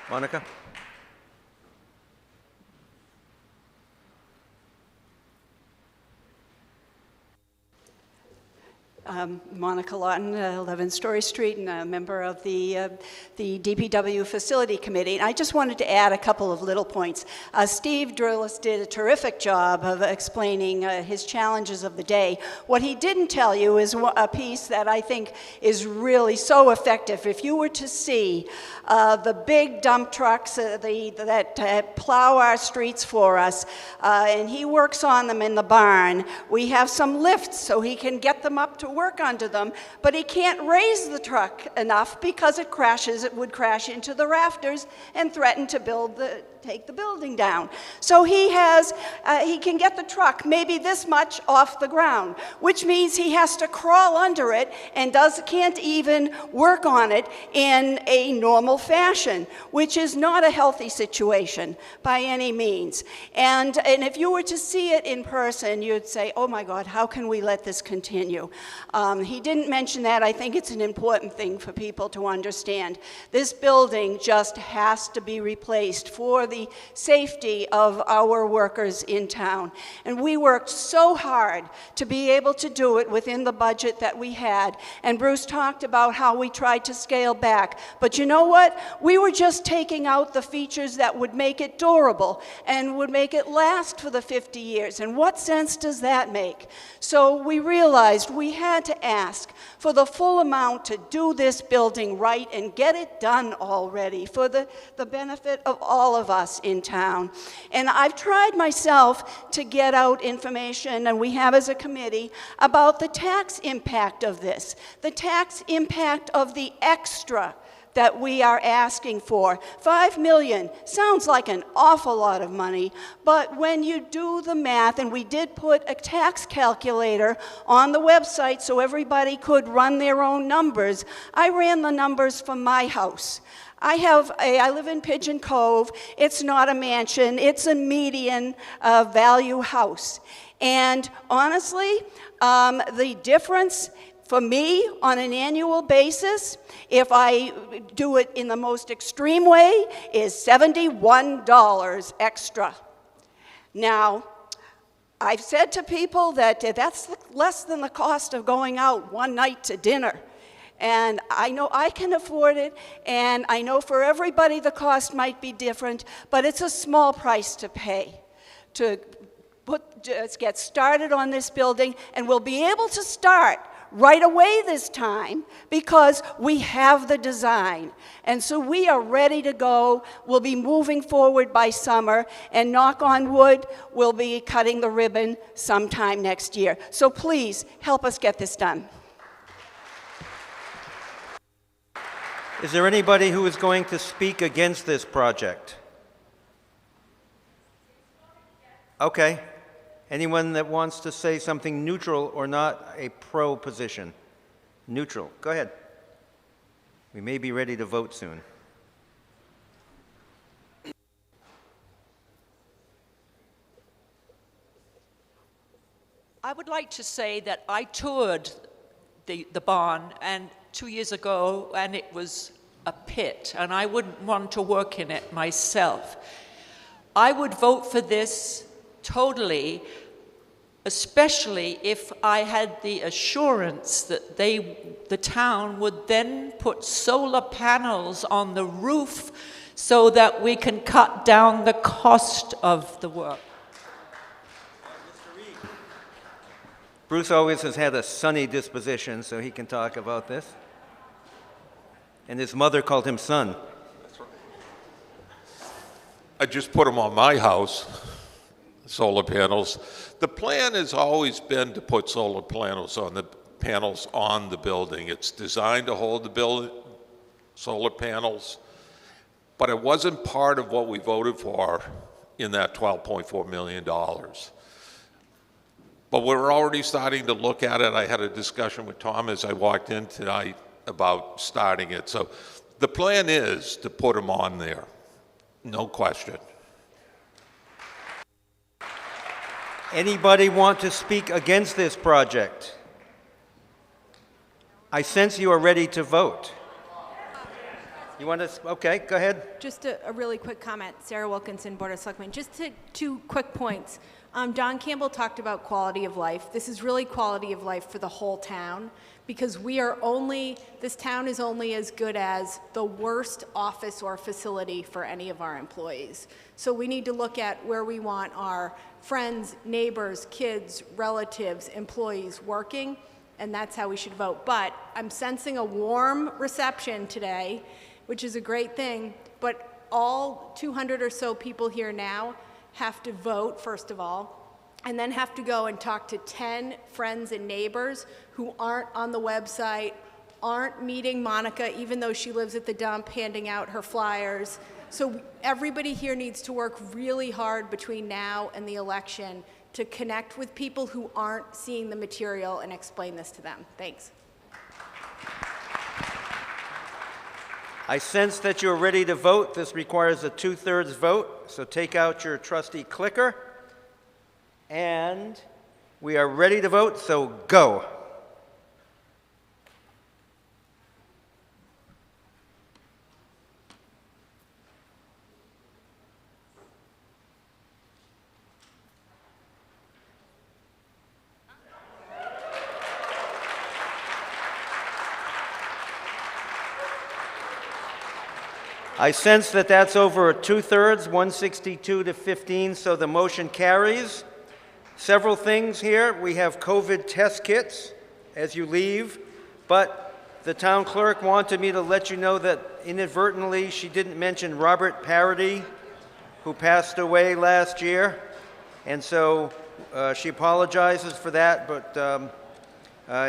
Monica? Monica Lawton, 11 Story Street, and a member of the DPW Facility Committee. And I just wanted to add a couple of little points. Steve Drillis did a terrific job of explaining his challenges of the day. What he didn't tell you is a piece that I think is really so effective. If you were to see the big dump trucks that plow our streets for us, and he works on them in the barn, we have some lifts so he can get them up to work onto them, but he can't raise the truck enough because it would crash into the rafters and threaten to take the building down. So he can get the truck maybe this much off the ground, which means he has to crawl under it and can't even work on it in a normal fashion, which is not a healthy situation by any means. And if you were to see it in person, you'd say, oh my God, how can we let this continue? He didn't mention that. I think it's an important thing for people to understand. This building just has to be replaced for the safety of our workers in town. And we worked so hard to be able to do it within the budget that we had. And Bruce talked about how we tried to scale back. But you know what? We were just taking out the features that would make it durable and would make it last for the 50 years. And what sense does that make? So we realized we had to ask for the full amount to do this building right and get it done already for the benefit of all of us in town. And I've tried myself to get out information, and we have as a committee, about the tax impact of this, the tax impact of the extra that we are asking for. $5 million sounds like an awful lot of money, but when you do the math, and we did put a tax calculator on the website so everybody could run their own numbers, I ran the numbers for my house. I live in Pigeon Cove. It's not a mansion. It's a median value house. And honestly, the difference for me on an annual basis, if I do it in the most extreme way, is $71 extra. Now, I've said to people that that's less than the cost of going out one night to dinner. And I know I can afford it, and I know for everybody the cost might be different, but it's a small price to pay to get started on this building, and we'll be able to start right away this time because we have the design. And so we are ready to go. We'll be moving forward by summer, and knock on wood, we'll be cutting the ribbon sometime next year. So please help us get this done. Is there anybody who is going to speak against this project? Okay. Anyone that wants to say something neutral or not a pro position? Neutral. Go ahead. We may be ready to vote soon. I would like to say that I toured the barn 2 years ago, and it was a pit, and I wouldn't want to work in it myself. I would vote for this totally especially if I had the assurance that the town would then put solar panels on the roof so that we can cut down the cost of the work. Bruce always has had a sunny disposition, so he can talk about this. And his mother called him son. That's right. I just put them on my house, solar panels. The plan has always been to put solar panels on the building. It's designed to hold the building, solar panels, but it wasn't part of what we voted for in that $12.4 million. But we're already starting to look at it. I had a discussion with Tom as I walked in tonight about starting it. So the plan is to put them on there, no question. Anybody want to speak against this project? I sense you are ready to vote. You want to, okay, go ahead. Just a really quick comment. Sarah Wilkinson, Board of Selectmen. Just two quick points. Don Campbell talked about quality of life. This is really quality of life for the whole town, because this town is only as good as the worst office or facility for any of our employees. So we need to look at where we want our friends, neighbors, kids, relatives, employees working, and that's how we should vote. But I'm sensing a warm reception today, which is a great thing, but all 200 or so people here now have to vote, first of all, and then have to go and talk to 10 friends and neighbors who aren't on the website, aren't meeting Monica, even though she lives at the dump, handing out her flyers. So everybody here needs to work really hard between now and the election to connect with people who aren't seeing the material and explain this to them. Thanks. I sense that you're ready to vote. This requires a 2/3 vote, so take out your trusty clicker. And we are ready to vote, so go. I sense that that's over 2/3, 162 to 15, so the motion carries. Several things here. We have COVID test kits as you leave, but the town clerk wanted me to let you know that inadvertently she didn't mention Robert Parody, who passed away last year, and so she apologizes for that, but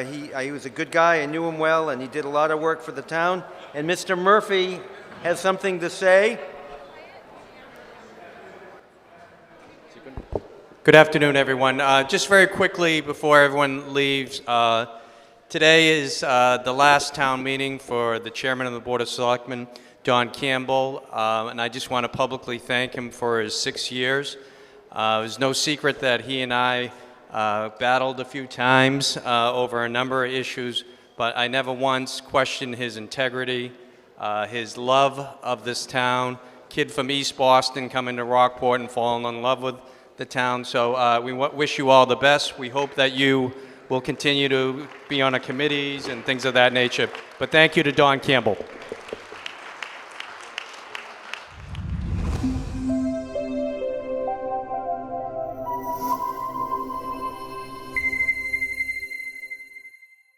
he was a good guy. I knew him well, and he did a lot of work for the town. And Mr. Murphy has something to say. Good afternoon, everyone. Just very quickly before everyone leaves, today is the last town meeting for the chairman of the Board of Selectmen, Don Campbell, and I just want to publicly thank him for his 6 years. It was no secret that he and I battled a few times over a number of issues, but I never once questioned his integrity, his love of this town, kid from East Boston coming to Rockport and falling in love with the town. So we wish you all the best. We hope that you will continue to be on our committees and things of that nature. But thank you to Don Campbell.